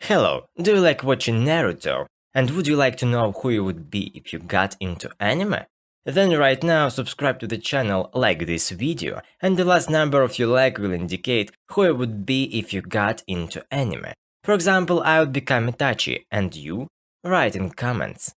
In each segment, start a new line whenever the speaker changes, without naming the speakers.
Hello, do you like watching Naruto? And would you like to know who you would be if you got into anime? Then right now subscribe to the channel, like this video, and the last number of your like will indicate who you would be if you got into anime. For example, I would become Itachi, and you? Write in comments.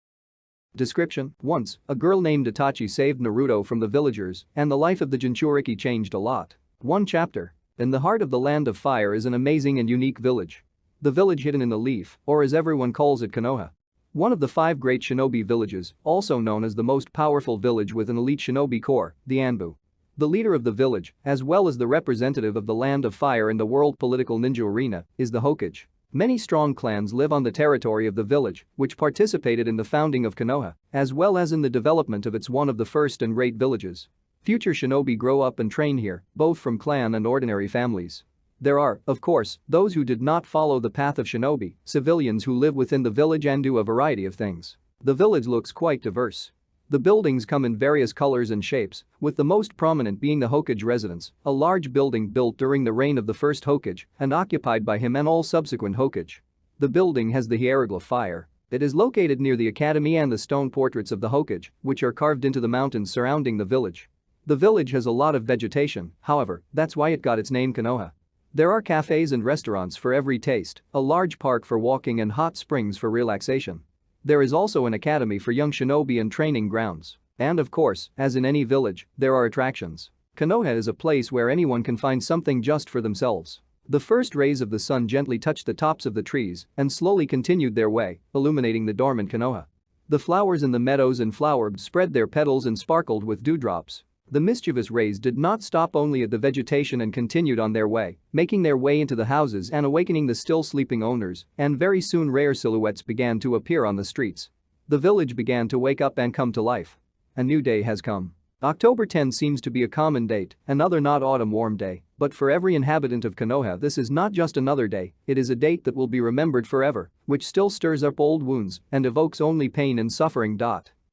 Description: Once, a girl named Itachi saved Naruto from the villagers, and the life of the Jinchuriki changed a lot. One chapter. In the heart of the Land of Fire is an amazing and unique village. The village hidden in the leaf, or as everyone calls it, Konoha. One of the 5 great shinobi villages, also known as the most powerful village with an elite shinobi corps, the Anbu. The leader of the village, as well as the representative of the Land of Fire in the world political ninja arena, is the Hokage. Many strong clans live on the territory of the village, which participated in the founding of Konoha, as well as in the development of its one of the first and great villages. Future shinobi grow up and train here, both from clan and ordinary families. There are, of course, those who did not follow the path of shinobi, civilians who live within the village and do a variety of things. The village looks quite diverse. The buildings come in various colors and shapes, with the most prominent being the Hokage residence, a large building built during the reign of the first Hokage and occupied by him and all subsequent Hokage. The building has the hieroglyph fire. It is located near the academy and the stone portraits of the Hokage, which are carved into the mountains surrounding the village. The village has a lot of vegetation, however, that's why it got its name Konoha. There are cafes and restaurants for every taste, a large park for walking and hot springs for relaxation. There is also an academy for young shinobi and training grounds. And of course, as in any village, there are attractions. Konoha is a place where anyone can find something just for themselves. The first rays of the sun gently touched the tops of the trees and slowly continued their way, illuminating the dormant Konoha. The flowers in the meadows and flower beds spread their petals and sparkled with dewdrops. The mischievous rays did not stop only at the vegetation and continued on their way, making their way into the houses and awakening the still sleeping owners, and very soon rare silhouettes began to appear on the streets. The village began to wake up and come to life. A new day has come. October 10 seems to be a common date, another not autumn warm day, but for every inhabitant of Konoha this is not just another day, it is a date that will be remembered forever, which still stirs up old wounds and evokes only pain and suffering.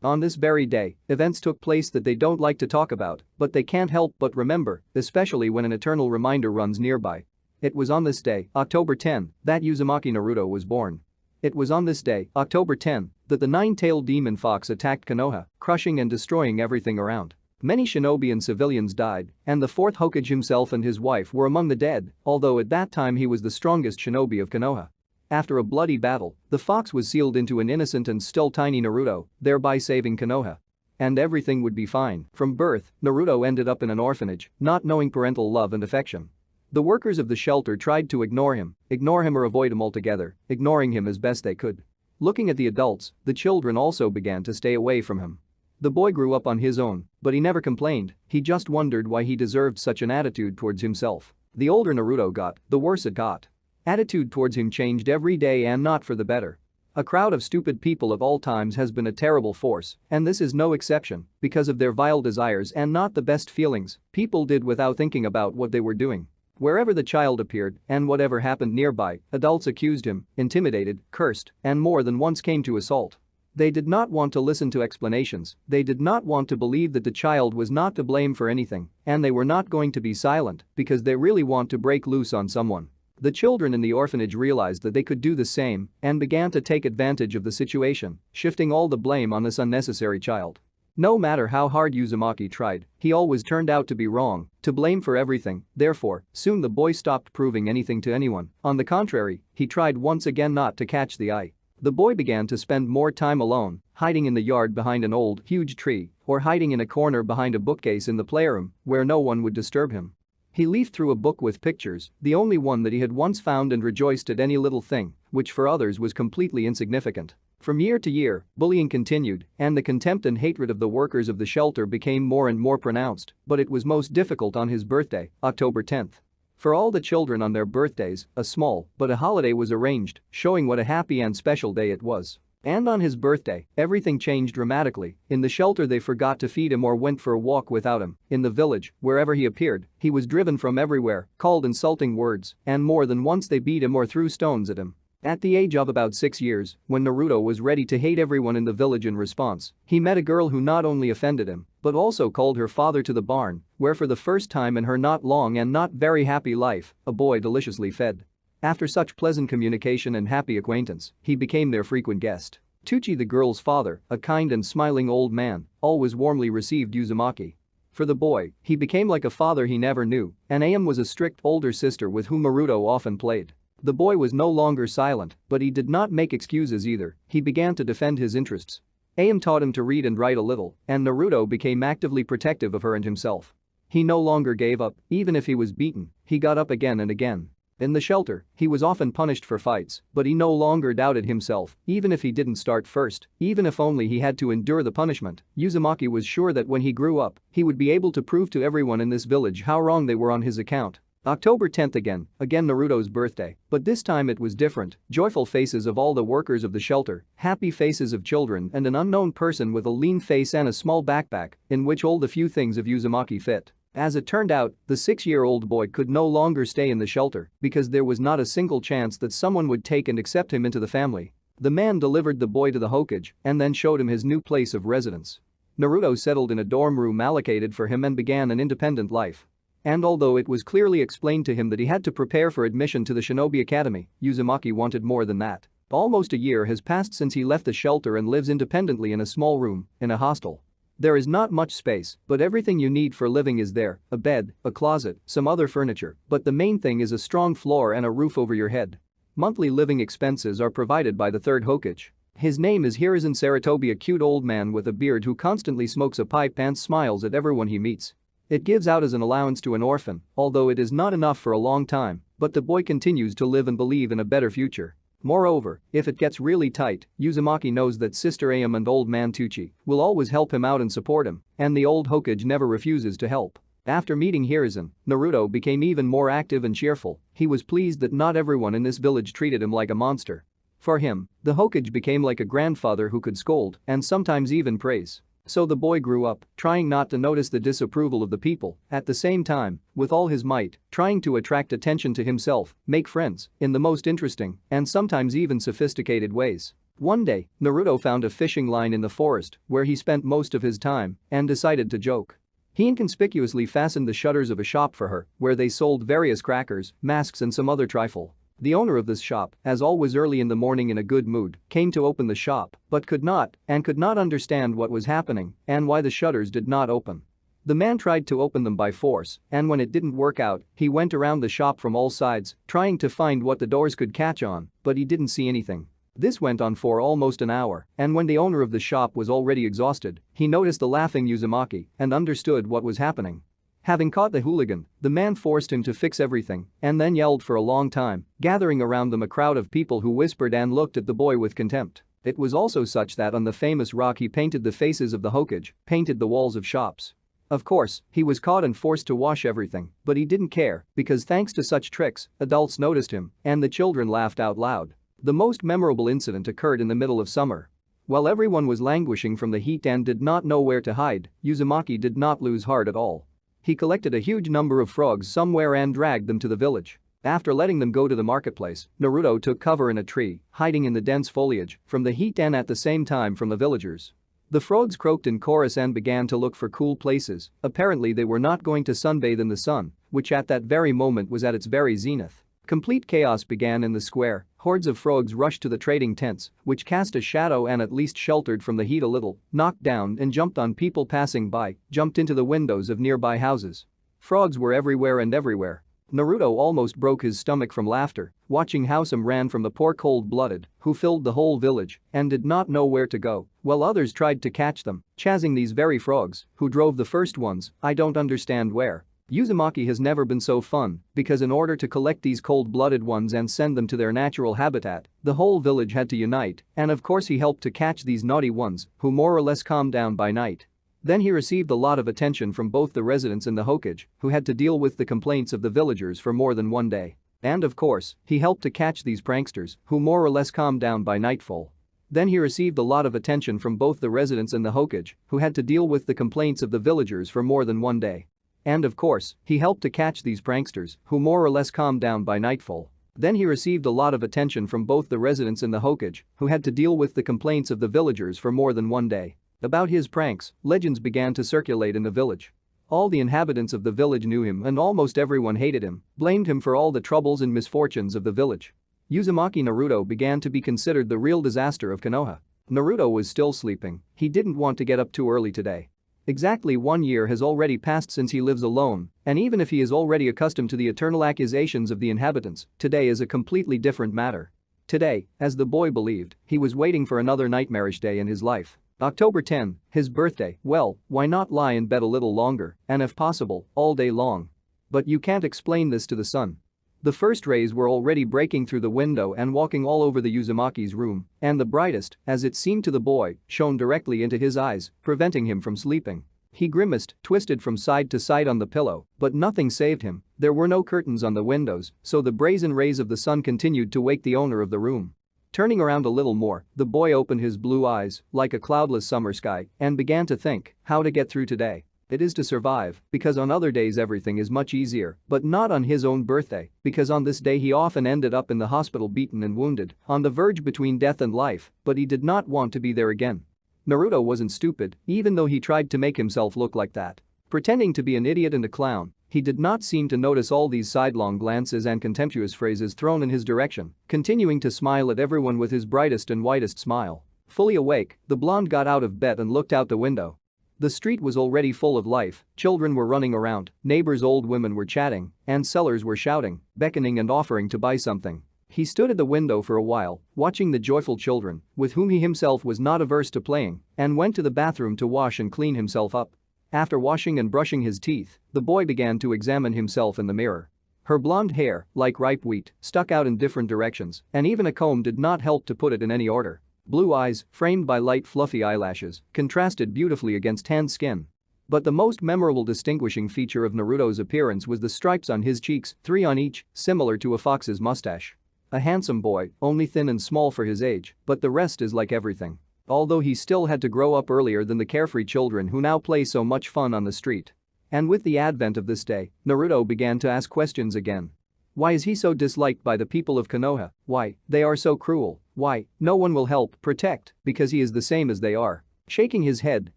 On this very day, events took place that they don't like to talk about, but they can't help but remember, especially when an eternal reminder runs nearby. It was on this day, October 10, that Uzumaki Naruto was born. It was on this day, October 10, that the 9-tailed demon fox attacked Konoha, crushing and destroying everything around. Many shinobi and civilians died, and the 4th Hokage himself and his wife were among the dead, although at that time he was the strongest shinobi of Konoha. After a bloody battle, the fox was sealed into an innocent and still tiny Naruto, thereby saving Konoha. And everything would be fine. From birth, Naruto ended up in an orphanage, not knowing parental love and affection. The workers of the shelter tried to ignore him or avoid him altogether, ignoring him as best they could. Looking at the adults, the children also began to stay away from him. The boy grew up on his own, but he never complained, he just wondered why he deserved such an attitude towards himself. The older Naruto got, the worse it got. Attitude towards him changed every day and not for the better. A crowd of stupid people of all times has been a terrible force, and this is no exception, because of their vile desires and not the best feelings, people did without thinking about what they were doing. Wherever the child appeared and whatever happened nearby, adults accused him, intimidated, cursed, and more than once came to assault. They did not want to listen to explanations, they did not want to believe that the child was not to blame for anything, and they were not going to be silent because they really want to break loose on someone. The children in the orphanage realized that they could do the same and began to take advantage of the situation, shifting all the blame on this unnecessary child. No matter how hard Uzumaki tried, he always turned out to be wrong, to blame for everything, therefore, soon the boy stopped proving anything to anyone. On the contrary, he tried once again not to catch the eye. The boy began to spend more time alone, hiding in the yard behind an old, huge tree, or hiding in a corner behind a bookcase in the playroom where no one would disturb him. He leafed through a book with pictures, the only one that he had once found, and rejoiced at any little thing, which for others was completely insignificant. From year to year, bullying continued, and the contempt and hatred of the workers of the shelter became more and more pronounced, but it was most difficult on his birthday, October 10. For all the children on their birthdays, a small but a holiday was arranged, showing what a happy and special day it was. And on his birthday, everything changed dramatically. In the shelter they forgot to feed him or went for a walk without him. In the village, wherever he appeared, he was driven from everywhere, called insulting words, and more than once they beat him or threw stones at him. At the age of about 6 years, when Naruto was ready to hate everyone in the village in response, he met a girl who not only offended him, but also called her father to the barn, where for the first time in her not long and not very happy life, a boy deliciously fed. After such pleasant communication and happy acquaintance, he became their frequent guest. Tucci, the girl's father, a kind and smiling old man, always warmly received Uzumaki. For the boy, he became like a father he never knew, and Ayam was a strict older sister with whom Naruto often played. The boy was no longer silent, but he did not make excuses either. He began to defend his interests. Ayam taught him to read and write a little, and Naruto became actively protective of her and himself. He no longer gave up, even if he was beaten, he got up again and again. In the shelter, he was often punished for fights, but he no longer doubted himself, even if he didn't start first, even if only he had to endure the punishment. Uzumaki was sure that when he grew up, he would be able to prove to everyone in this village how wrong they were on his account. October 10th again Naruto's birthday, but this time it was different. Joyful faces of all the workers of the shelter, happy faces of children and an unknown person with a lean face and a small backpack, in which all the few things of Uzumaki fit. As it turned out, the 6-year-old boy could no longer stay in the shelter because there was not a single chance that someone would take and accept him into the family. The man delivered the boy to the Hokage and then showed him his new place of residence. Naruto settled in a dorm room allocated for him and began an independent life. And although it was clearly explained to him that he had to prepare for admission to the Shinobi Academy, Uzumaki wanted more than that. Almost a year has passed since he left the shelter and lives independently in a small room in a hostel. There is not much space, but everything you need for living is there: a bed, a closet, some other furniture, but the main thing is a strong floor and a roof over your head. Monthly living expenses are provided by the third Hokage. His name is Hiruzen Saratobi, a cute old man with a beard who constantly smokes a pipe and smiles at everyone he meets. It gives out as an allowance to an orphan, although it is not enough for a long time, but the boy continues to live and believe in a better future. Moreover, if it gets really tight, Uzumaki knows that Sister Ayam and old man Tucci will always help him out and support him, and the old Hokage never refuses to help. After meeting Hiruzen, Naruto became even more active and cheerful. He was pleased that not everyone in this village treated him like a monster. For him, the Hokage became like a grandfather who could scold and sometimes even praise. So the boy grew up, trying not to notice the disapproval of the people, at the same time, with all his might, trying to attract attention to himself, make friends, in the most interesting, and sometimes even sophisticated ways. One day, Naruto found a fishing line in the forest, where he spent most of his time, and decided to joke. He inconspicuously fastened the shutters of a shop for her, where they sold various crackers, masks and some other trifle. The owner of this shop, as always early in the morning in a good mood, came to open the shop, but could not understand what was happening and why the shutters did not open. The man tried to open them by force, and when it didn't work out, he went around the shop from all sides, trying to find what the doors could catch on, but he didn't see anything. This went on for almost an hour, and when the owner of the shop was already exhausted, he noticed the laughing Uzumaki and understood what was happening. Having caught the hooligan, the man forced him to fix everything and then yelled for a long time, gathering around them a crowd of people who whispered and looked at the boy with contempt. It was also such that on the famous rock he painted the faces of the Hokage, painted the walls of shops. Of course, he was caught and forced to wash everything, but he didn't care because thanks to such tricks, adults noticed him and the children laughed out loud. The most memorable incident occurred in the middle of summer. While everyone was languishing from the heat and did not know where to hide, Uzumaki did not lose heart at all. He collected a huge number of frogs somewhere and dragged them to the village. After letting them go to the marketplace, Naruto took cover in a tree, hiding in the dense foliage from the heat and at the same time from the villagers. The frogs croaked in chorus and began to look for cool places. Apparently they were not going to sunbathe in the sun, which at that very moment was at its very zenith. Complete chaos began in the square. Hordes of frogs rushed to the trading tents, which cast a shadow and at least sheltered from the heat a little, knocked down and jumped on people passing by, jumped into the windows of nearby houses. Frogs were everywhere and everywhere. Naruto almost broke his stomach from laughter, watching how some ran from the poor cold-blooded, who filled the whole village and did not know where to go, while others tried to catch them, chasing these very frogs, who drove the first ones, I don't understand where. Uzumaki has never been so fun, because in order to collect these cold-blooded ones and send them to their natural habitat, the whole village had to unite, and of course he helped to catch these naughty ones, who more or less calmed down by night. Then he received a lot of attention from both the residents and the Hokage, who had to deal with the complaints of the villagers for more than one day. And of course, he helped to catch these pranksters, who more or less calmed down by nightfall. Then he received a lot of attention from both the residents and the Hokage, who had to deal with the complaints of the villagers for more than one day. And of course, he helped to catch these pranksters, who more or less calmed down by nightfall. Then he received a lot of attention from both the residents and the Hokage, who had to deal with the complaints of the villagers for more than one day. About his pranks, legends began to circulate in the village. All the inhabitants of the village knew him and almost everyone hated him, blamed him for all the troubles and misfortunes of the village. Uzumaki Naruto began to be considered the real disaster of Konoha. Naruto was still sleeping, he didn't want to get up too early today. Exactly 1 year has already passed since he lives alone, and even if he is already accustomed to the eternal accusations of the inhabitants, today is a completely different matter. Today, as the boy believed, he was waiting for another nightmarish day in his life. October 10, his birthday, well, why not lie in bed a little longer, and if possible, all day long? But you can't explain this to the sun. The first rays were already breaking through the window and walking all over the Uzumaki's room, and the brightest, as it seemed to the boy, shone directly into his eyes, preventing him from sleeping. He grimaced, twisted from side to side on the pillow, but nothing saved him. There were no curtains on the windows, so the brazen rays of the sun continued to wake the owner of the room. Turning around a little more, the boy opened his blue eyes, like a cloudless summer sky, and began to think how to get through today. It is to survive, because on other days everything is much easier, but not on his own birthday, because on this day he often ended up in the hospital beaten and wounded, on the verge between death and life, but he did not want to be there again. Naruto wasn't stupid, even though he tried to make himself look like that. Pretending to be an idiot and a clown, he did not seem to notice all these sidelong glances and contemptuous phrases thrown in his direction, continuing to smile at everyone with his brightest and whitest smile. Fully awake, the blonde got out of bed and looked out the window. The street was already full of life, children were running around, neighbors' old women were chatting, and sellers were shouting, beckoning and offering to buy something. He stood at the window for a while, watching the joyful children, with whom he himself was not averse to playing, and went to the bathroom to wash and clean himself up. After washing and brushing his teeth, the boy began to examine himself in the mirror. Her blonde hair, like ripe wheat, stuck out in different directions, and even a comb did not help to put it in any order. Blue eyes, framed by light fluffy eyelashes, contrasted beautifully against tanned skin. But the most memorable distinguishing feature of Naruto's appearance was the stripes on his cheeks, 3 on each, similar to a fox's mustache. A handsome boy, only thin and small for his age, but the rest is like everything. Although he still had to grow up earlier than the carefree children who now play so much fun on the street. And with the advent of this day, Naruto began to ask questions again. Why is he so disliked by the people of Konoha? Why, they are so cruel. Why, no one will help, protect, because he is the same as they are. Shaking his head,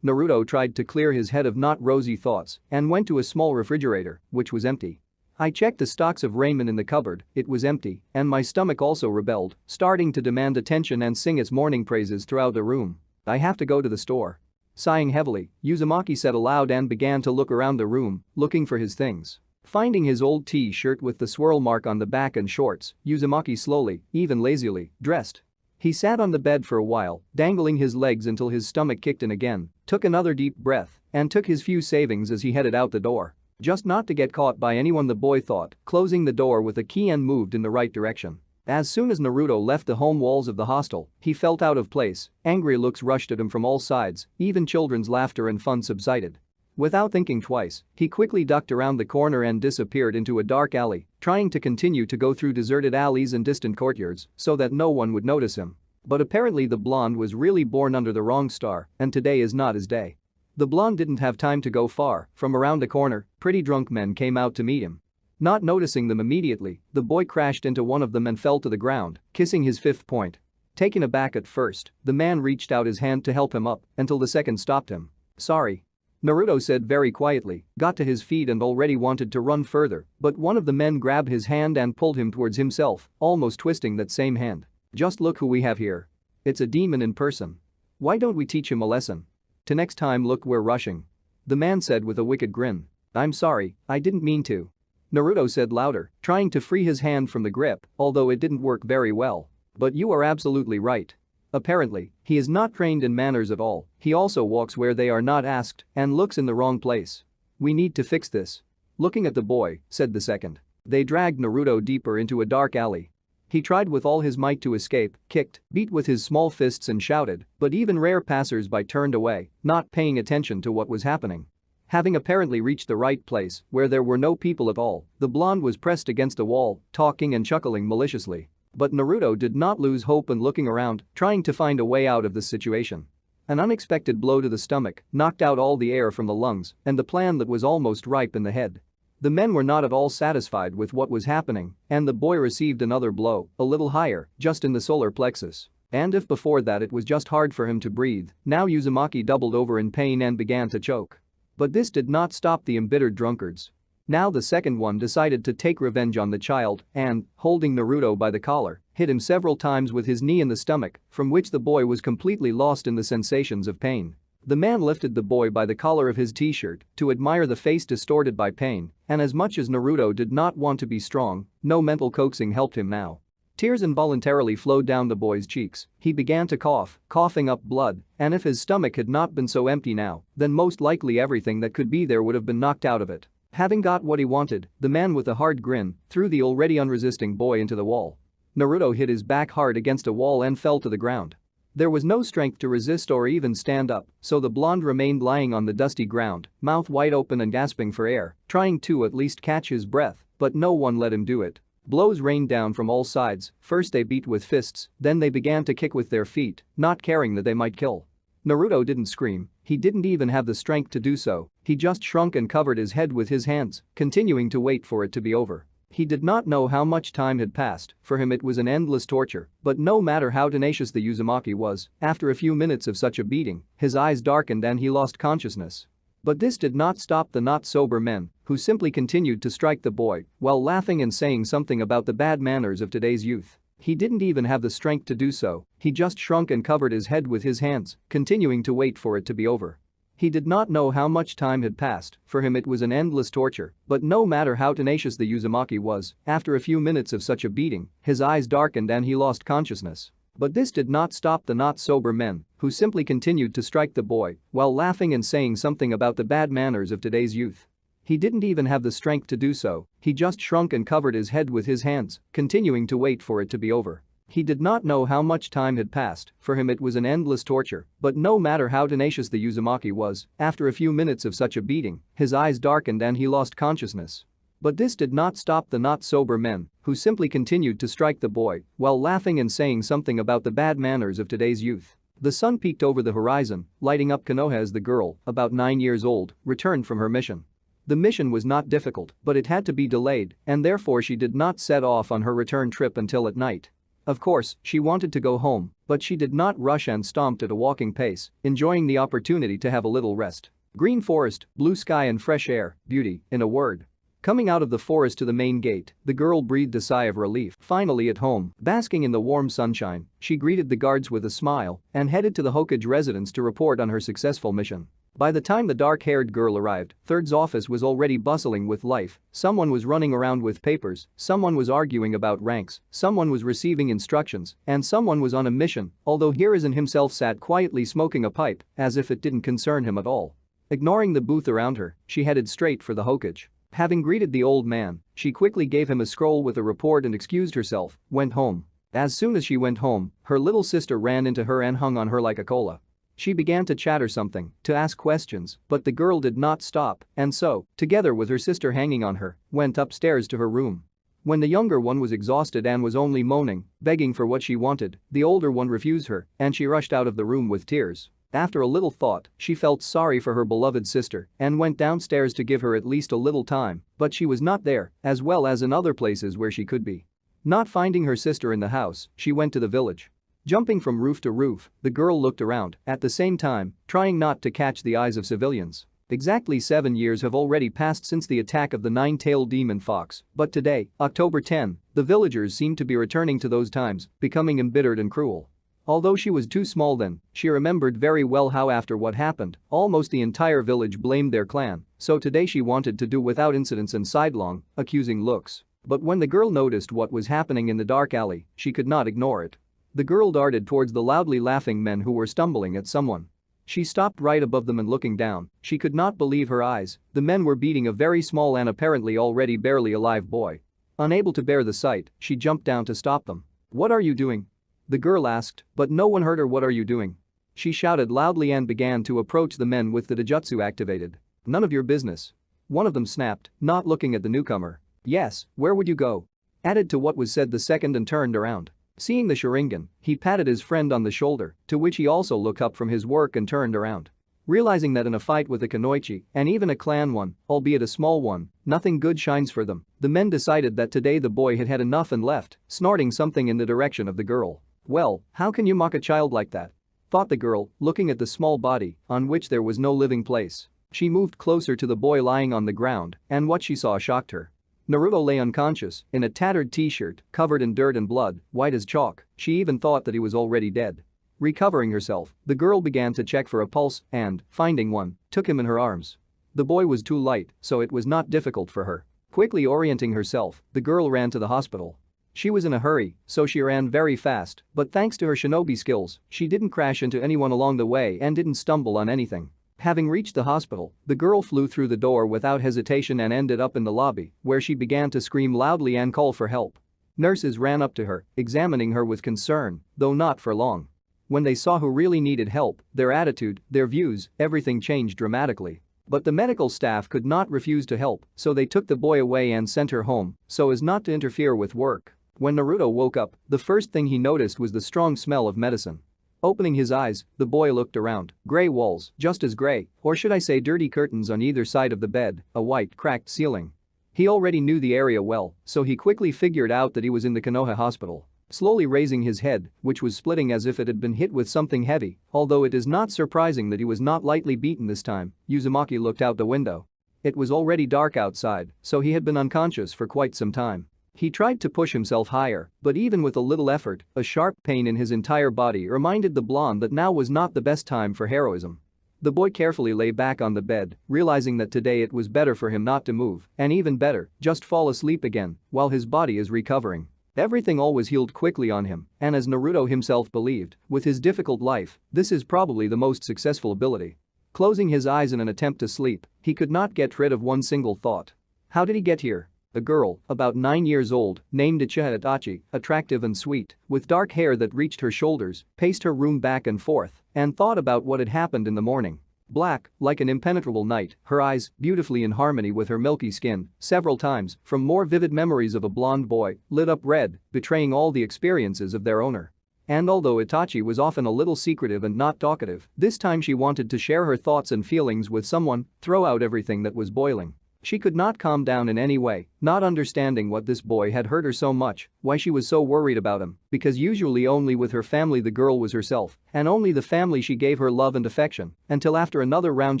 Naruto tried to clear his head of not rosy thoughts and went to a small refrigerator, which was empty. I checked the stocks of ramen in the cupboard, it was empty, and my stomach also rebelled, starting to demand attention and sing its morning praises throughout the room. I have to go to the store. Sighing heavily, Uzumaki said aloud and began to look around the room, looking for his things. Finding his old t-shirt with the swirl mark on the back and shorts, Uzumaki slowly, even lazily, dressed. He sat on the bed for a while, dangling his legs until his stomach kicked in again, took another deep breath, and took his few savings as he headed out the door. Just not to get caught by anyone, the boy thought, closing the door with a key and moved in the right direction. As soon as Naruto left the home walls of the hostel, he felt out of place, angry looks rushed at him from all sides, even children's laughter and fun subsided. Without thinking twice, he quickly ducked around the corner and disappeared into a dark alley, trying to continue to go through deserted alleys and distant courtyards so that no one would notice him. But apparently the blonde was really born under the wrong star, and today is not his day. The blonde didn't have time to go far, from around the corner, pretty drunk men came out to meet him. Not noticing them immediately, the boy crashed into one of them and fell to the ground, kissing his 5th point. Taken aback at first, the man reached out his hand to help him up until the second stopped him. Sorry. Naruto said very quietly, got to his feet and already wanted to run further, but one of the men grabbed his hand and pulled him towards himself, almost twisting that same hand. Just look who we have here. It's a demon in person. Why don't we teach him a lesson? To next time look, we're rushing. The man said with a wicked grin. I'm sorry, I didn't mean to. Naruto said louder, trying to free his hand from the grip, although it didn't work very well. But you are absolutely right. Apparently, he is not trained in manners at all, he also walks where they are not asked and looks in the wrong place. We need to fix this. Looking at the boy, said the second. They dragged Naruto deeper into a dark alley. He tried with all his might to escape, kicked, beat with his small fists and shouted, but even rare passers-by turned away, not paying attention to what was happening. Having apparently reached the right place, where there were no people at all, the blonde was pressed against a wall, talking and chuckling maliciously. But Naruto did not lose hope and looking around, trying to find a way out of this situation. An unexpected blow to the stomach knocked out all the air from the lungs and the plan that was almost ripe in the head. The men were not at all satisfied with what was happening, and the boy received another blow, a little higher, just in the solar plexus. And if before that it was just hard for him to breathe, now Uzumaki doubled over in pain and began to choke. But this did not stop the embittered drunkards. Now the second one decided to take revenge on the child and, holding Naruto by the collar, hit him several times with his knee in the stomach, from which the boy was completely lost in the sensations of pain. The man lifted the boy by the collar of his t-shirt to admire the face distorted by pain, and as much as Naruto did not want to be strong, no mental coaxing helped him now. Tears involuntarily flowed down the boy's cheeks. He began to cough, coughing up blood, and if his stomach had not been so empty now, then most likely everything that could be there would have been knocked out of it. Having got what he wanted, the man with a hard grin threw the already unresisting boy into the wall. Naruto hit his back hard against a wall and fell to the ground. There was no strength to resist or even stand up, so the blonde remained lying on the dusty ground, mouth wide open and gasping for air, trying to at least catch his breath, but no one let him do it. Blows rained down from all sides. First they beat with fists, then they began to kick with their feet, not caring that they might kill. Naruto didn't scream, he didn't even have the strength to do so, he just shrunk and covered his head with his hands, continuing to wait for it to be over. He did not know how much time had passed, for him it was an endless torture, but no matter how tenacious the uzumaki was, after a few minutes of such a beating, his eyes darkened and he lost consciousness. But this did not stop the not-sober men, who simply continued to strike the boy while laughing and saying something about the bad manners of today's youth. He didn't even have the strength to do so, he just shrunk and covered his head with his hands, continuing to wait for it to be over. He did not know how much time had passed, for him it was an endless torture, but no matter how tenacious the uzumaki was, after a few minutes of such a beating, his eyes darkened and he lost consciousness. But this did not stop the not-sober men, who simply continued to strike the boy while laughing and saying something about the bad manners of today's youth. He didn't even have the strength to do so, he just shrunk and covered his head with his hands, continuing to wait for it to be over. He did not know how much time had passed, for him it was an endless torture, but no matter how tenacious the uzumaki was, after a few minutes of such a beating, his eyes darkened and he lost consciousness. But this did not stop the not-sober men, who simply continued to strike the boy while laughing and saying something about the bad manners of today's youth. The sun peeked over the horizon, lighting up Konoha as the girl, about 9 years old, returned from her mission. The mission was not difficult, but it had to be delayed, and therefore she did not set off on her return trip until at night. Of course, she wanted to go home, but she did not rush and stomped at a walking pace, enjoying the opportunity to have a little rest. Green forest, blue sky and fresh air, beauty, in a word. Coming out of the forest to the main gate, the girl breathed a sigh of relief. Finally at home, basking in the warm sunshine, she greeted the guards with a smile and headed to the Hokage residence to report on her successful mission. By the time the dark-haired girl arrived, Third's office was already bustling with life. Someone was running around with papers, someone was arguing about ranks, someone was receiving instructions, and someone was on a mission, although Hiruzen himself sat quietly smoking a pipe, as if it didn't concern him at all. Ignoring the booth around her, she headed straight for the Hokage. Having greeted the old man, she quickly gave him a scroll with a report and excused herself, went home. As soon as she went home, her little sister ran into her and hung on her like a cola. She began to chatter something, to ask questions, but the girl did not stop, and so, together with her sister hanging on her, went upstairs to her room. When the younger one was exhausted and was only moaning, begging for what she wanted, the older one refused her, and she rushed out of the room with tears. After a little thought, she felt sorry for her beloved sister and went downstairs to give her at least a little time, but she was not there, as well as in other places where she could be. Not finding her sister in the house, she went to the village. Jumping from roof to roof, the girl looked around, at the same time, trying not to catch the eyes of civilians. Exactly 7 years have already passed since the attack of the nine-tailed demon fox, but today, October 10, the villagers seemed to be returning to those times, becoming embittered and cruel. Although she was too small then, she remembered very well how after what happened, almost the entire village blamed their clan, so today she wanted to do without incidents and sidelong, accusing looks. But when the girl noticed what was happening in the dark alley, she could not ignore it. The girl darted towards the loudly laughing men who were stumbling at someone. She stopped right above them and looking down, she could not believe her eyes. The men were beating a very small and apparently already barely alive boy. Unable to bear the sight, she jumped down to stop them. "What are you doing?" the girl asked, but no one heard her. "What are you doing?" she shouted loudly and began to approach the men with the Dojutsu activated. "None of your business," one of them snapped, not looking at the newcomer. "Yes, where would you go?" added to what was said the second and turned around. Seeing the Sharingan, he patted his friend on the shoulder, to which he also looked up from his work and turned around. Realizing that in a fight with a Kunoichi, and even a clan one, albeit a small one, nothing good shines for them, the men decided that today the boy had had enough and left, snorting something in the direction of the girl. "Well, how can you mock a child like that?" thought the girl, looking at the small body, on which there was no living place. She moved closer to the boy lying on the ground, and what she saw shocked her. Naruto lay unconscious, in a tattered t-shirt, covered in dirt and blood, white as chalk. She even thought that he was already dead. Recovering herself, the girl began to check for a pulse and, finding one, took him in her arms. The boy was too light, so it was not difficult for her. Quickly orienting herself, the girl ran to the hospital. She was in a hurry, so she ran very fast, but thanks to her shinobi skills, she didn't crash into anyone along the way and didn't stumble on anything. Having reached the hospital, the girl flew through the door without hesitation and ended up in the lobby, where she began to scream loudly and call for help. Nurses ran up to her, examining her with concern, though not for long. When they saw who really needed help, their attitude, their views, everything changed dramatically. But the medical staff could not refuse to help, so they took the boy away and sent her home, so as not to interfere with work. When Naruto woke up, the first thing he noticed was the strong smell of medicine. Opening his eyes, the boy looked around. Gray walls, just as gray, or should I say dirty curtains on either side of the bed, a white, cracked ceiling. He already knew the area well, so he quickly figured out that he was in the Konoha hospital. Slowly raising his head, which was splitting as if it had been hit with something heavy, although it is not surprising that he was not lightly beaten this time, Uzumaki looked out the window. It was already dark outside, so he had been unconscious for quite some time. He tried to push himself higher, but even with a little effort, a sharp pain in his entire body reminded the blonde that now was not the best time for heroism. The boy carefully lay back on the bed, realizing that today it was better for him not to move, and even better, just fall asleep again, while his body is recovering. Everything always healed quickly on him, and as Naruto himself believed, with his difficult life, this is probably the most successful ability. Closing his eyes in an attempt to sleep, he could not get rid of one single thought. How did he get here? A girl, about 9 years old, named Uchiha Itachi, attractive and sweet, with dark hair that reached her shoulders, paced her room back and forth, and thought about what had happened in the morning. Black, like an impenetrable night, her eyes, beautifully in harmony with her milky skin, several times, from more vivid memories of a blonde boy, lit up red, betraying all the experiences of their owner. And although Itachi was often a little secretive and not talkative, this time she wanted to share her thoughts and feelings with someone, throw out everything that was boiling. She could not calm down in any way, not understanding what this boy had hurt her so much, why she was so worried about him, because usually only with her family the girl was herself, and only the family she gave her love and affection, until after another round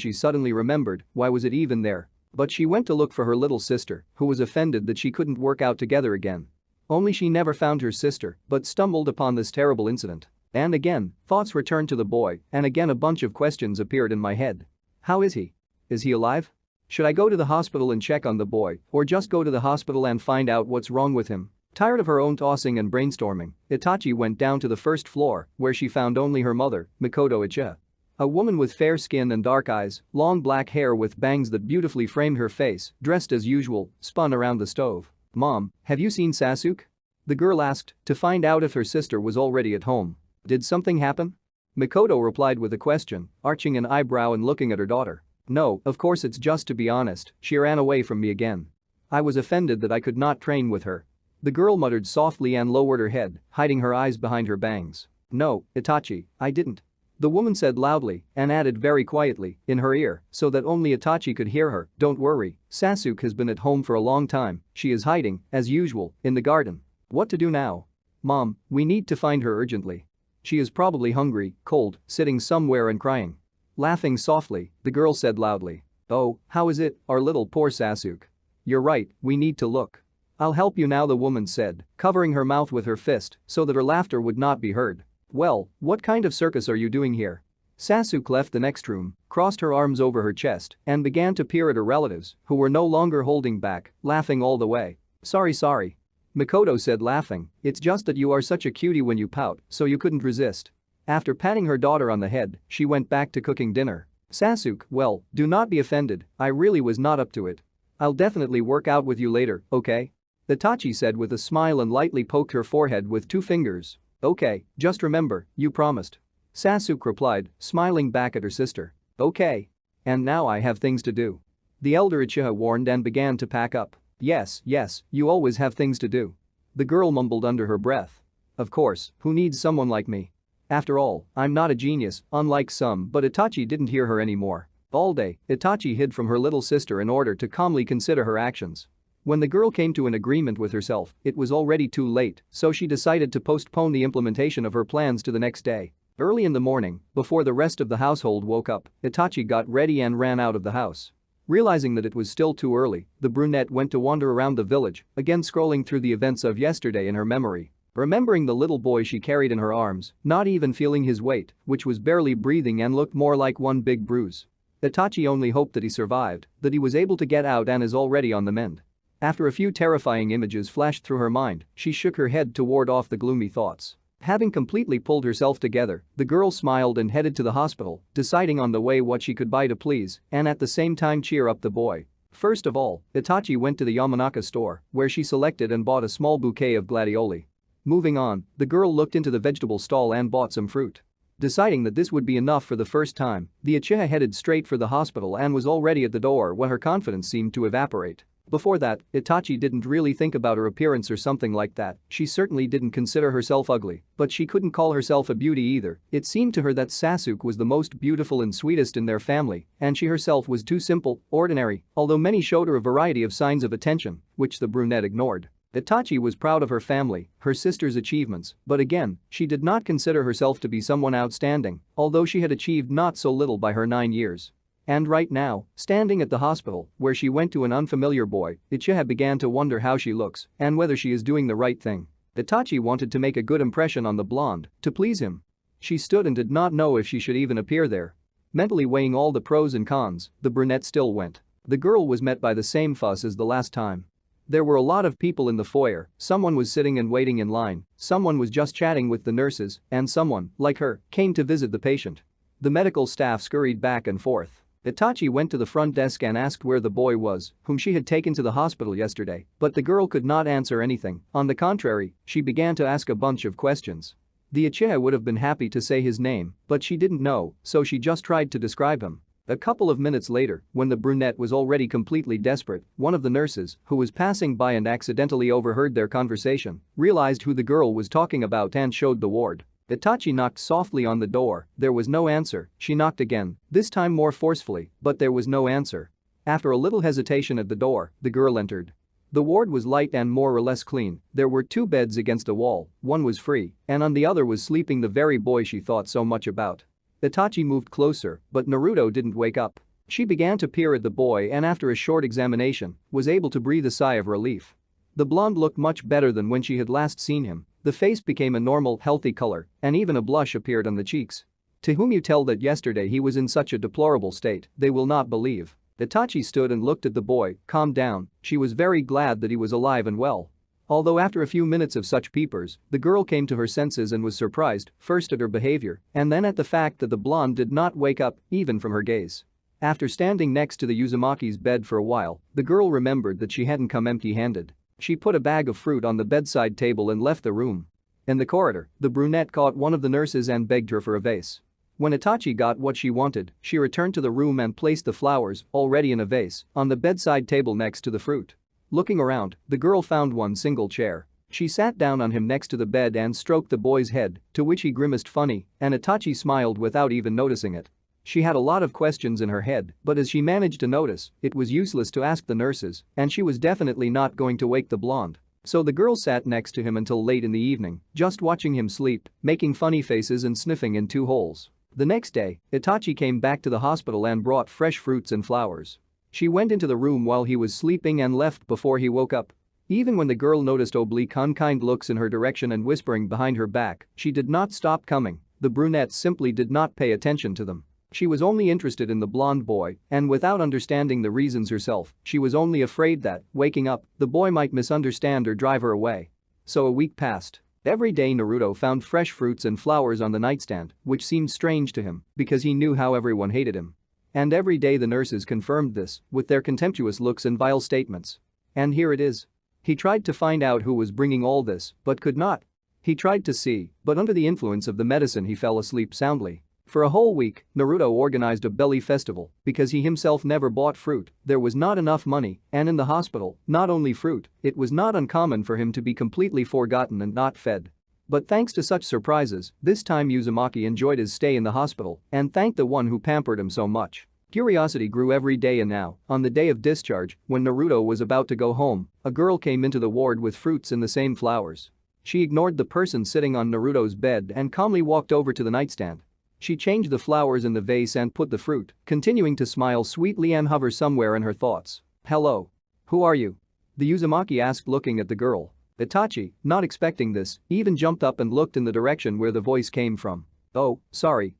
she suddenly remembered, why was it even there? But she went to look for her little sister, who was offended that she couldn't work out together again. Only she never found her sister, but stumbled upon this terrible incident. And again, thoughts returned to the boy, and again a bunch of questions appeared in my head. How is he? Is he alive? Should I go to the hospital and check on the boy, or just go to the hospital and find out what's wrong with him? Tired of her own tossing and brainstorming, Itachi went down to the first floor, where she found only her mother, Mikoto Uchiha. A woman with fair skin and dark eyes, long black hair with bangs that beautifully framed her face, dressed as usual, spun around the stove. "Mom, have you seen Sasuke?" the girl asked, to find out if her sister was already at home. "Did something happen?" Mikoto replied with a question, arching an eyebrow and looking at her daughter. "No, of course it's just to be honest, she ran away from me again. I was offended that I could not train with her." The girl muttered softly and lowered her head, hiding her eyes behind her bangs. "No, Itachi, I didn't." The woman said loudly and added very quietly in her ear so that only Itachi could hear her, "Don't worry, Sasuke has been at home for a long time, she is hiding, as usual, in the garden." "What to do now?" "Mom, we need to find her urgently. She is probably hungry, cold, sitting somewhere and crying." Laughing softly, the girl said loudly. "Oh, how is it, our little poor Sasuke? You're right, we need to look. I'll help you now," the woman said, covering her mouth with her fist so that her laughter would not be heard. "Well, what kind of circus are you doing here?" Sasuke left the next room, crossed her arms over her chest, and began to peer at her relatives, who were no longer holding back, laughing all the way. Sorry. Mikoto said laughing, "It's just that you are such a cutie when you pout, so you couldn't resist." After patting her daughter on the head, she went back to cooking dinner. "Sasuke, well, do not be offended, I really was not up to it. I'll definitely work out with you later, okay?" Itachi said with a smile and lightly poked her forehead with 2 fingers. "Okay, just remember, you promised." Sasuke replied, smiling back at her sister. "Okay. And now I have things to do." The elder Uchiha warned and began to pack up. Yes, you always have things to do." The girl mumbled under her breath. "Of course, who needs someone like me? After all, I'm not a genius, unlike some." But Itachi didn't hear her anymore. All day, Itachi hid from her little sister in order to calmly consider her actions. When the girl came to an agreement with herself, it was already too late, so she decided to postpone the implementation of her plans to the next day. Early in the morning, before the rest of the household woke up, Itachi got ready and ran out of the house. Realizing that it was still too early, the brunette went to wander around the village, again scrolling through the events of yesterday in her memory. Remembering the little boy she carried in her arms, not even feeling his weight, which was barely breathing and looked more like one big bruise. Itachi only hoped that he survived, that he was able to get out and is already on the mend. After a few terrifying images flashed through her mind, she shook her head to ward off the gloomy thoughts. Having completely pulled herself together, the girl smiled and headed to the hospital, deciding on the way what she could buy to please and at the same time cheer up the boy. First of all, Itachi went to the Yamanaka store, where she selected and bought a small bouquet of gladioli. Moving on, the girl looked into the vegetable stall and bought some fruit. Deciding that this would be enough for the first time, the uchiha headed straight for the hospital and was already at the door when her confidence seemed to evaporate. Before that, Itachi didn't really think about her appearance or something like that. She certainly didn't consider herself ugly, but she couldn't call herself a beauty either. It seemed to her that Sasuke was the most beautiful and sweetest in their family, and she herself was too simple, ordinary, although many showed her a variety of signs of attention, which the brunette ignored. Itachi was proud of her family, her sister's achievements, but again, she did not consider herself to be someone outstanding, although she had achieved not so little by her 9 years. And right now, standing at the hospital, where she went to an unfamiliar boy, Uchiha began to wonder how she looks and whether she is doing the right thing. Itachi wanted to make a good impression on the blonde, to please him. She stood and did not know if she should even appear there. Mentally weighing all the pros and cons, the brunette still went. The girl was met by the same fuss as the last time. There were a lot of people in the foyer, someone was sitting and waiting in line, someone was just chatting with the nurses, and someone, like her, came to visit the patient. The medical staff scurried back and forth. Itachi went to the front desk and asked where the boy was, whom she had taken to the hospital yesterday, but the girl could not answer anything. On the contrary, she began to ask a bunch of questions. The uchiha would have been happy to say his name, but she didn't know, so she just tried to describe him. A couple of minutes later, when the brunette was already completely desperate, one of the nurses, who was passing by and accidentally overheard their conversation, realized who the girl was talking about and showed the ward. Itachi knocked softly on the door, there was no answer. She knocked again, this time more forcefully, but there was no answer. After a little hesitation at the door, the girl entered. The ward was light and more or less clean. There were 2 beds against a wall, one was free, and on the other was sleeping the very boy she thought so much about. Itachi moved closer, but Naruto didn't wake up. She began to peer at the boy and after a short examination, was able to breathe a sigh of relief. The blonde looked much better than when she had last seen him. The face became a normal, healthy color, and even a blush appeared on the cheeks. To whom you tell that yesterday he was in such a deplorable state, they will not believe. Itachi stood and looked at the boy, calmed down, she was very glad that he was alive and well. Although after a few minutes of such peepers, the girl came to her senses and was surprised, first at her behavior, and then at the fact that the blonde did not wake up, even from her gaze. After standing next to the Uzumaki's bed for a while, the girl remembered that she hadn't come empty-handed. She put a bag of fruit on the bedside table and left the room. In the corridor, the brunette caught one of the nurses and begged her for a vase. When Itachi got what she wanted, she returned to the room and placed the flowers, already in a vase, on the bedside table next to the fruit. Looking around, the girl found one single chair. She sat down on him next to the bed and stroked the boy's head, to which he grimaced funny, and Itachi smiled without even noticing it. She had a lot of questions in her head, but as she managed to notice, it was useless to ask the nurses, and she was definitely not going to wake the blonde. So the girl sat next to him until late in the evening, just watching him sleep, making funny faces and sniffing in 2 holes. The next day, Itachi came back to the hospital and brought fresh fruits and flowers. She went into the room while he was sleeping and left before he woke up. Even when the girl noticed oblique unkind looks in her direction and whispering behind her back, she did not stop coming. The brunette simply did not pay attention to them. She was only interested in the blonde boy, and without understanding the reasons herself, she was only afraid that, waking up, the boy might misunderstand or drive her away. So a week passed. Every day Naruto found fresh fruits and flowers on the nightstand, which seemed strange to him because he knew how everyone hated him. And every day the nurses confirmed this with their contemptuous looks and vile statements. And here it is. He tried to find out who was bringing all this, but could not. He tried to see, but under the influence of the medicine he fell asleep soundly. For a whole week, Naruto organized a belly festival because he himself never bought fruit, there was not enough money, and in the hospital, not only fruit, it was not uncommon for him to be completely forgotten and not fed. But thanks to such surprises, this time Uzumaki enjoyed his stay in the hospital and thanked the one who pampered him so much. Curiosity grew every day and now, on the day of discharge, when Naruto was about to go home, a girl came into the ward with fruits in the same flowers. She ignored the person sitting on Naruto's bed and calmly walked over to the nightstand. She changed the flowers in the vase and put the fruit, continuing to smile sweetly and hover somewhere in her thoughts. "Hello. Who are you?" the Uzumaki asked, looking at the girl. Itachi, not expecting this, even jumped up and looked in the direction where the voice came from. "Oh, sorry,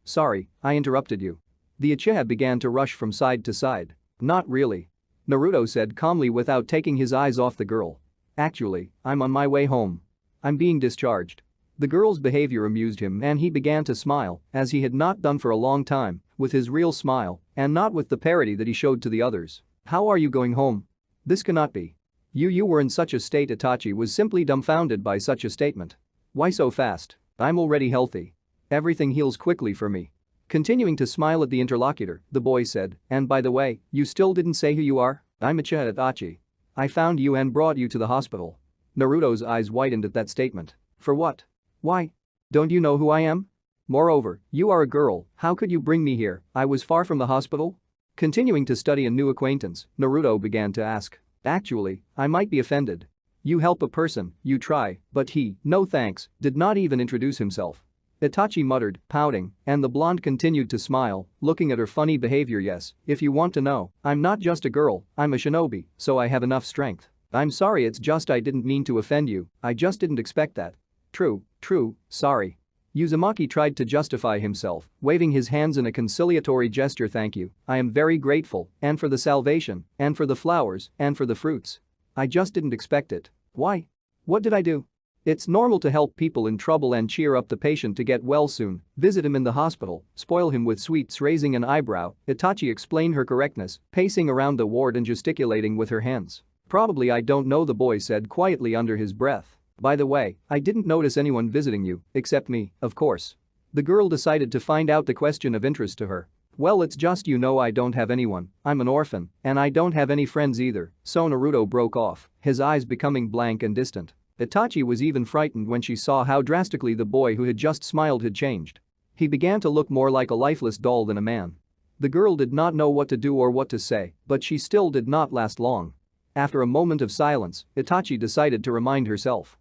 I interrupted you." The uchiha began to rush from side to side. "Not really," Naruto said calmly without taking his eyes off the girl. "Actually, I'm on my way home. I'm being discharged." The girl's behavior amused him and he began to smile, as he had not done for a long time, with his real smile and not with the parody that he showed to the others. "How are you going home? This cannot be. You were in such a state." Itachi was simply dumbfounded by such a statement. "Why so fast? I'm already healthy. Everything heals quickly for me." Continuing to smile at the interlocutor, the boy said, "And by the way, you still didn't say who you are?" "I'm Uchiha Itachi. I found you and brought you to the hospital." Naruto's eyes widened at that statement. "For what? Why? Don't you know who I am? Moreover, you are a girl, how could you bring me here? I was far from the hospital?" Continuing to study a new acquaintance, Naruto began to ask. "Actually, I might be offended. You help a person, you try, but he, no thanks, did not even introduce himself." Itachi muttered, pouting, and the blonde continued to smile, looking at her funny behavior. "Yes, if you want to know, I'm not just a girl, I'm a shinobi, so I have enough strength. I'm sorry, it's just I didn't mean to offend you, I just didn't expect that." True, sorry." Uzumaki tried to justify himself, waving his hands in a conciliatory gesture. "Thank you, I am very grateful, and for the salvation, and for the flowers, and for the fruits. I just didn't expect it." "Why? What did I do?" "It's normal to help people in trouble and cheer up the patient to get well soon, visit him in the hospital, spoil him with sweets." Raising an eyebrow, Itachi explained her correctness, pacing around the ward and gesticulating with her hands. "Probably I don't know," the boy said quietly under his breath. "By the way, I didn't notice anyone visiting you, except me, of course." The girl decided to find out the question of interest to her. "Well, it's just I don't have anyone, I'm an orphan, and I don't have any friends either." So Naruto broke off, his eyes becoming blank and distant. Itachi was even frightened when she saw how drastically the boy who had just smiled had changed. He began to look more like a lifeless doll than a man. The girl did not know what to do or what to say, but she still did not last long. After a moment of silence, Itachi decided to remind herself.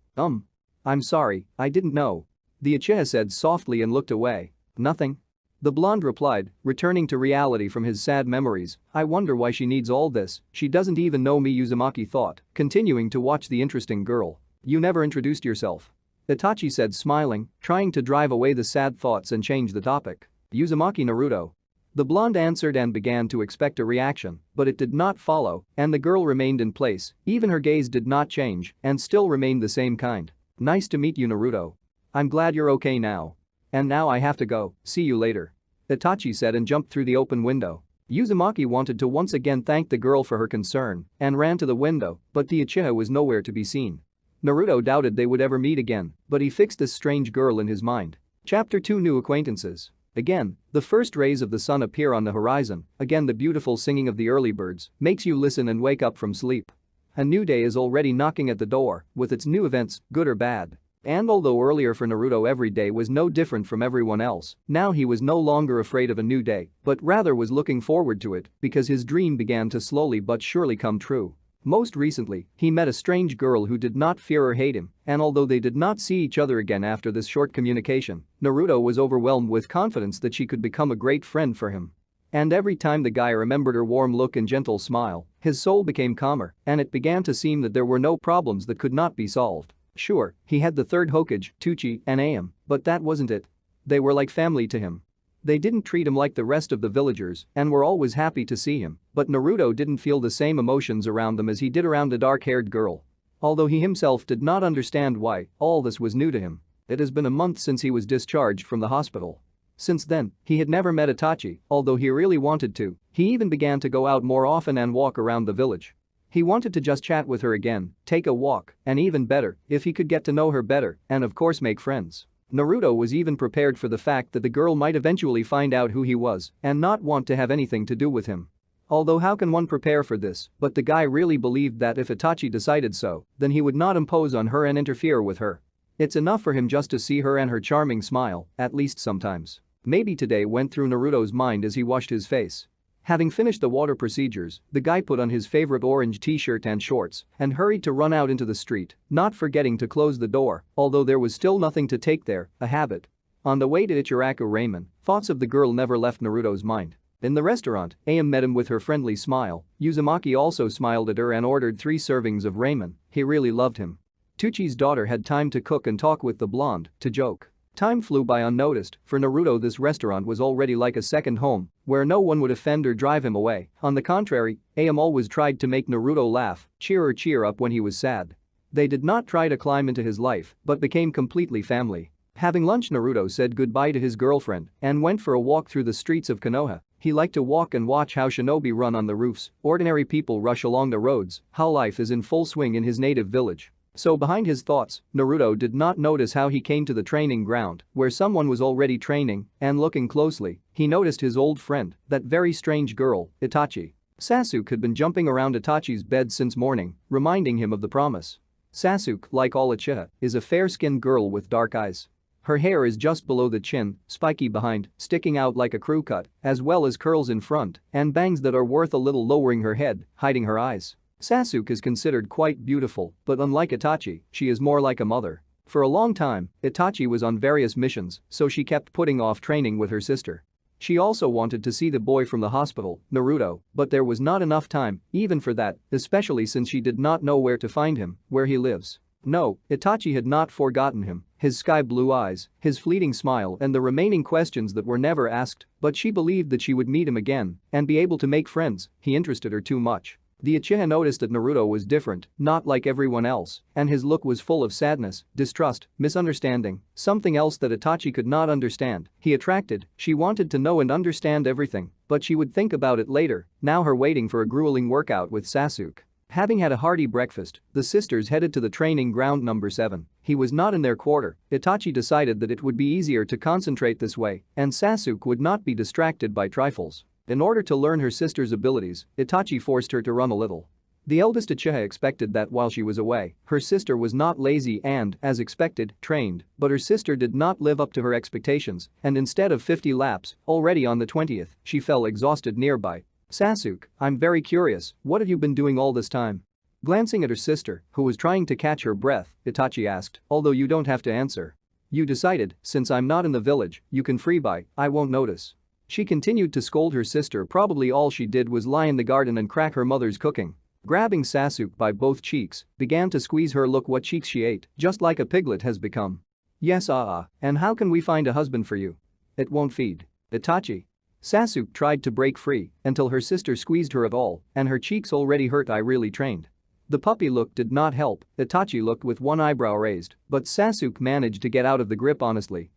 I'm sorry, I didn't know." The Uchiha said softly and looked away. "Nothing?" The blonde replied, returning to reality from his sad memories. "I wonder why she needs all this, she doesn't even know me." Uzumaki thought, continuing to watch the interesting girl. "You never introduced yourself." Itachi said, smiling, trying to drive away the sad thoughts and change the topic. "Uzumaki Naruto." The blonde answered and began to expect a reaction, but it did not follow, and the girl remained in place, even her gaze did not change and still remained the same kind. "Nice to meet you, Naruto. I'm glad you're okay now. And now I have to go, see you later." Itachi said and jumped through the open window. Uzumaki wanted to once again thank the girl for her concern and ran to the window, but the Uchiha was nowhere to be seen. Naruto doubted they would ever meet again, but he fixed this strange girl in his mind. Chapter 2 New Acquaintances. Again, the first rays of the sun appear on the horizon, again the beautiful singing of the early birds makes you listen and wake up from sleep. A new day is already knocking at the door, with its new events, good or bad. And although earlier for Naruto every day was no different from everyone else, now he was no longer afraid of a new day, but rather was looking forward to it because his dream began to slowly but surely come true. Most recently, he met a strange girl who did not fear or hate him, and although they did not see each other again after this short communication, Naruto was overwhelmed with confidence that she could become a great friend for him. And every time the guy remembered her warm look and gentle smile, his soul became calmer, and it began to seem that there were no problems that could not be solved. Sure, he had the third Hokage, Tuchi, and Aim, but that wasn't it. They were like family to him. They didn't treat him like the rest of the villagers and were always happy to see him, but Naruto didn't feel the same emotions around them as he did around the dark-haired girl. Although he himself did not understand why, all this was new to him. It has been a month since he was discharged from the hospital. Since then, he had never met Itachi, although he really wanted to. He even began to go out more often and walk around the village. He wanted to just chat with her again, take a walk, and even better, if he could get to know her better and of course make friends. Naruto was even prepared for the fact that the girl might eventually find out who he was and not want to have anything to do with him. Although how can one prepare for this, but the guy really believed that if Itachi decided so, then he would not impose on her and interfere with her. It's enough for him just to see her and her charming smile, at least sometimes. Maybe today went through Naruto's mind as he washed his face. Having finished the water procedures, the guy put on his favorite orange t-shirt and shorts and hurried to run out into the street, not forgetting to close the door, although there was still nothing to take there, a habit. On the way to Ichiraku Ramen, thoughts of the girl never left Naruto's mind. In the restaurant, Ayame met him with her friendly smile. Uzumaki also smiled at her and ordered 3 servings of ramen. He really loved him. Tuchi's daughter had time to cook and talk with the blonde, to joke. Time flew by unnoticed. For Naruto, this restaurant was already like a second home, where no one would offend or drive him away. On the contrary, Ayame always tried to make Naruto laugh, cheer up when he was sad. They did not try to climb into his life, but became completely family. Having lunch, Naruto said goodbye to his girlfriend and went for a walk through the streets of Konoha. He liked to walk and watch how shinobi run on the roofs, ordinary people rush along the roads, how life is in full swing in his native village. So behind his thoughts, Naruto did not notice how he came to the training ground, where someone was already training, and looking closely, he noticed his old friend, that very strange girl, Itachi. Sasuke had been jumping around Itachi's bed since morning, reminding him of the promise. Sasuke, like all uchiha, is a fair-skinned girl with dark eyes. Her hair is just below the chin, spiky behind, sticking out like a crew cut, as well as curls in front, and bangs that are worth a little lowering her head, hiding her eyes. Sasuke is considered quite beautiful, but unlike Itachi, she is more like a mother. For a long time, Itachi was on various missions, so she kept putting off training with her sister. She also wanted to see the boy from the hospital, Naruto, but there was not enough time, even for that, especially since she did not know where to find him, where he lives. No, Itachi had not forgotten him, his sky-blue eyes, his fleeting smile and the remaining questions that were never asked, but she believed that she would meet him again and be able to make friends. He interested her too much. The Uchiha noticed that Naruto was different, not like everyone else, and his look was full of sadness, distrust, misunderstanding, something else that Itachi could not understand. He attracted, she wanted to know and understand everything, but she would think about it later, now her waiting for a grueling workout with Sasuke. Having had a hearty breakfast, the sisters headed to the training ground number 7. He was not in their quarter. Itachi decided that it would be easier to concentrate this way, and Sasuke would not be distracted by trifles. In order to learn her sister's abilities, Itachi forced her to run a little. The eldest Uchiha expected that while she was away, her sister was not lazy and, as expected, trained, but her sister did not live up to her expectations, and instead of 50 laps, already on the 20th, she fell exhausted nearby. Sasuke, I'm very curious, what have you been doing all this time? Glancing at her sister, who was trying to catch her breath, Itachi asked, although you don't have to answer. You decided, since I'm not in the village, you can freebie, I won't notice. She continued to scold her sister. Probably all she did was lie in the garden and crack her mother's cooking. Grabbing Sasuke by both cheeks, began to squeeze her. Look what cheeks she ate, just like a piglet has become. Yes and how can we find a husband for you? It won't feed. Itachi. Sasuke tried to break free until her sister squeezed her of all and her cheeks already hurt. I really trained. The puppy look did not help. Itachi looked with one eyebrow raised, but Sasuke managed to get out of the grip. Honestly.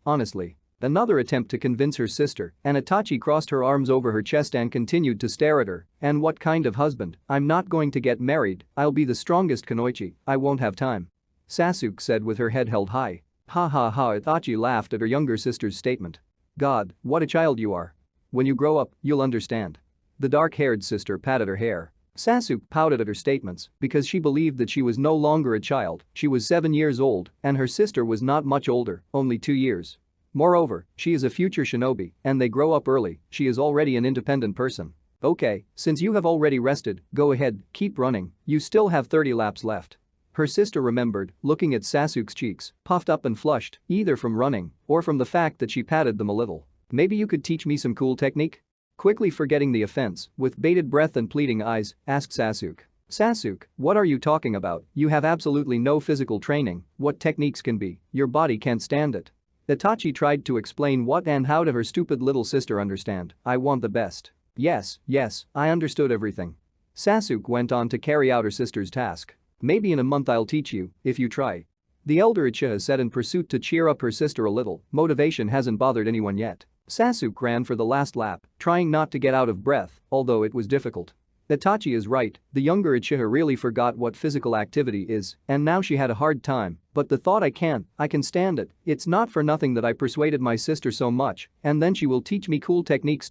Another attempt to convince her sister, and Itachi crossed her arms over her chest and continued to stare at her. And what kind of husband? I'm not going to get married, I'll be the strongest kunoichi, I won't have time. Sasuke said with her head held high. Ha. Itachi laughed at her younger sister's statement. God, what a child you are. When you grow up, you'll understand. The dark-haired sister patted her hair. Sasuke pouted at her statements because she believed that she was no longer a child. She was 7 years old, and her sister was not much older, only 2 years. Moreover, she is a future shinobi, and they grow up early. She is already an independent person. Okay, since you have already rested, go ahead, keep running, you still have 30 laps left. Her sister remembered, looking at Sasuke's cheeks, puffed up and flushed, either from running or from the fact that she patted them a little. Maybe you could teach me some cool technique? Quickly forgetting the offense, with bated breath and pleading eyes, asked Sasuke. Sasuke, what are you talking about? You have absolutely no physical training. What techniques can be? Your body can't stand it. Itachi tried to explain what and how to her stupid little sister. Understand, I want the best. Yes, I understood everything. Sasuke went on to carry out her sister's task. Maybe in a month I'll teach you, if you try. The elder Uchiha said in pursuit to cheer up her sister a little. Motivation hasn't bothered anyone yet. Sasuke ran for the last lap, trying not to get out of breath, although it was difficult. Itachi is right, the younger Uchiha really forgot what physical activity is, and now she had a hard time, but the thought I can stand it, it's not for nothing that I persuaded my sister so much, and then she will teach me cool techniques.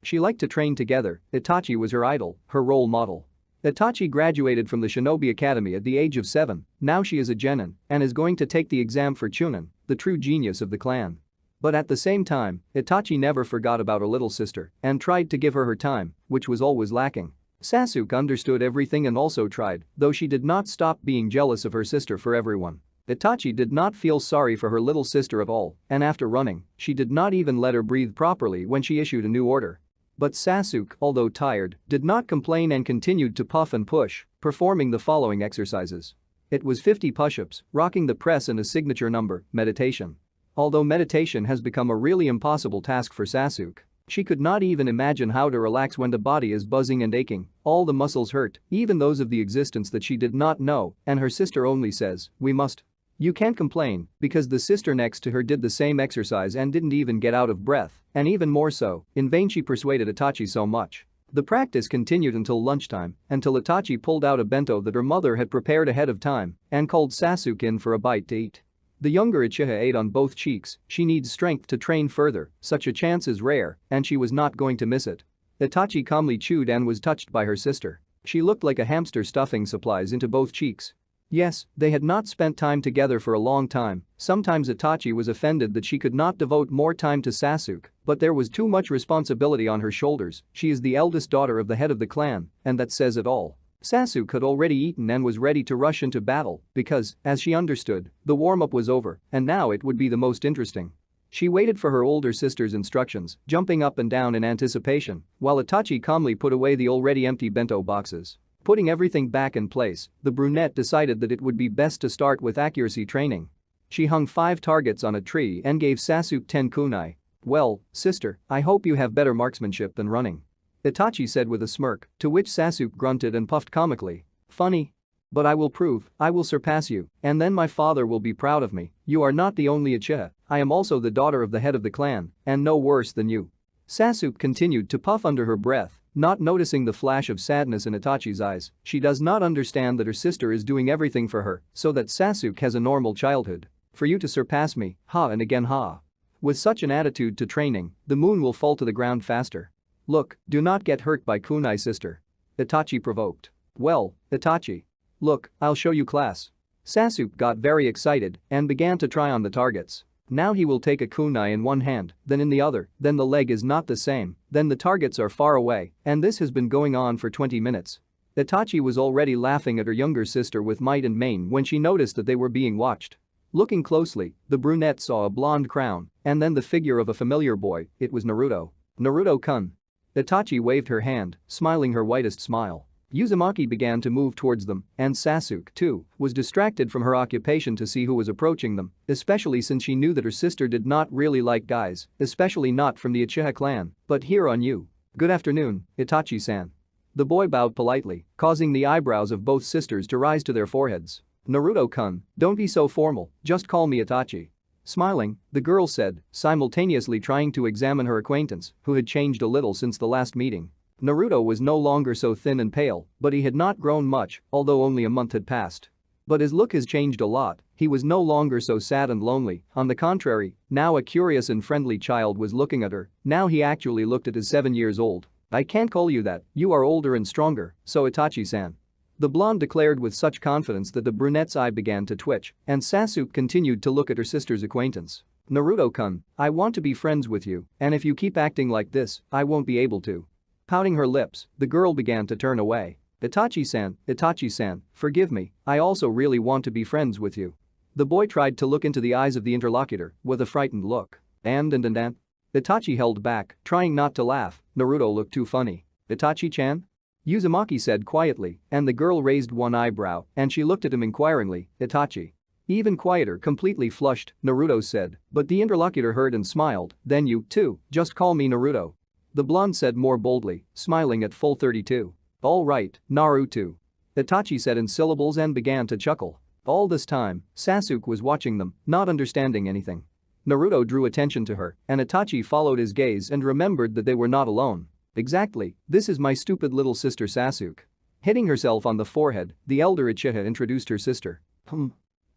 She liked to train together, Itachi was her idol, her role model. Itachi graduated from the Shinobi Academy at the age of 7, now she is a genin, and is going to take the exam for Chunin, the true genius of the clan. But at the same time, Itachi never forgot about her little sister and tried to give her her time, which was always lacking. Sasuke understood everything and also tried, though she did not stop being jealous of her sister for everyone. Itachi did not feel sorry for her little sister at all, and after running, she did not even let her breathe properly when she issued a new order. But Sasuke, although tired, did not complain and continued to puff and push, performing the following exercises. It was 50 push-ups, rocking the press and a signature number, meditation. Although meditation has become a really impossible task for Sasuke, she could not even imagine how to relax when the body is buzzing and aching, all the muscles hurt, even those of the existence that she did not know, and her sister only says, "We must." You can't complain, because the sister next to her did the same exercise and didn't even get out of breath, and even more so, in vain she persuaded Itachi so much. The practice continued until lunchtime, until Itachi pulled out a bento that her mother had prepared ahead of time and called Sasuke in for a bite to eat. The younger Uchiha ate on both cheeks. She needs strength to train further, such a chance is rare, and she was not going to miss it. Itachi calmly chewed and was touched by her sister. She looked like a hamster stuffing supplies into both cheeks. Yes, they had not spent time together for a long time. Sometimes Itachi was offended that she could not devote more time to Sasuke, but there was too much responsibility on her shoulders. She is the eldest daughter of the head of the clan, and that says it all. Sasuke had already eaten and was ready to rush into battle because, as she understood, the warm-up was over and now it would be the most interesting. She waited for her older sister's instructions, jumping up and down in anticipation, while Itachi calmly put away the already empty bento boxes. Putting everything back in place, the brunette decided that it would be best to start with accuracy training. She hung 5 targets on a tree and gave Sasuke 10 kunai. "Well, sister, I hope you have better marksmanship than running," Itachi said with a smirk, to which Sasuke grunted and puffed comically. "Funny. But I will prove, I will surpass you, and then my father will be proud of me. You are not the only Uchiha, I am also the daughter of the head of the clan, and no worse than you." Sasuke continued to puff under her breath, not noticing the flash of sadness in Itachi's eyes. She does not understand that her sister is doing everything for her so that Sasuke has a normal childhood. "For you to surpass me, ha and again ha. With such an attitude to training, the moon will fall to the ground faster. Look, do not get hurt by kunai, sister," Itachi provoked. "Well, Itachi. Look, I'll show you class." Sasuke got very excited and began to try on the targets. Now he will take a kunai in one hand, then in the other, then the leg is not the same, then the targets are far away, and this has been going on for 20 minutes. Itachi was already laughing at her younger sister with might and main when she noticed that they were being watched. Looking closely, the brunette saw a blonde crown and then the figure of a familiar boy. It was Naruto. "Naruto-kun." Itachi waved her hand, smiling her whitest smile. Uzumaki began to move towards them, and Sasuke, too, was distracted from her occupation to see who was approaching them, especially since she knew that her sister did not really like guys, especially not from the Uchiha clan. "But here on you. Good afternoon, Itachi-san." The boy bowed politely, causing the eyebrows of both sisters to rise to their foreheads. "Naruto-kun, don't be so formal, just call me Itachi." Smiling, the girl said, simultaneously trying to examine her acquaintance, who had changed a little since the last meeting. Naruto was no longer so thin and pale, but he had not grown much, although only a month had passed. But his look has changed a lot. He was no longer so sad and lonely, on the contrary, now a curious and friendly child was looking at her. Now he actually looked at his 7 years old. "I can't call you that, you are older and stronger, so Itachi-san," the blonde declared with such confidence that the brunette's eye began to twitch, and Sasuke continued to look at her sister's acquaintance. "Naruto-kun, I want to be friends with you, and if you keep acting like this, I won't be able to." Pouting her lips, the girl began to turn away. Itachi-san, forgive me, I also really want to be friends with you." The boy tried to look into the eyes of the interlocutor with a frightened look. And. Itachi held back, trying not to laugh. "Naruto looked too funny." "Itachi-chan?" Uzumaki said quietly, and the girl raised one eyebrow and she looked at him inquiringly. "Itachi?" Even quieter, completely flushed, Naruto said, but the interlocutor heard and smiled. "Then you, too, just call me Naruto," the blonde said more boldly, smiling at full 32. "All right, Naruto," Itachi said in syllables and began to chuckle. All this time, Sasuke was watching them, not understanding anything. Naruto drew attention to her, and Itachi followed his gaze and remembered that they were not alone. "Exactly, this is my stupid little sister Sasuke." Hitting herself on the forehead, the elder Uchiha introduced her sister.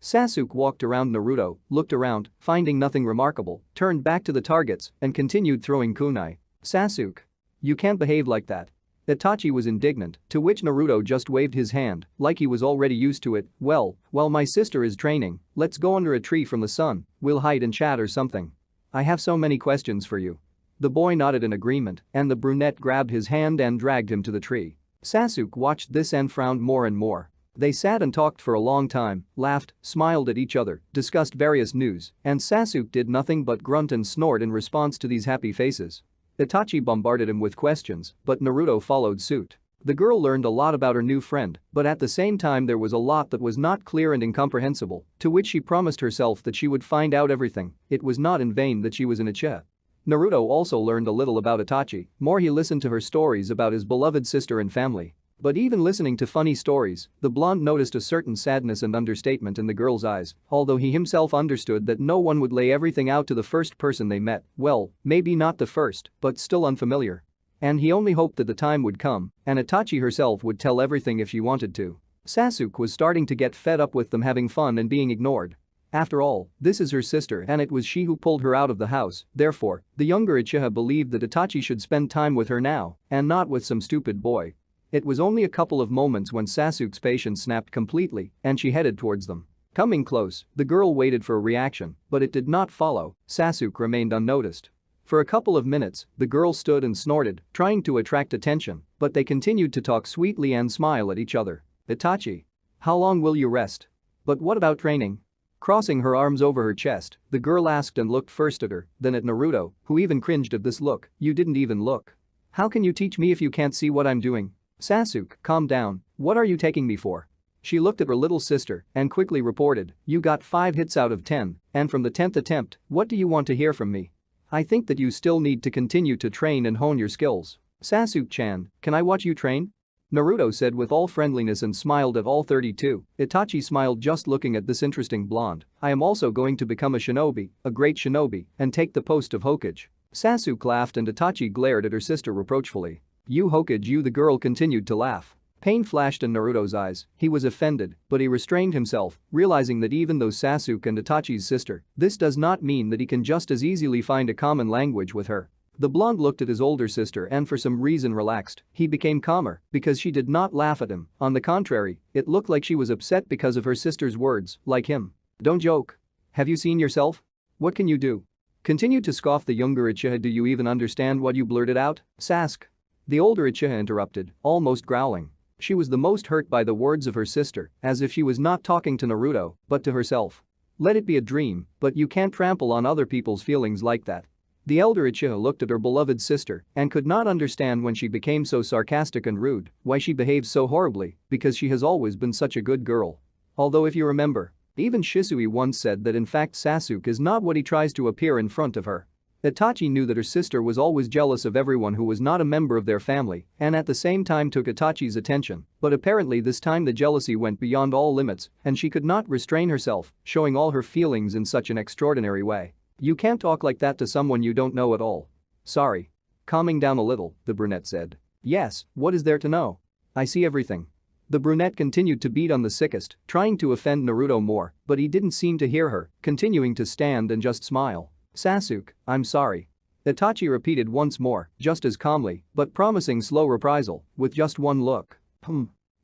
Sasuke walked around Naruto, looked around, finding nothing remarkable, turned back to the targets, and continued throwing kunai. "Sasuke. You can't behave like that." Itachi was indignant, to which Naruto just waved his hand, like he was already used to it. "Well, while my sister is training, let's go under a tree from the sun, we'll hide and chat or something." I have so many questions for you. The boy nodded in agreement, and the brunette grabbed his hand and dragged him to the tree. Sasuke watched this and frowned more and more. They sat and talked for a long time, laughed, smiled at each other, discussed various news, and Sasuke did nothing but grunt and snort in response to these happy faces. Itachi bombarded him with questions, but Naruto followed suit. The girl learned a lot about her new friend, but at the same time there was a lot that was not clear and incomprehensible, to which she promised herself that she would find out everything. It was not in vain that she was an uchiha. Naruto also learned a little about Itachi, more he listened to her stories about his beloved sister and family. But even listening to funny stories, the blonde noticed a certain sadness and understatement in the girl's eyes, although he himself understood that no one would lay everything out to the first person they met, well, maybe not the first, but still unfamiliar. And he only hoped that the time would come, and Itachi herself would tell everything if she wanted to. Sasuke was starting to get fed up with them having fun and being ignored. After all, this is her sister and it was she who pulled her out of the house, therefore, the younger Uchiha believed that Itachi should spend time with her now, and not with some stupid boy. It was only a couple of moments when Sasuke's patience snapped completely, and she headed towards them. Coming close, the girl waited for a reaction, but it did not follow. Sasuke remained unnoticed. For a couple of minutes, the girl stood and snorted, trying to attract attention, but they continued to talk sweetly and smile at each other. Itachi. How long will you rest? But what about training? Crossing her arms over her chest, the girl asked and looked first at her, then at Naruto, who even cringed at this look. You didn't even look. How can you teach me if you can't see what I'm doing? Sasuke, calm down, what are you taking me for? She looked at her little sister and quickly reported, you got 5 hits out of 10, and from the 10th attempt, what do you want to hear from me? I think that you still need to continue to train and hone your skills. Sasuke-chan, can I watch you train? Naruto said with all friendliness and smiled at all 32. Itachi smiled just looking at this interesting blonde. I am also going to become a shinobi, a great shinobi, and take the post of Hokage. Sasuke laughed and Itachi glared at her sister reproachfully. You Hokage you, the girl continued to laugh. Pain flashed in Naruto's eyes. He was offended, but he restrained himself, realizing that even though Sasuke and Itachi's sister, this does not mean that he can just as easily find a common language with her. The blonde looked at his older sister and for some reason relaxed. He became calmer because she did not laugh at him. On the contrary, it looked like she was upset because of her sister's words, like him. Don't joke. Have you seen yourself? What can you do? Continued to scoff the younger Uchiha. Do you even understand what you blurted out? Sasuke. The older Uchiha interrupted, almost growling. She was the most hurt by the words of her sister, as if she was not talking to Naruto, but to herself. Let it be a dream, but you can't trample on other people's feelings like that. The elder Uchiha looked at her beloved sister and could not understand when she became so sarcastic and rude, why she behaved so horribly, because she has always been such a good girl. Although if you remember, even Shisui once said that in fact Sasuke is not what he tries to appear in front of her. Itachi knew that her sister was always jealous of everyone who was not a member of their family and at the same time took Itachi's attention, but apparently this time the jealousy went beyond all limits and she could not restrain herself, showing all her feelings in such an extraordinary way. You can't talk like that to someone you don't know at all. Sorry. Calming down a little, the brunette said. Yes, what is there to know? I see everything. The brunette continued to beat on the sickest, trying to offend Naruto more, but he didn't seem to hear her, continuing to stand and just smile. Sasuke, I'm sorry. Itachi repeated once more, just as calmly, but promising slow reprisal, with just one look.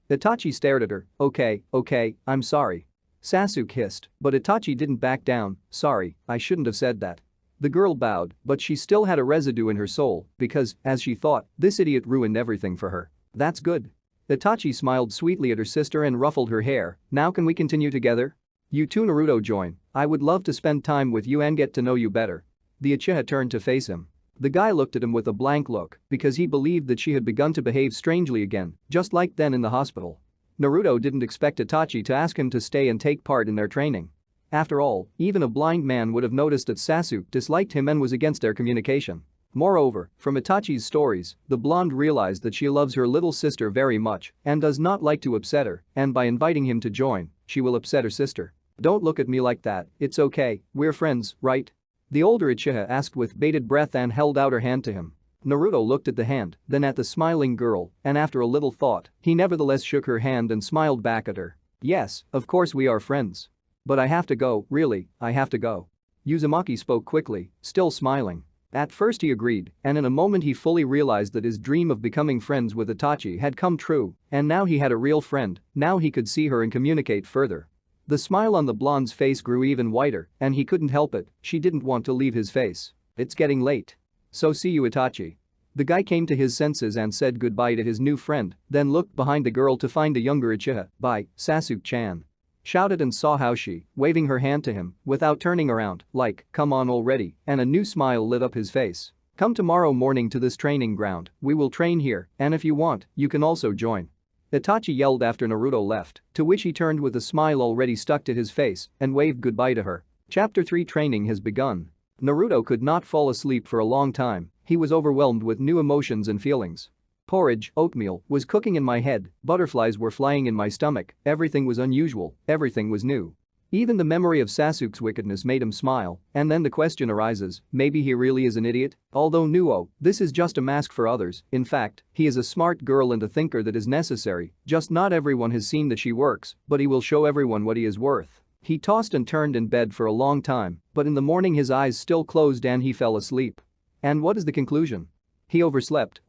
Itachi stared at her, okay, I'm sorry. Sasuke hissed, but Itachi didn't back down. Sorry, I shouldn't have said that. The girl bowed, but she still had a residue in her soul because, as she thought, this idiot ruined everything for her. That's good. Itachi smiled sweetly at her sister and ruffled her hair. Now can we continue together? You too Naruto join. I would love to spend time with you and get to know you better. The Uchiha turned to face him. The guy looked at him with a blank look because he believed that she had begun to behave strangely again, just like then in the hospital. Naruto didn't expect Itachi to ask him to stay and take part in their training. After all, even a blind man would have noticed that Sasuke disliked him and was against their communication. Moreover, from Itachi's stories, the blonde realized that she loves her little sister very much and does not like to upset her, and by inviting him to join, she will upset her sister. Don't look at me like that, it's okay, we're friends, right? The older Uchiha asked with bated breath and held out her hand to him. Naruto looked at the hand, then at the smiling girl, and after a little thought, he nevertheless shook her hand and smiled back at her. Yes, of course we are friends. But I have to go, really, I have to go. Uzumaki spoke quickly, still smiling. At first he agreed, and in a moment he fully realized that his dream of becoming friends with Itachi had come true, and now he had a real friend, now he could see her and communicate further. The smile on the blonde's face grew even wider, and he couldn't help it, she didn't want to leave his face. It's getting late. So see you, Itachi. The guy came to his senses and said goodbye to his new friend, then looked behind the girl to find a younger Uchiha. Bye, Sasuke-chan. Shouted and saw how she, waving her hand to him, without turning around, like, come on already, and a new smile lit up his face. Come tomorrow morning to this training ground, we will train here, and if you want, you can also join. Itachi yelled after Naruto left, to which he turned with a smile already stuck to his face and waved goodbye to her. Chapter 3 Training has begun. Naruto could not fall asleep for a long time, he was overwhelmed with new emotions and feelings. Porridge, oatmeal, was cooking in my head, butterflies were flying in my stomach, everything was unusual, everything was new. Even the memory of Sasuke's wickedness made him smile, and then the question arises, maybe he really is an idiot? Although no, this is just a mask for others, in fact, he is a smart girl and a thinker that is necessary, just not everyone has seen that she works, but he will show everyone what he is worth. He tossed and turned in bed for a long time, but in the morning his eyes still closed and he fell asleep. And what is the conclusion? He overslept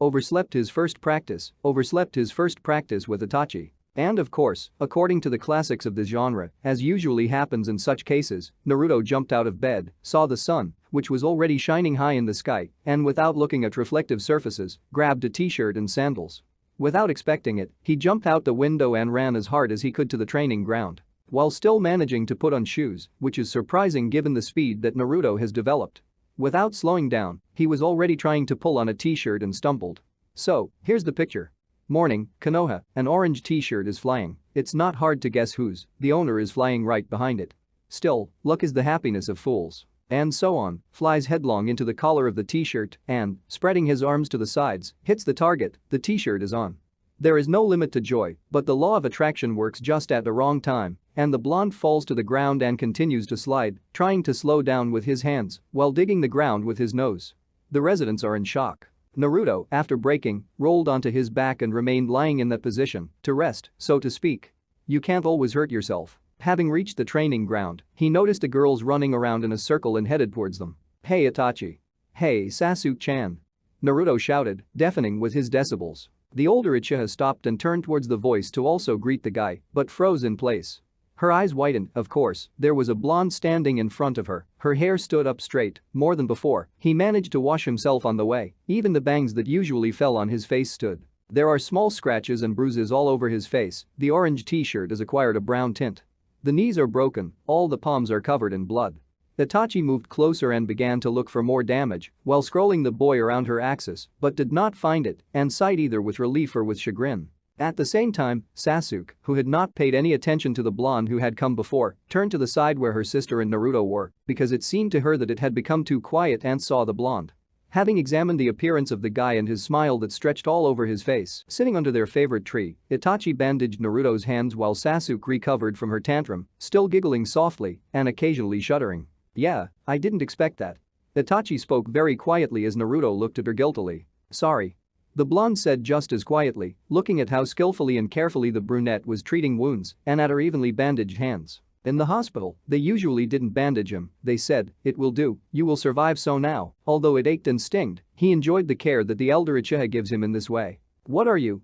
his first practice with Itachi. And of course, according to the classics of the genre, as usually happens in such cases, Naruto jumped out of bed, saw the sun, which was already shining high in the sky, and without looking at reflective surfaces, grabbed a t-shirt and sandals. Without expecting it, he jumped out the window and ran as hard as he could to the training ground. While still managing to put on shoes, which is surprising given the speed that Naruto has developed. Without slowing down, he was already trying to pull on a t-shirt and stumbled. So, here's the picture. Morning, Konoha, an orange t-shirt is flying, it's not hard to guess whose, the owner is flying right behind it. Still, luck is the happiness of fools. And so on, flies headlong into the collar of the t-shirt and, spreading his arms to the sides, hits the target, the t-shirt is on. There is no limit to joy, but the law of attraction works just at the wrong time, and the blonde falls to the ground and continues to slide, trying to slow down with his hands while digging the ground with his nose. The residents are in shock. Naruto, after breaking, rolled onto his back and remained lying in that position, to rest, so to speak. You can't always hurt yourself. Having reached the training ground, he noticed the girls running around in a circle and headed towards them. Hey Itachi. Hey Sasuke-chan. Naruto shouted, deafening with his decibels. The older Uchiha stopped and turned towards the voice to also greet the guy, but froze in place. Her eyes widened, of course, there was a blonde standing in front of her, her hair stood up straight, more than before, he managed to wash himself on the way, even the bangs that usually fell on his face stood. There are small scratches and bruises all over his face, the orange t-shirt has acquired a brown tint. The knees are broken, all the palms are covered in blood. Itachi moved closer and began to look for more damage while scrolling the boy around her axis, but did not find it and sighed either with relief or with chagrin. At the same time, Sasuke, who had not paid any attention to the blonde who had come before, turned to the side where her sister and Naruto were because it seemed to her that it had become too quiet and saw the blonde. Having examined the appearance of the guy and his smile that stretched all over his face, sitting under their favorite tree, Itachi bandaged Naruto's hands while Sasuke recovered from her tantrum, still giggling softly and occasionally shuddering. Yeah, I didn't expect that. Itachi spoke very quietly as Naruto looked at her guiltily. Sorry. The blonde said just as quietly, looking at how skillfully and carefully the brunette was treating wounds and at her evenly bandaged hands. In the hospital, they usually didn't bandage him, they said, it will do, you will survive. So now, although it ached and stinged, he enjoyed the care that the elder Uchiha gives him in this way. What are you,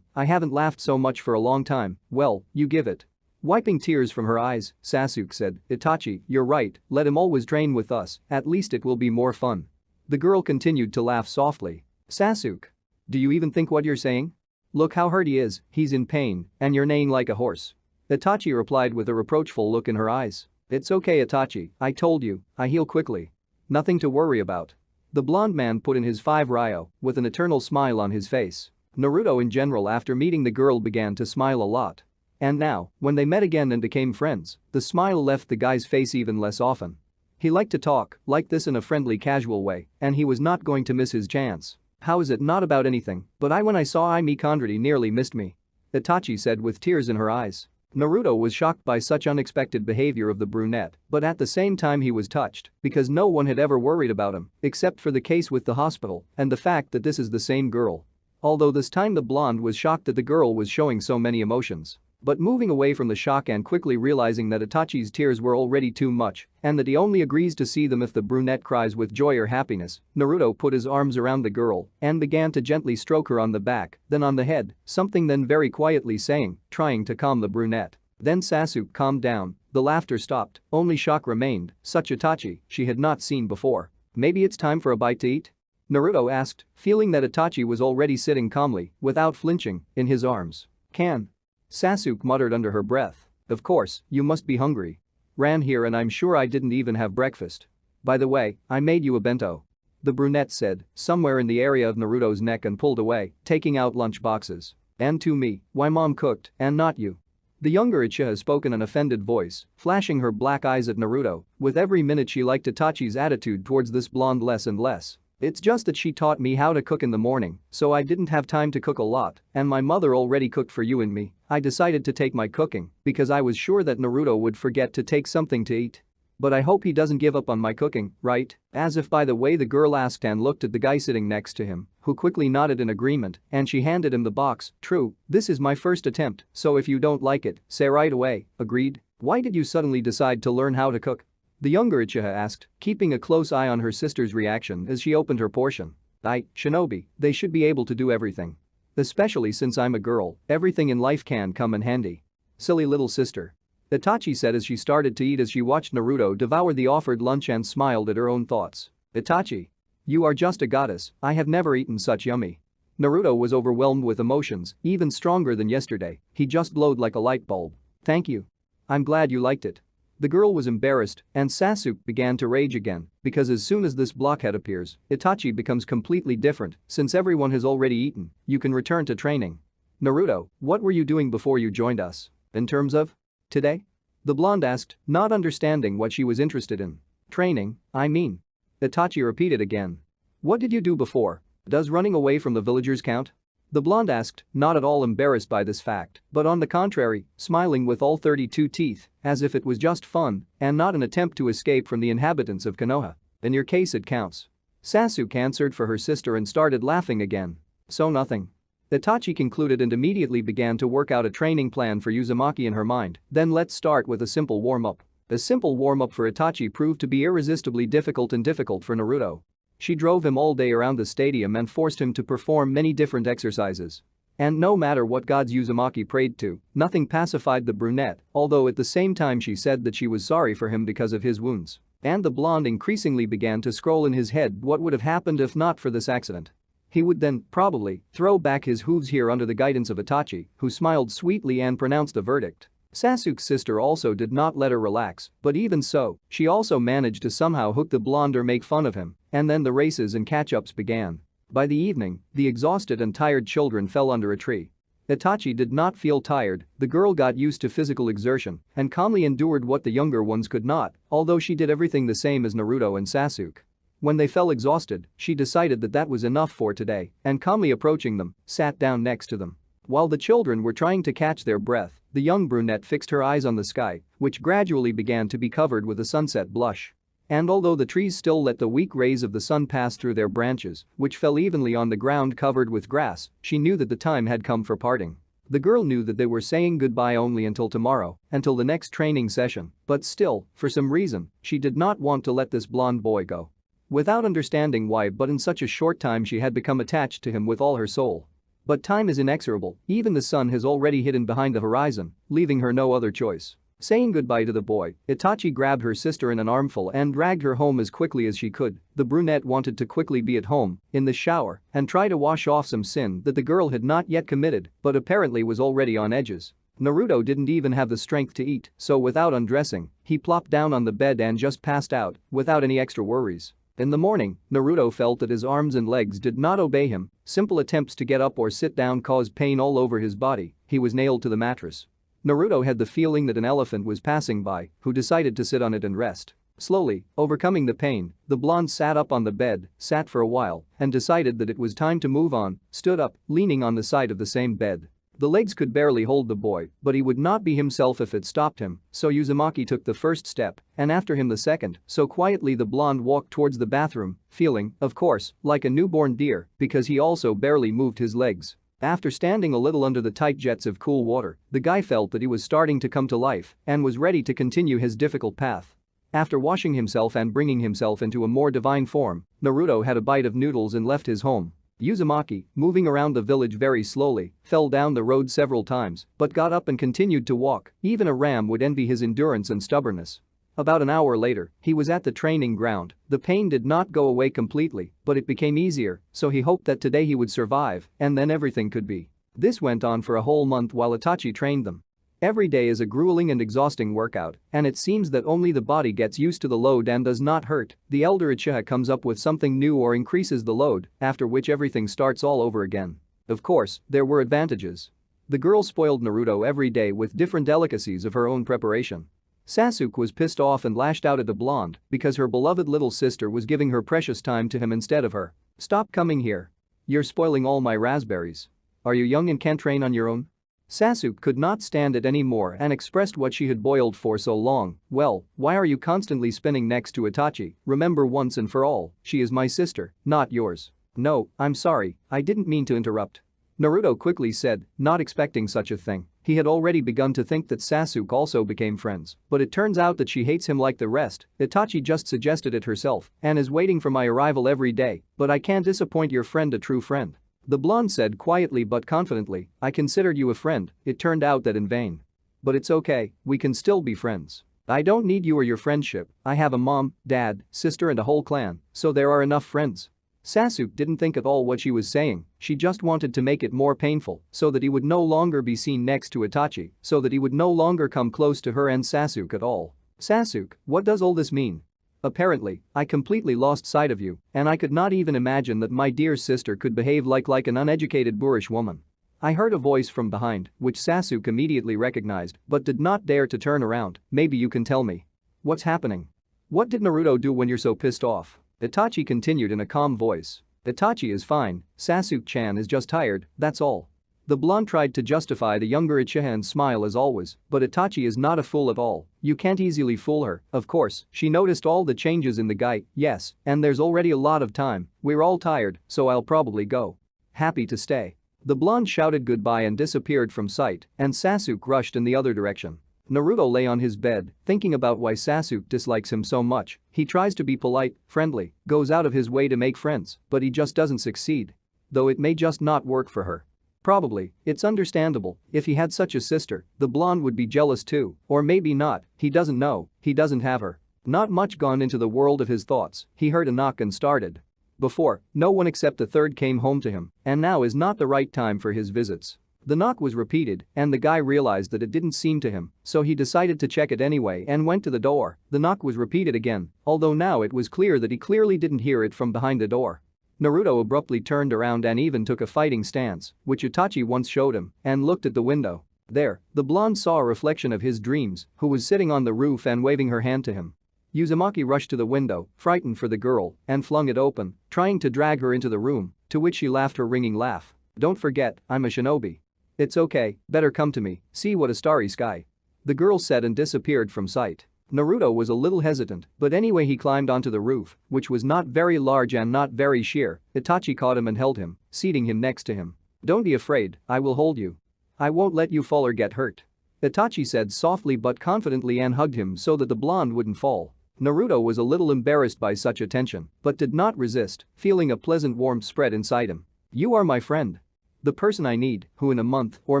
I haven't laughed so much for a long time, well, you give it. Wiping tears from her eyes, Sasuke said, Itachi, you're right, let him always train with us, at least it will be more fun. The girl continued to laugh softly. Sasuke. Do you even think what you're saying? Look how hurt he is, he's in pain, and you're neighing like a horse. Itachi replied with a reproachful look in her eyes. It's okay Itachi, I told you, I heal quickly. Nothing to worry about. The blonde man put in his 5 ryo, with an eternal smile on his face. Naruto in general after meeting the girl began to smile a lot. And now, when they met again and became friends, the smile left the guy's face even less often. He liked to talk like this in a friendly casual way, and he was not going to miss his chance. How is it not about anything, but when I saw Mikoandri nearly missed me. Itachi said with tears in her eyes. Naruto was shocked by such unexpected behavior of the brunette, but at the same time he was touched because no one had ever worried about him except for the case with the hospital and the fact that this is the same girl. Although this time the blonde was shocked that the girl was showing so many emotions. But moving away from the shock and quickly realizing that Itachi's tears were already too much and that he only agrees to see them if the brunette cries with joy or happiness, Naruto put his arms around the girl and began to gently stroke her on the back, then on the head, something then very quietly saying, trying to calm the brunette. Then Sasuke calmed down, the laughter stopped, only shock remained, such Itachi she had not seen before. Maybe it's time for a bite to eat? Naruto asked, feeling that Itachi was already sitting calmly, without flinching, in his arms. Can? Sasuke muttered under her breath. Of course, you must be hungry. Ran here and I'm sure I didn't even have breakfast. By the way, I made you a bento. The brunette said, somewhere in the area of Naruto's neck and pulled away, taking out lunch boxes. And to me, why mom cooked, and not you? The younger Uchiha spoke in an offended voice, flashing her black eyes at Naruto. With every minute she liked Itachi's attitude towards this blonde less and less. It's just that she taught me how to cook in the morning, so I didn't have time to cook a lot, and my mother already cooked for you and me. I decided to take my cooking because I was sure that Naruto would forget to take something to eat. But I hope he doesn't give up on my cooking, right? As if by the way the girl asked and looked at the guy sitting next to him, who quickly nodded in agreement, and she handed him the box. True, this is my first attempt, so if you don't like it, say right away, agreed? Why did you suddenly decide to learn how to cook? The younger Uchiha asked, keeping a close eye on her sister's reaction as she opened her portion. Shinobi, they should be able to do everything. Especially since I'm a girl, everything in life can come in handy. Silly little sister. Itachi said as she started to eat as she watched Naruto devour the offered lunch and smiled at her own thoughts. Itachi. You are just a goddess, I have never eaten such yummy. Naruto was overwhelmed with emotions, even stronger than yesterday, he just glowed like a light bulb. Thank you. I'm glad you liked it. The girl was embarrassed, and Sasuke began to rage again, because as soon as this blockhead appears, Itachi becomes completely different, since everyone has already eaten, you can return to training. Naruto, what were you doing before you joined us? In terms of? Today? The blonde asked, not understanding what she was interested in. Training, I mean. Itachi repeated again. What did you do before? Does running away from the villagers count? The blonde asked, not at all embarrassed by this fact, but on the contrary, smiling with all 32 teeth, as if it was just fun and not an attempt to escape from the inhabitants of Konoha. In your case it counts. Sasuke answered for her sister and started laughing again. So nothing. Itachi concluded and immediately began to work out a training plan for Uzumaki in her mind. Then let's start with a simple warm-up. A simple warm-up for Itachi proved to be irresistibly difficult for Naruto. She drove him all day around the stadium and forced him to perform many different exercises. And no matter what gods Uzumaki prayed to, nothing pacified the brunette, although at the same time she said that she was sorry for him because of his wounds. And the blonde increasingly began to scroll in his head what would have happened if not for this accident. He would then, probably, throw back his hooves here under the guidance of Itachi, who smiled sweetly and pronounced a verdict. Sasuke's sister also did not let her relax, but even so, she also managed to somehow hook the blonde or make fun of him, and then the races and catch-ups began. By the evening, the exhausted and tired children fell under a tree. Itachi did not feel tired, the girl got used to physical exertion and calmly endured what the younger ones could not, although she did everything the same as Naruto and Sasuke. When they fell exhausted, she decided that that was enough for today and calmly approaching them, sat down next to them. While the children were trying to catch their breath, the young brunette fixed her eyes on the sky, which gradually began to be covered with a sunset blush. And although the trees still let the weak rays of the sun pass through their branches, which fell evenly on the ground covered with grass, she knew that the time had come for parting. The girl knew that they were saying goodbye only until tomorrow, until the next training session, but still, for some reason, she did not want to let this blonde boy go. Without understanding why, but in such a short time she had become attached to him with all her soul. But time is inexorable, even the sun has already hidden behind the horizon, leaving her no other choice. Saying goodbye to the boy, Itachi grabbed her sister in an armful and dragged her home as quickly as she could. The brunette wanted to quickly be at home, in the shower, and try to wash off some sin that the girl had not yet committed, but apparently was already on edges. Naruto didn't even have the strength to eat, so without undressing, he plopped down on the bed and just passed out, without any extra worries. In the morning, Naruto felt that his arms and legs did not obey him, simple attempts to get up or sit down caused pain all over his body, he was nailed to the mattress. Naruto had the feeling that an elephant was passing by, who decided to sit on it and rest. Slowly, overcoming the pain, the blonde sat up on the bed, sat for a while, and decided that it was time to move on, stood up, leaning on the side of the same bed. The legs could barely hold the boy, but he would not be himself if it stopped him, so Uzumaki took the first step, and after him the second, so quietly the blonde walked towards the bathroom, feeling, of course, like a newborn deer, because he also barely moved his legs. After standing a little under the tight jets of cool water, the guy felt that he was starting to come to life and was ready to continue his difficult path. After washing himself and bringing himself into a more divine form, Naruto had a bite of noodles and left his home. Uzumaki, moving around the village very slowly, fell down the road several times but got up and continued to walk. Even a ram would envy his endurance and stubbornness. About an hour later, he was at the training ground. The pain did not go away completely, but it became easier, so he hoped that today he would survive and then everything could be. This went on for a whole month while Itachi trained them. Every day is a grueling and exhausting workout, and it seems that only the body gets used to the load and does not hurt. The elder Uchiha comes up with something new or increases the load, after which everything starts all over again. Of course, there were advantages. The girl spoiled Naruto every day with different delicacies of her own preparation. Sasuke was pissed off and lashed out at the blonde because her beloved little sister was giving her precious time to him instead of her. "Stop coming here. You're spoiling all my raspberries. Are you young and can't train on your own?" Sasuke could not stand it anymore and expressed what she had boiled for so long. "Well, why are you constantly spinning next to Itachi? Remember once and for all, she is my sister, not yours." "No, I'm sorry, I didn't mean to interrupt," Naruto quickly said, not expecting such a thing. He had already begun to think that Sasuke also became friends, but it turns out that she hates him like the rest. "Itachi just suggested it herself and is waiting for my arrival every day, but I can't disappoint your friend, a true friend," the blonde said quietly but confidently. "I considered you a friend, it turned out that in vain. But it's okay, we can still be friends. I don't need you or your friendship, I have a mom, dad, sister and a whole clan, so there are enough friends." Sasuke didn't think at all what she was saying, she just wanted to make it more painful so that he would no longer be seen next to Itachi, so that he would no longer come close to her and Sasuke at all. "Sasuke, what does all this mean? Apparently, I completely lost sight of you, and I could not even imagine that my dear sister could behave like an uneducated boorish woman." I heard a voice from behind, which Sasuke immediately recognized but did not dare to turn around. "Maybe you can tell me. What's happening? What did Naruto do when you're so pissed off?" Itachi continued in a calm voice. "Itachi is fine, Sasuke-chan is just tired, that's all." The blonde tried to justify the younger Uchiha and smile as always, but Itachi is not a fool at all. You can't easily fool her. Of course, she noticed all the changes in the guy, yes, and there's already a lot of time, we're all tired, so I'll probably go. Happy to stay. The blonde shouted goodbye and disappeared from sight, and Sasuke rushed in the other direction. Naruto lay on his bed, thinking about why Sasuke dislikes him so much. He tries to be polite, friendly, goes out of his way to make friends, but he just doesn't succeed. Though it may just not work for her. Probably, it's understandable, if he had such a sister, the blonde would be jealous too, or maybe not, he doesn't know, he doesn't have her. Not much gone into the world of his thoughts, he heard a knock and started. Before, no one except the third came home to him, and now is not the right time for his visits. The knock was repeated, and the guy realized that it didn't seem to him, so he decided to check it anyway and went to the door. The knock was repeated again, although now it was clear that he clearly didn't hear it from behind the door. Naruto abruptly turned around and even took a fighting stance, which Itachi once showed him, and looked at the window. There, the blonde saw a reflection of his dreams, who was sitting on the roof and waving her hand to him. Uzumaki rushed to the window, frightened for the girl, and flung it open, trying to drag her into the room, to which she laughed her ringing laugh. "Don't forget, I'm a shinobi. It's okay, better come to me, see what a starry sky," the girl said and disappeared from sight. Naruto was a little hesitant, but anyway he climbed onto the roof, which was not very large and not very sheer. Itachi caught him and held him, seating him next to him. "Don't be afraid, I will hold you. I won't let you fall or get hurt," Itachi said softly but confidently and hugged him so that the blonde wouldn't fall. Naruto was a little embarrassed by such attention, but did not resist, feeling a pleasant warmth spread inside him. "You are my friend. The person I need, who in a month, or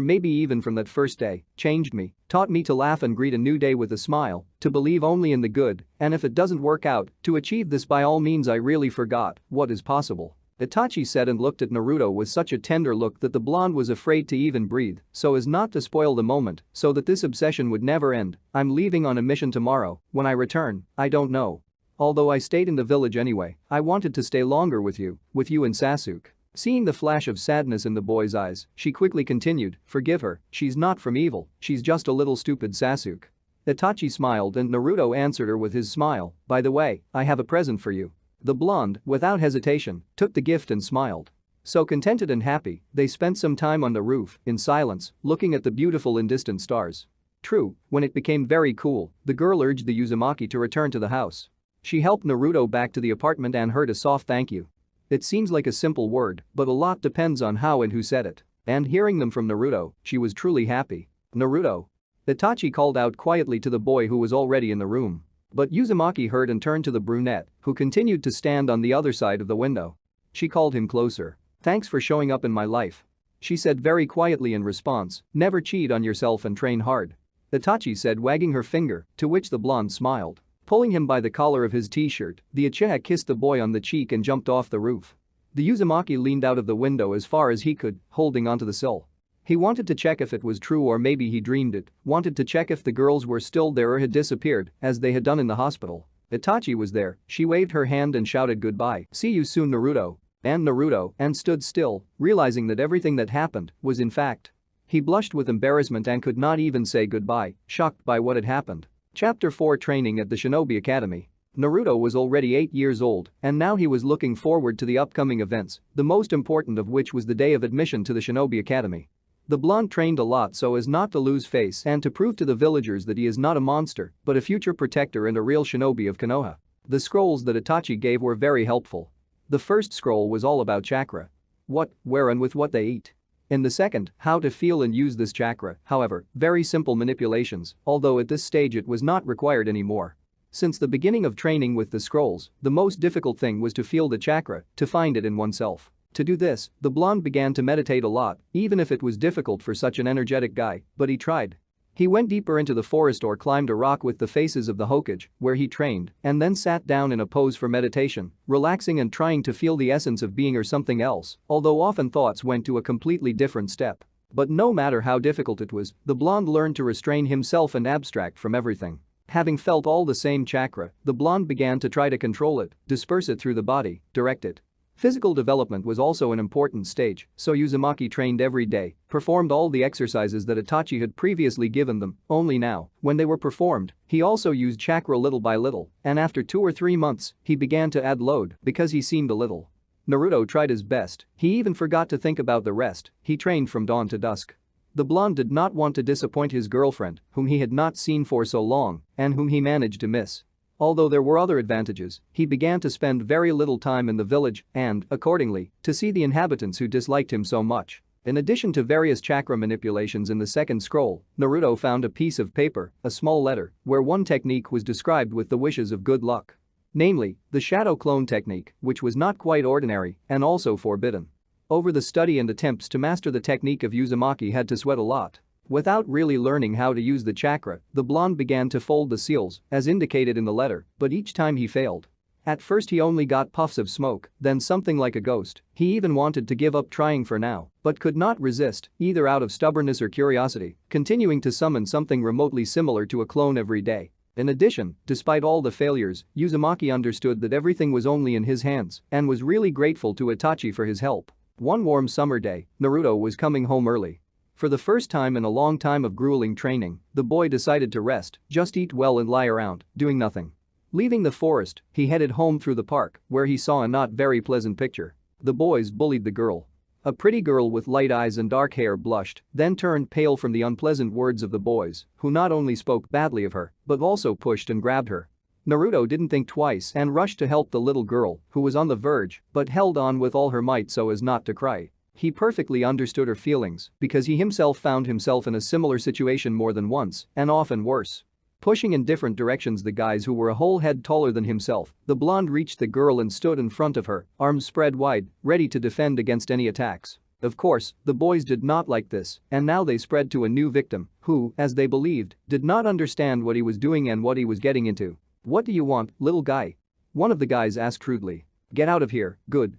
maybe even from that first day, changed me, taught me to laugh and greet a new day with a smile, to believe only in the good, and if it doesn't work out, to achieve this by all means. I really forgot what is possible," Itachi said and looked at Naruto with such a tender look that the blonde was afraid to even breathe, so as not to spoil the moment, so that this obsession would never end. "I'm leaving on a mission tomorrow. When I return, I don't know. Although I stayed in the village anyway, I wanted to stay longer with you and Sasuke." Seeing the flash of sadness in the boy's eyes, she quickly continued, "Forgive her, she's not from evil, she's just a little stupid, Sasuke." Itachi smiled and Naruto answered her with his smile. "By the way, I have a present for you." The blonde, without hesitation, took the gift and smiled. So contented and happy, they spent some time on the roof, in silence, looking at the beautiful and distant stars. True, when it became very cool, the girl urged the Uzumaki to return to the house. She helped Naruto back to the apartment and heard a soft thank you. It seems like a simple word, but a lot depends on how and who said it. And hearing them from Naruto, she was truly happy. "Naruto." Itachi called out quietly to the boy who was already in the room. But Uzumaki heard and turned to the brunette, who continued to stand on the other side of the window. She called him closer. Thanks for showing up in my life. She said very quietly in response, never cheat on yourself and train hard. Itachi said, wagging her finger, to which the blonde smiled. Pulling him by the collar of his t-shirt, the uchiha kissed the boy on the cheek and jumped off the roof. The uzumaki leaned out of the window as far as he could, holding onto the sill. He wanted to check if it was true or maybe he dreamed it, wanted to check if the girls were still there or had disappeared, as they had done in the hospital. Itachi was there, she waved her hand and shouted goodbye, see you soon Naruto. And Naruto and stood still, realizing that everything that happened was in fact. He blushed with embarrassment and could not even say goodbye, shocked by what had happened. Chapter 4 Training at the Shinobi Academy. Naruto was already 8 years old and now he was looking forward to the upcoming events, the most important of which was the day of admission to the Shinobi Academy. The blonde trained a lot so as not to lose face and to prove to the villagers that he is not a monster but a future protector and a real shinobi of Konoha. The scrolls that Itachi gave were very helpful. The first scroll was all about chakra. What, where and with what they eat. In the second, how to feel and use this chakra, however, very simple manipulations, although at this stage it was not required anymore. Since the beginning of training with the scrolls, the most difficult thing was to feel the chakra, to find it in oneself. To do this, the blonde began to meditate a lot, even if it was difficult for such an energetic guy, but he tried. He went deeper into the forest or climbed a rock with the faces of the Hokage, where he trained, and then sat down in a pose for meditation, relaxing and trying to feel the essence of being or something else, although often thoughts went to a completely different step. But no matter how difficult it was, the blonde learned to restrain himself and abstract from everything. Having felt all the same chakra, the blonde began to try to control it, disperse it through the body, direct it. Physical development was also an important stage, so Uzumaki trained every day, performed all the exercises that Itachi had previously given them, only now, when they were performed, he also used chakra little by little, and after 2 or 3 months, he began to add load because he seemed a little. Naruto tried his best, he even forgot to think about the rest, he trained from dawn to dusk. The blonde did not want to disappoint his girlfriend, whom he had not seen for so long, and whom he managed to miss. Although there were other advantages, he began to spend very little time in the village and, accordingly, to see the inhabitants who disliked him so much. In addition to various chakra manipulations in the second scroll, Naruto found a piece of paper, a small letter, where one technique was described with the wishes of good luck. Namely, the shadow clone technique, which was not quite ordinary and also forbidden. Over the study and attempts to master the technique of Uzumaki had to sweat a lot. Without really learning how to use the chakra, the blonde began to fold the seals, as indicated in the letter, but each time he failed. At first he only got puffs of smoke, then something like a ghost, he even wanted to give up trying for now, but could not resist, either out of stubbornness or curiosity, continuing to summon something remotely similar to a clone every day. In addition, despite all the failures, Uzumaki understood that everything was only in his hands and was really grateful to Itachi for his help. One warm summer day, Naruto was coming home early. For the first time in a long time of grueling training, the boy decided to rest, just eat well and lie around, doing nothing. Leaving the forest, he headed home through the park, where he saw a not very pleasant picture. The boys bullied the girl. A pretty girl with light eyes and dark hair blushed, then turned pale from the unpleasant words of the boys, who not only spoke badly of her, but also pushed and grabbed her. Naruto didn't think twice and rushed to help the little girl, who was on the verge, but held on with all her might so as not to cry. He perfectly understood her feelings because he himself found himself in a similar situation more than once, and often worse. Pushing in different directions the guys who were a whole head taller than himself, the blonde reached the girl and stood in front of her, arms spread wide, ready to defend against any attacks. Of course, the boys did not like this, and now they spread to a new victim, who, as they believed, did not understand what he was doing and what he was getting into. "What do you want, little guy?" one of the guys asked rudely. "Get out of here, good,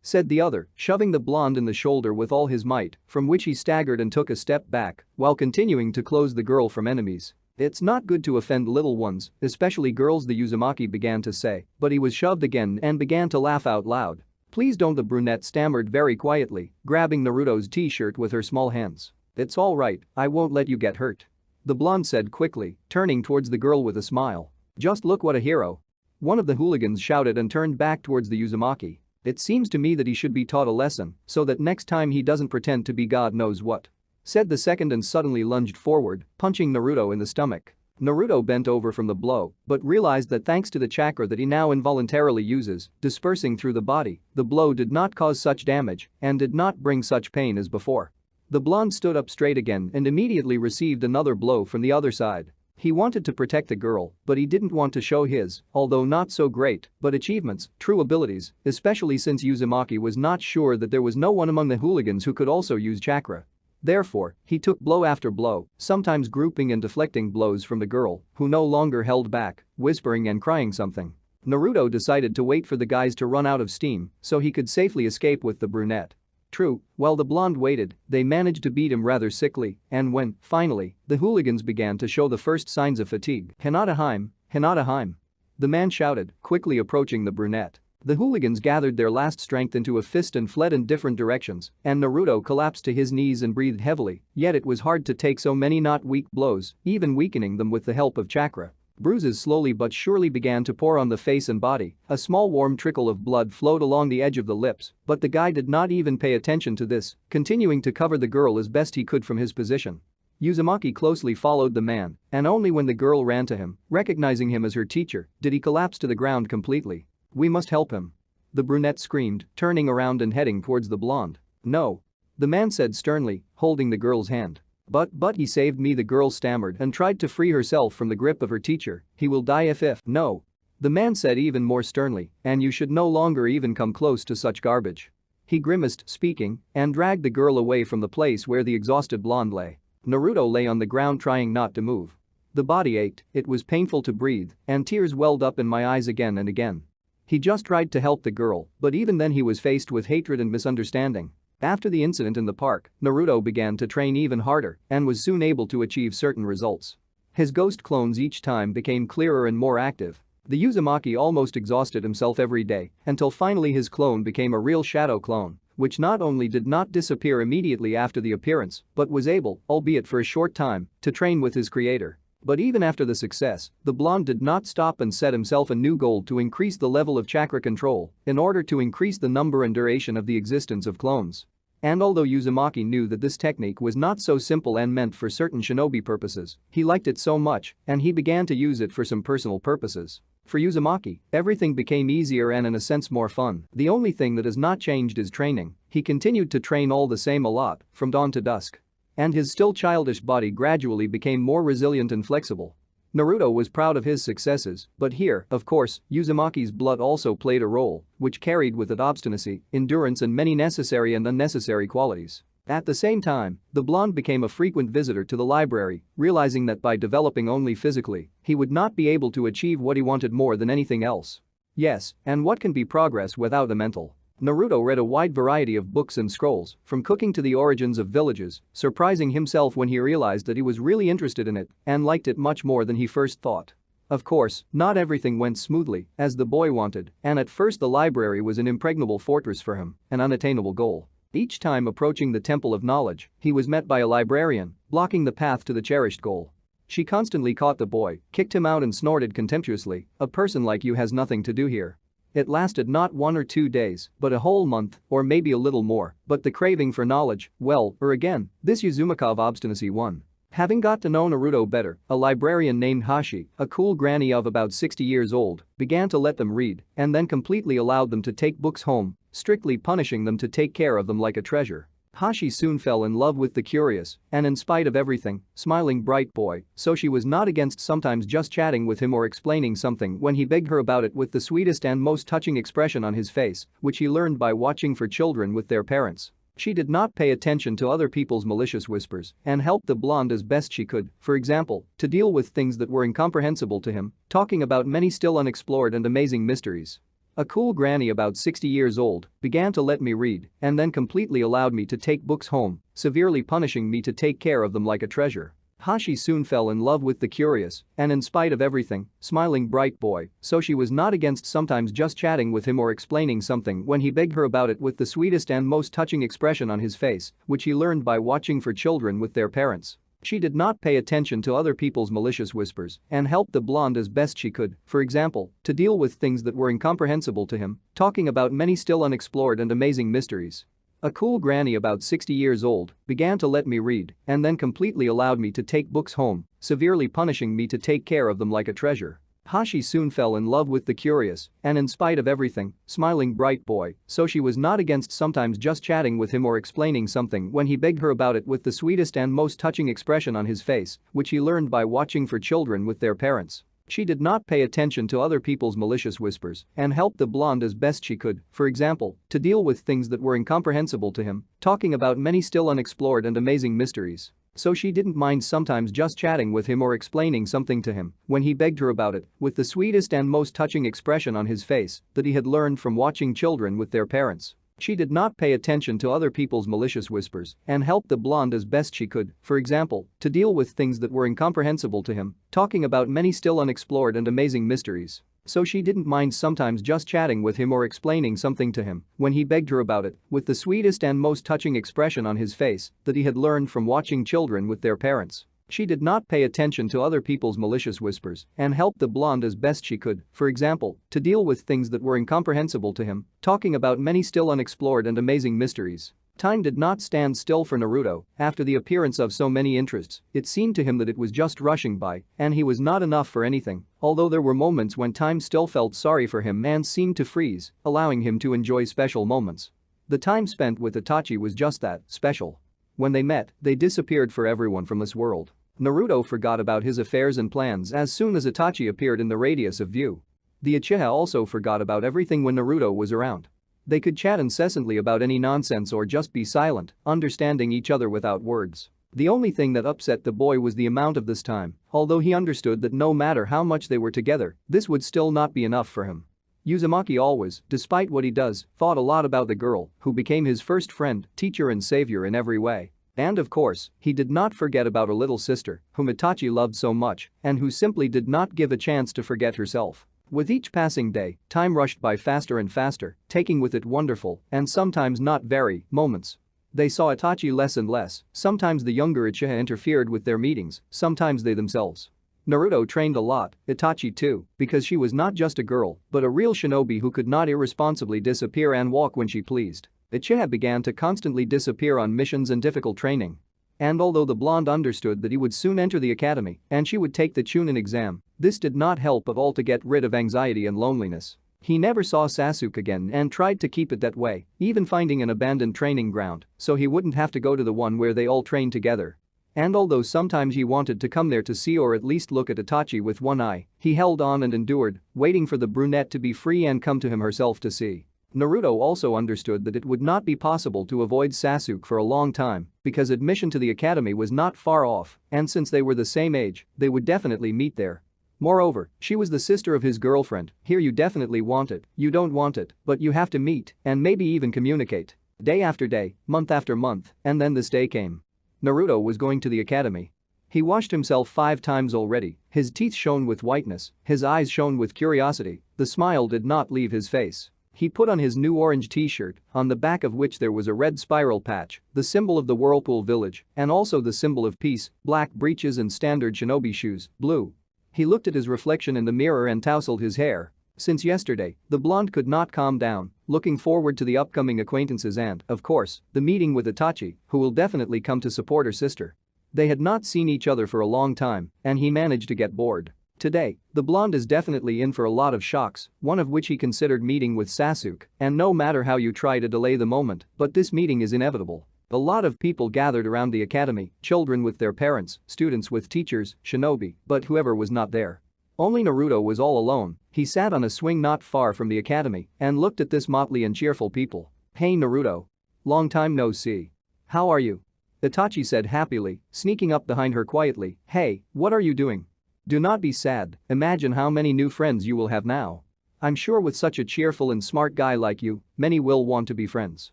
said the other, shoving the blonde in the shoulder with all his might, from which he staggered and took a step back, while continuing to close the girl from enemies. "It's not good to offend little ones, especially girls," the Uzumaki began to say, but he was shoved again and began to laugh out loud. "Please don't," the brunette stammered very quietly, grabbing Naruto's t-shirt with her small hands. "It's all right, I won't let you get hurt," the blonde said quickly, turning towards the girl with a smile. "Just look what a hero," one of the hooligans shouted and turned back towards the Uzumaki. "It seems to me that he should be taught a lesson so that next time he doesn't pretend to be God knows what," said the second and suddenly lunged forward, punching Naruto in the stomach. Naruto bent over from the blow but realized that thanks to the chakra that he now involuntarily uses, dispersing through the body, the blow did not cause such damage and did not bring such pain as before. The blonde stood up straight again and immediately received another blow from the other side. He wanted to protect the girl, but he didn't want to show his, although not so great, but achievements, true abilities, especially since Uzumaki was not sure that there was no one among the hooligans who could also use chakra. Therefore, he took blow after blow, sometimes grouping and deflecting blows from the girl, who no longer held back, whispering and crying something. Naruto decided to wait for the guys to run out of steam so he could safely escape with the brunette. True, while the blonde waited, they managed to beat him rather sickly, and when, finally, the hooligans began to show the first signs of fatigue. Hinata Heim, Hinata Heim. The man shouted, quickly approaching the brunette. The hooligans gathered their last strength into a fist and fled in different directions, and Naruto collapsed to his knees and breathed heavily, yet it was hard to take so many not weak blows, even weakening them with the help of chakra. Bruises slowly but surely began to pour on the face and body, a small warm trickle of blood flowed along the edge of the lips, but the guy did not even pay attention to this, continuing to cover the girl as best he could from his position. Uzumaki closely followed the man, and only when the girl ran to him, recognizing him as her teacher, did he collapse to the ground completely. "We must help him," the brunette screamed, turning around and heading towards the blonde. "No," the man said sternly, holding the girl's hand. But he saved me," the girl stammered and tried to free herself from the grip of her teacher. "He will die if." "No," the man said even more sternly, "and you should no longer even come close to such garbage." He grimaced, speaking, and dragged the girl away from the place where the exhausted blonde lay. Naruto lay on the ground trying not to move. The body ached, it was painful to breathe, and tears welled up in my eyes again and again. He just tried to help the girl, but even then he was faced with hatred and misunderstanding. After the incident in the park, Naruto began to train even harder and was soon able to achieve certain results. His ghost clones each time became clearer and more active. The Uzumaki almost exhausted himself every day until finally his clone became a real shadow clone, which not only did not disappear immediately after the appearance but was able, albeit for a short time, to train with his creator. But even after the success, the blonde did not stop and set himself a new goal to increase the level of chakra control in order to increase the number and duration of the existence of clones. And although Uzumaki knew that this technique was not so simple and meant for certain shinobi purposes, he liked it so much and he began to use it for some personal purposes. For Uzumaki, everything became easier and in a sense more fun. The only thing that has not changed is training. He continued to train all the same a lot, from dawn to dusk. And his still childish body gradually became more resilient and flexible. Naruto was proud of his successes, but here, of course, Uzumaki's blood also played a role, which carried with it obstinacy, endurance and many necessary and unnecessary qualities. At the same time, the blonde became a frequent visitor to the library, realizing that by developing only physically, he would not be able to achieve what he wanted more than anything else. Yes, and what can be progress without the mental? Naruto read a wide variety of books and scrolls, from cooking to the origins of villages, surprising himself when he realized that he was really interested in it and liked it much more than he first thought. Of course, not everything went smoothly, as the boy wanted, and at first the library was an impregnable fortress for him, an unattainable goal. Each time approaching the Temple of Knowledge, he was met by a librarian, blocking the path to the cherished goal. She constantly caught the boy, kicked him out and snorted contemptuously, "A person like you has nothing to do here." It lasted not 1 or 2 days, but a whole month, or maybe a little more, but the craving for knowledge, well, again, this Uzumaki of obstinacy won. Having got to know Naruto better, a librarian named Hashi, a cool granny of about 60 years old, began to let them read and then completely allowed them to take books home, strictly punishing them to take care of them like a treasure. Hashi soon fell in love with the curious and, in spite of everything, smiling bright boy, so she was not against sometimes just chatting with him or explaining something when he begged her about it with the sweetest and most touching expression on his face, which he learned by watching for children with their parents. She did not pay attention to other people's malicious whispers and helped the blonde as best she could, for example, to deal with things that were incomprehensible to him, talking about many still unexplored and amazing mysteries. A cool granny about 60 years old began to let me read and then completely allowed me to take books home, severely punishing me to take care of them like a treasure. Hashi soon fell in love with the curious and, in spite of everything, smiling bright boy, so she was not against sometimes just chatting with him or explaining something when he begged her about it with the sweetest and most touching expression on his face, which he learned by watching for children with their parents. She did not pay attention to other people's malicious whispers and helped the blonde as best she could, for example, to deal with things that were incomprehensible to him, talking about many still unexplored and amazing mysteries. A cool granny about 60 years old began to let me read and then completely allowed me to take books home, severely punishing me to take care of them like a treasure. Hashi soon fell in love with the curious and, in spite of everything, smiling bright boy, so she was not against sometimes just chatting with him or explaining something when he begged her about it with the sweetest and most touching expression on his face, which he learned by watching for children with their parents. She did not pay attention to other people's malicious whispers and helped the blonde as best she could, for example, to deal with things that were incomprehensible to him, talking about many still unexplored and amazing mysteries. So she didn't mind sometimes just chatting with him or explaining something to him when he begged her about it with the sweetest and most touching expression on his face that he had learned from watching children with their parents. She did not pay attention to other people's malicious whispers and helped the blonde as best she could, for example, to deal with things that were incomprehensible to him, talking about many still unexplored and amazing mysteries. So she didn't mind sometimes just chatting with him or explaining something to him when he begged her about it with the sweetest and most touching expression on his face that he had learned from watching children with their parents. She did not pay attention to other people's malicious whispers and helped the blonde as best she could, for example, to deal with things that were incomprehensible to him, talking about many still unexplored and amazing mysteries. Time did not stand still for Naruto after the appearance of so many interests. It seemed to him that it was just rushing by and he was not enough for anything, although there were moments when time still felt sorry for him and seemed to freeze, allowing him to enjoy special moments. The time spent with Itachi was just that, special. When they met, they disappeared for everyone from this world. Naruto forgot about his affairs and plans as soon as Itachi appeared in the radius of view. The Uchiha also forgot about everything when Naruto was around. They could chat incessantly about any nonsense or just be silent, understanding each other without words. The only thing that upset the boy was the amount of this time, although he understood that no matter how much they were together, this would still not be enough for him. Uzumaki always, despite what he does, thought a lot about the girl who became his first friend, teacher and savior in every way. And of course, he did not forget about her little sister, whom Itachi loved so much and who simply did not give a chance to forget herself. With each passing day, time rushed by faster and faster, taking with it wonderful, and sometimes not very, moments. They saw Itachi less and less, sometimes the younger Uchiha interfered with their meetings, sometimes they themselves. Naruto trained a lot, Itachi too, because she was not just a girl, but a real shinobi who could not irresponsibly disappear and walk when she pleased. Uchiha began to constantly disappear on missions and difficult training. And although the blonde understood that he would soon enter the academy and she would take the Chunin exam, this did not help at all to get rid of anxiety and loneliness. He never saw Sasuke again and tried to keep it that way, even finding an abandoned training ground so he wouldn't have to go to the one where they all trained together. And although sometimes he wanted to come there to see or at least look at Itachi with one eye, he held on and endured, waiting for the brunette to be free and come to him herself to see. Naruto also understood that it would not be possible to avoid Sasuke for a long time because admission to the academy was not far off and since they were the same age, they would definitely meet there. Moreover, she was the sister of his girlfriend, here you definitely want it, you don't want it, but you have to meet and maybe even communicate. Day after day, month after month, and then this day came. Naruto was going to the academy. He washed himself 5 times already, his teeth shone with whiteness, his eyes shone with curiosity, the smile did not leave his face. He put on his new orange t-shirt, on the back of which there was a red spiral patch, the symbol of the Whirlpool Village, and also the symbol of peace, black breeches and standard shinobi shoes, blue. He looked at his reflection in the mirror and tousled his hair. Since yesterday, the blonde could not calm down, looking forward to the upcoming acquaintances and, of course, the meeting with Itachi, who will definitely come to support her sister. They had not seen each other for a long time, and he managed to get bored. Today, the blonde is definitely in for a lot of shocks, one of which he considered meeting with Sasuke, and no matter how you try to delay the moment, but this meeting is inevitable. A lot of people gathered around the academy, children with their parents, students with teachers, shinobi, but whoever was not there. Only Naruto was all alone, he sat on a swing not far from the academy and looked at this motley and cheerful people. Hey Naruto. Long time no see. How are you? Itachi said happily, sneaking up behind her quietly. Hey, what are you doing? Do not be sad, imagine how many new friends you will have now. I'm sure with such a cheerful and smart guy like you, many will want to be friends.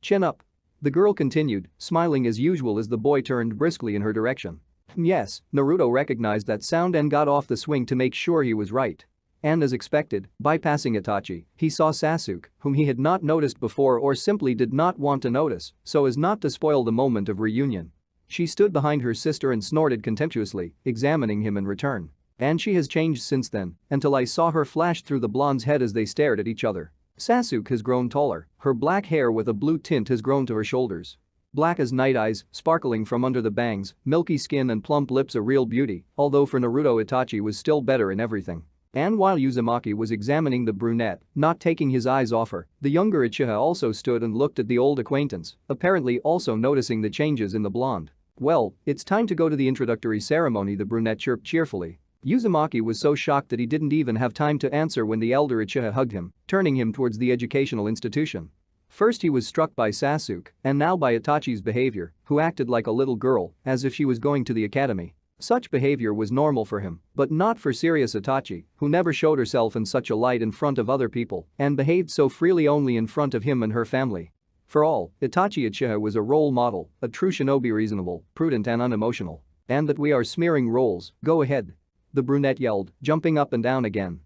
Chin up. The girl continued, smiling as usual as the boy turned briskly in her direction. Yes, Naruto recognized that sound and got off the swing to make sure he was right. And as expected, bypassing Itachi, he saw Sasuke, whom he had not noticed before or simply did not want to notice so as not to spoil the moment of reunion. She stood behind her sister and snorted contemptuously, examining him in return. And she has changed since then, until I saw her flash through the blonde's head as they stared at each other. Sasuke has grown taller, her black hair with a blue tint has grown to her shoulders. Black as night eyes, sparkling from under the bangs, milky skin and plump lips a real beauty, although for Naruto Itachi was still better in everything. And while Uzumaki was examining the brunette, not taking his eyes off her, the younger Uchiha also stood and looked at the old acquaintance, apparently also noticing the changes in the blonde. "Well, it's time to go to the introductory ceremony," the brunette chirped cheerfully. Uzumaki was so shocked that he didn't even have time to answer when the elder Uchiha hugged him, turning him towards the educational institution. First he was struck by Sasuke, and now by Itachi's behavior, who acted like a little girl, as if she was going to the academy. Such behavior was normal for him, but not for serious Itachi, who never showed herself in such a light in front of other people and behaved so freely only in front of him and her family. For all, Itachi Uchiha was a role model, a true shinobi, reasonable, prudent and unemotional. "And that we are smearing roles, go ahead," the brunette yelled, jumping up and down again.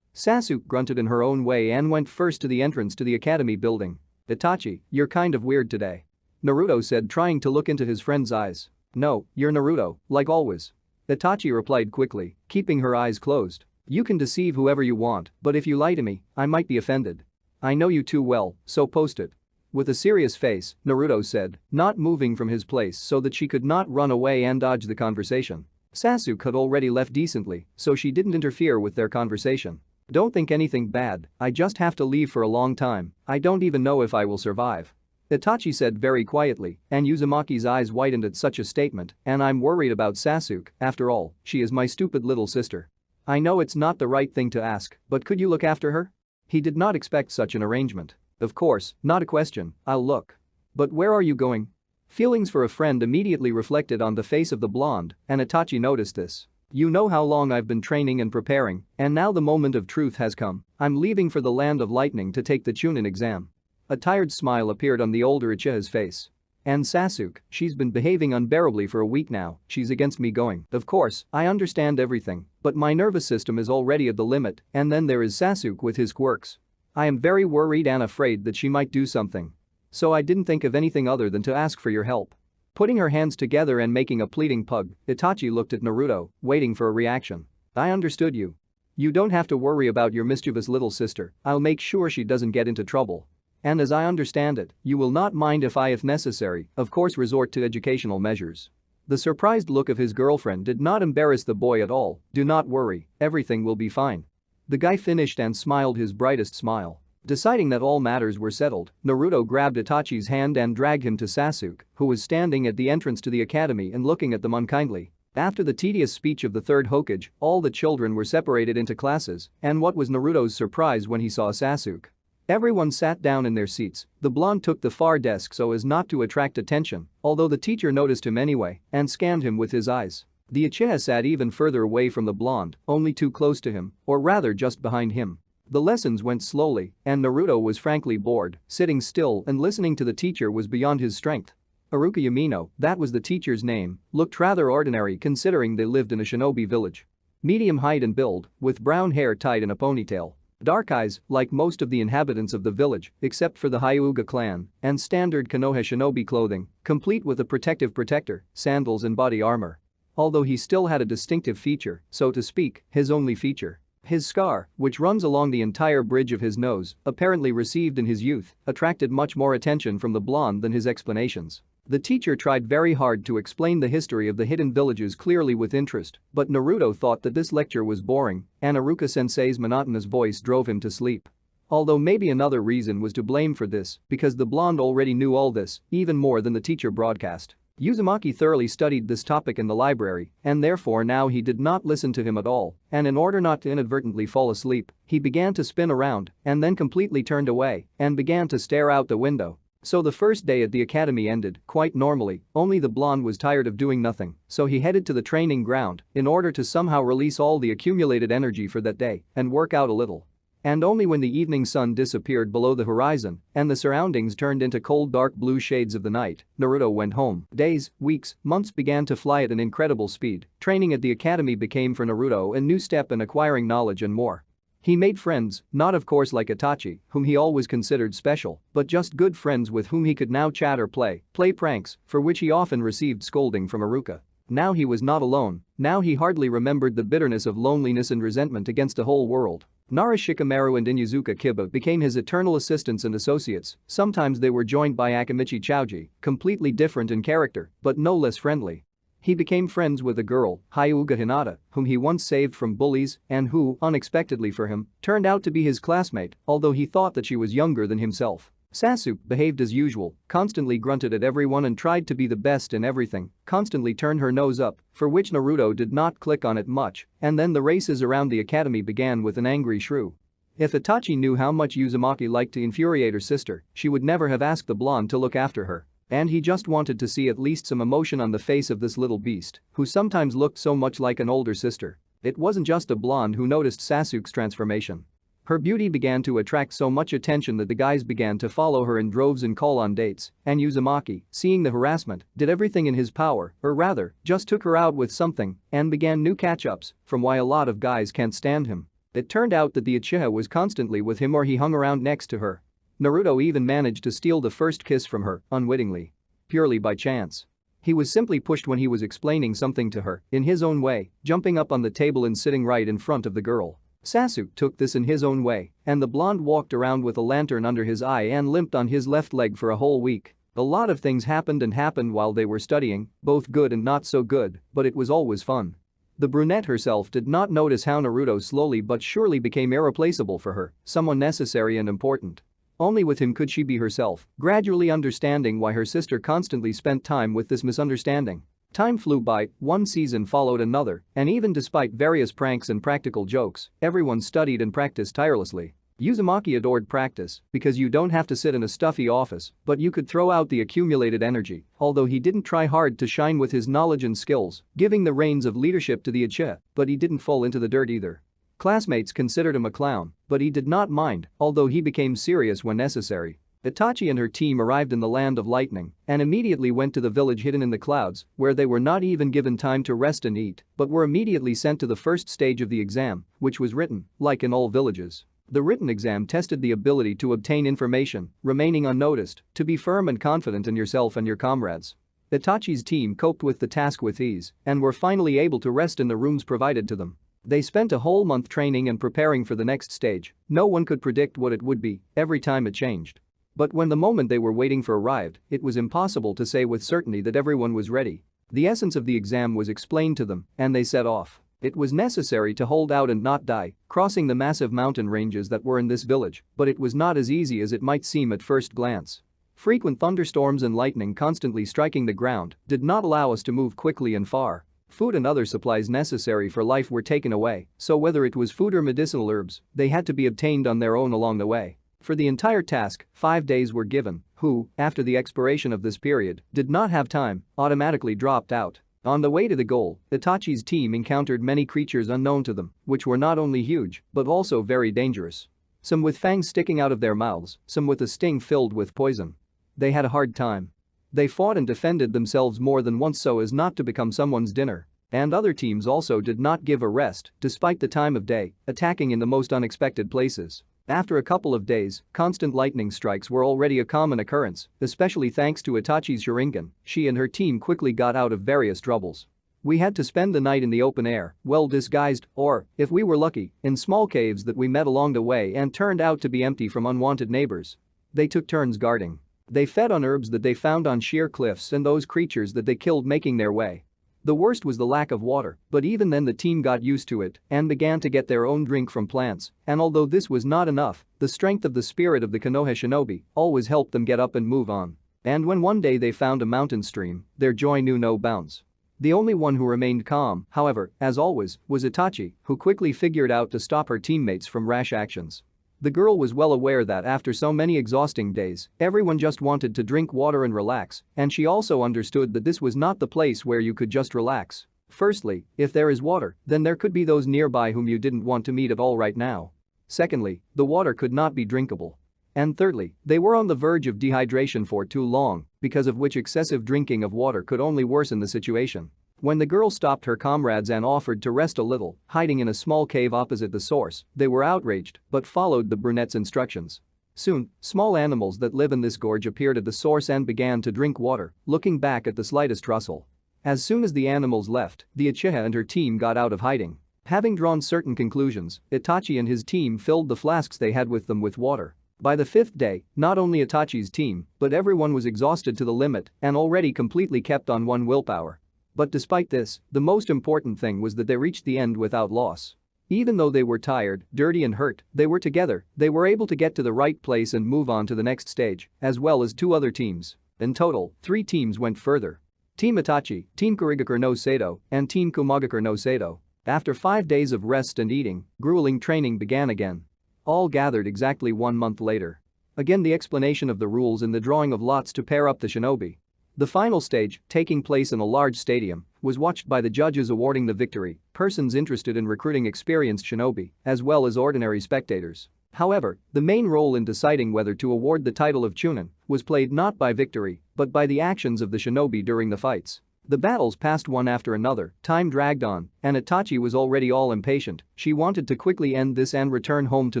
Sasuke grunted in her own way and went first to the entrance to the academy building. "Itachi, you're kind of weird today," Naruto said, trying to look into his friend's eyes. "No, you're Naruto, like always," Itachi replied quickly, keeping her eyes closed. "You can deceive whoever you want, but if you lie to me, I might be offended. I know you too well, so post it." With a serious face, Naruto said, not moving from his place so that she could not run away and dodge the conversation. Sasuke had already left decently, so she didn't interfere with their conversation. "Don't think anything bad, I just have to leave for a long time, I don't even know if I will survive," Itachi said very quietly, and Uzumaki's eyes widened at such a statement. "And I'm worried about Sasuke, after all, she is my stupid little sister. I know it's not the right thing to ask, but could you look after her?" He did not expect such an arrangement. "Of course, not a question, I'll look. But where are you going?" Feelings for a friend immediately reflected on the face of the blonde, and Itachi noticed this. "You know how long I've been training and preparing, and now the moment of truth has come. I'm leaving for the land of lightning to take the Chunin exam." A tired smile appeared on the older Uchiha's face. "And Sasuke, she's been behaving unbearably for a week now, she's against me going. Of course, I understand everything, but my nervous system is already at the limit, and then there is Sasuke with his quirks. I am very worried and afraid that she might do something. So I didn't think of anything other than to ask for your help." Putting her hands together and making a pleading pug, Itachi looked at Naruto, waiting for a reaction. "I understood you. You don't have to worry about your mischievous little sister, I'll make sure she doesn't get into trouble. And as I understand it, you will not mind if I, if necessary, of course resort to educational measures." The surprised look of his girlfriend did not embarrass the boy at all. "Do not worry, everything will be fine." The guy finished and smiled his brightest smile. Deciding that all matters were settled, Naruto grabbed Itachi's hand and dragged him to Sasuke, who was standing at the entrance to the academy and looking at them unkindly. After the tedious speech of the third Hokage, all the children were separated into classes, and what was Naruto's surprise when he saw Sasuke? Everyone sat down in their seats. The blonde took the far desk so as not to attract attention, although the teacher noticed him anyway and scanned him with his eyes. The Uchiha sat even further away from the blonde, only too close to him, or rather just behind him. The lessons went slowly, and Naruto was frankly bored. Sitting still and listening to the teacher was beyond his strength. Haruka Yamino, that was the teacher's name, looked rather ordinary considering they lived in a shinobi village. Medium height and build, with brown hair tied in a ponytail. Dark eyes, like most of the inhabitants of the village, except for the Hyuga clan, and standard Konoha shinobi clothing, complete with a protective protector, sandals and body armor. Although he still had a distinctive feature, so to speak, his only feature. His scar, which runs along the entire bridge of his nose, apparently received in his youth, attracted much more attention from the blonde than his explanations. The teacher tried very hard to explain the history of the hidden villages clearly with interest, but Naruto thought that this lecture was boring, and Haruka-sensei's monotonous voice drove him to sleep. Although maybe another reason was to blame for this, because the blonde already knew all this, even more than the teacher broadcast. Uzumaki thoroughly studied this topic in the library, and therefore now he did not listen to him at all, and in order not to inadvertently fall asleep, he began to spin around and then completely turned away and began to stare out the window. So the first day at the academy ended quite normally, only the blonde was tired of doing nothing, so he headed to the training ground in order to somehow release all the accumulated energy for that day and work out a little. And only when the evening sun disappeared below the horizon and the surroundings turned into cold dark blue shades of the night, Naruto went home. Days, weeks, months began to fly at an incredible speed. Training at the academy became for Naruto a new step in acquiring knowledge and more. He made friends, not of course like Itachi, whom he always considered special, but just good friends with whom he could now chat or play pranks, for which he often received scolding from Haruka. Now he was not alone, now he hardly remembered the bitterness of loneliness and resentment against the whole world. Nara Shikamaru and Inuzuka Kiba became his eternal assistants and associates. Sometimes they were joined by Akamichi Chouji, completely different in character, but no less friendly. He became friends with a girl, Hyuga Hinata, whom he once saved from bullies and who, unexpectedly for him, turned out to be his classmate, although he thought that she was younger than himself. Sasuke behaved as usual, constantly grunted at everyone and tried to be the best in everything, constantly turned her nose up, for which Naruto did not click on it much, and then the races around the academy began with an angry shrew. If Itachi knew how much Uzumaki liked to infuriate her sister, she would never have asked the blonde to look after her. And he just wanted to see at least some emotion on the face of this little beast, who sometimes looked so much like an older sister. It wasn't just a blonde who noticed Sasuke's transformation. Her beauty began to attract so much attention that the guys began to follow her in droves and call on dates, and Uzumaki, seeing the harassment, did everything in his power, or rather, just took her out with something, and began new catch-ups, from why a lot of guys can't stand him. It turned out that the Uchiha was constantly with him or he hung around next to her. Naruto even managed to steal the first kiss from her, unwittingly. Purely by chance. He was simply pushed when he was explaining something to her, in his own way, jumping up on the table and sitting right in front of the girl. Sasuke took this in his own way, and the blonde walked around with a lantern under his eye and limped on his left leg for a whole week. A lot of things happened while they were studying, both good and not so good, but it was always fun. The brunette herself did not notice how Naruto slowly but surely became irreplaceable for her, someone necessary and important. Only with him could she be herself, gradually understanding why her sister constantly spent time with this misunderstanding. Time flew by, one season followed another, and even despite various pranks and practical jokes, everyone studied and practiced tirelessly. Uzumaki adored practice because you don't have to sit in a stuffy office, but you could throw out the accumulated energy, although he didn't try hard to shine with his knowledge and skills, giving the reins of leadership to the Uchiha, but he didn't fall into the dirt either. Classmates considered him a clown, but he did not mind, although he became serious when necessary. Itachi and her team arrived in the land of lightning and immediately went to the village hidden in the clouds, where they were not even given time to rest and eat, but were immediately sent to the first stage of the exam, which was written, like in all villages. The written exam tested the ability to obtain information, remaining unnoticed, to be firm and confident in yourself and your comrades. Itachi's team coped with the task with ease and were finally able to rest in the rooms provided to them. They spent a whole month training and preparing for the next stage. No one could predict what it would be, every time it changed. But when the moment they were waiting for arrived, it was impossible to say with certainty that everyone was ready. The essence of the exam was explained to them, and they set off. It was necessary to hold out and not die, crossing the massive mountain ranges that were in this village, but it was not as easy as it might seem at first glance. Frequent thunderstorms and lightning constantly striking the ground did not allow us to move quickly and far. Food and other supplies necessary for life were taken away, so whether it was food or medicinal herbs, they had to be obtained on their own along the way. For the entire task, 5 days were given, who, after the expiration of this period, did not have time, automatically dropped out. On the way to the goal, Itachi's team encountered many creatures unknown to them, which were not only huge, but also very dangerous. Some with fangs sticking out of their mouths, some with a sting filled with poison. They had a hard time. They fought and defended themselves more than once so as not to become someone's dinner. And other teams also did not give a rest, despite the time of day, attacking in the most unexpected places. After a couple of days, constant lightning strikes were already a common occurrence, especially thanks to Itachi's Sharingan. She and her team quickly got out of various troubles. We had to spend the night in the open air, well disguised, or, if we were lucky, in small caves that we met along the way and turned out to be empty from unwanted neighbors. They took turns guarding. They fed on herbs that they found on sheer cliffs and those creatures that they killed making their way. The worst was the lack of water, but even then the team got used to it and began to get their own drink from plants, and although this was not enough, the strength of the spirit of the Konoha shinobi always helped them get up and move on. And when one day they found a mountain stream, their joy knew no bounds. The only one who remained calm, however, as always, was Itachi, who quickly figured out to stop her teammates from rash actions. The girl was well aware that after so many exhausting days, everyone just wanted to drink water and relax, and she also understood that this was not the place where you could just relax. Firstly, if there is water, then there could be those nearby whom you didn't want to meet at all right now. Secondly, the water could not be drinkable. And thirdly, they were on the verge of dehydration for too long, because of which excessive drinking of water could only worsen the situation. When the girl stopped her comrades and offered to rest a little, hiding in a small cave opposite the source, they were outraged but followed the brunette's instructions. Soon, small animals that live in this gorge appeared at the source and began to drink water, looking back at the slightest rustle. As soon as the animals left, the Uchiha and her team got out of hiding. Having drawn certain conclusions, Itachi and his team filled the flasks they had with them with water. By the 5th day, not only Itachi's team, but everyone was exhausted to the limit and already completely kept on one willpower. But despite this, the most important thing was that they reached the end without loss. Even though they were tired, dirty and hurt, they were together, they were able to get to the right place and move on to the next stage, as well as 2 other teams. In total, 3 teams went further. Team Itachi, Team Kurigakure no Sato, and Team Kumagakure no Sato. After 5 days of rest and eating, grueling training began again. All gathered exactly 1 month later. Again, the explanation of the rules in the drawing of lots to pair up the shinobi. The final stage, taking place in a large stadium, was watched by the judges awarding the victory, persons interested in recruiting experienced shinobi, as well as ordinary spectators. However, the main role in deciding whether to award the title of Chunin was played not by victory, but by the actions of the shinobi during the fights. The battles passed one after another, time dragged on, and Itachi was already all impatient. She wanted to quickly end this and return home to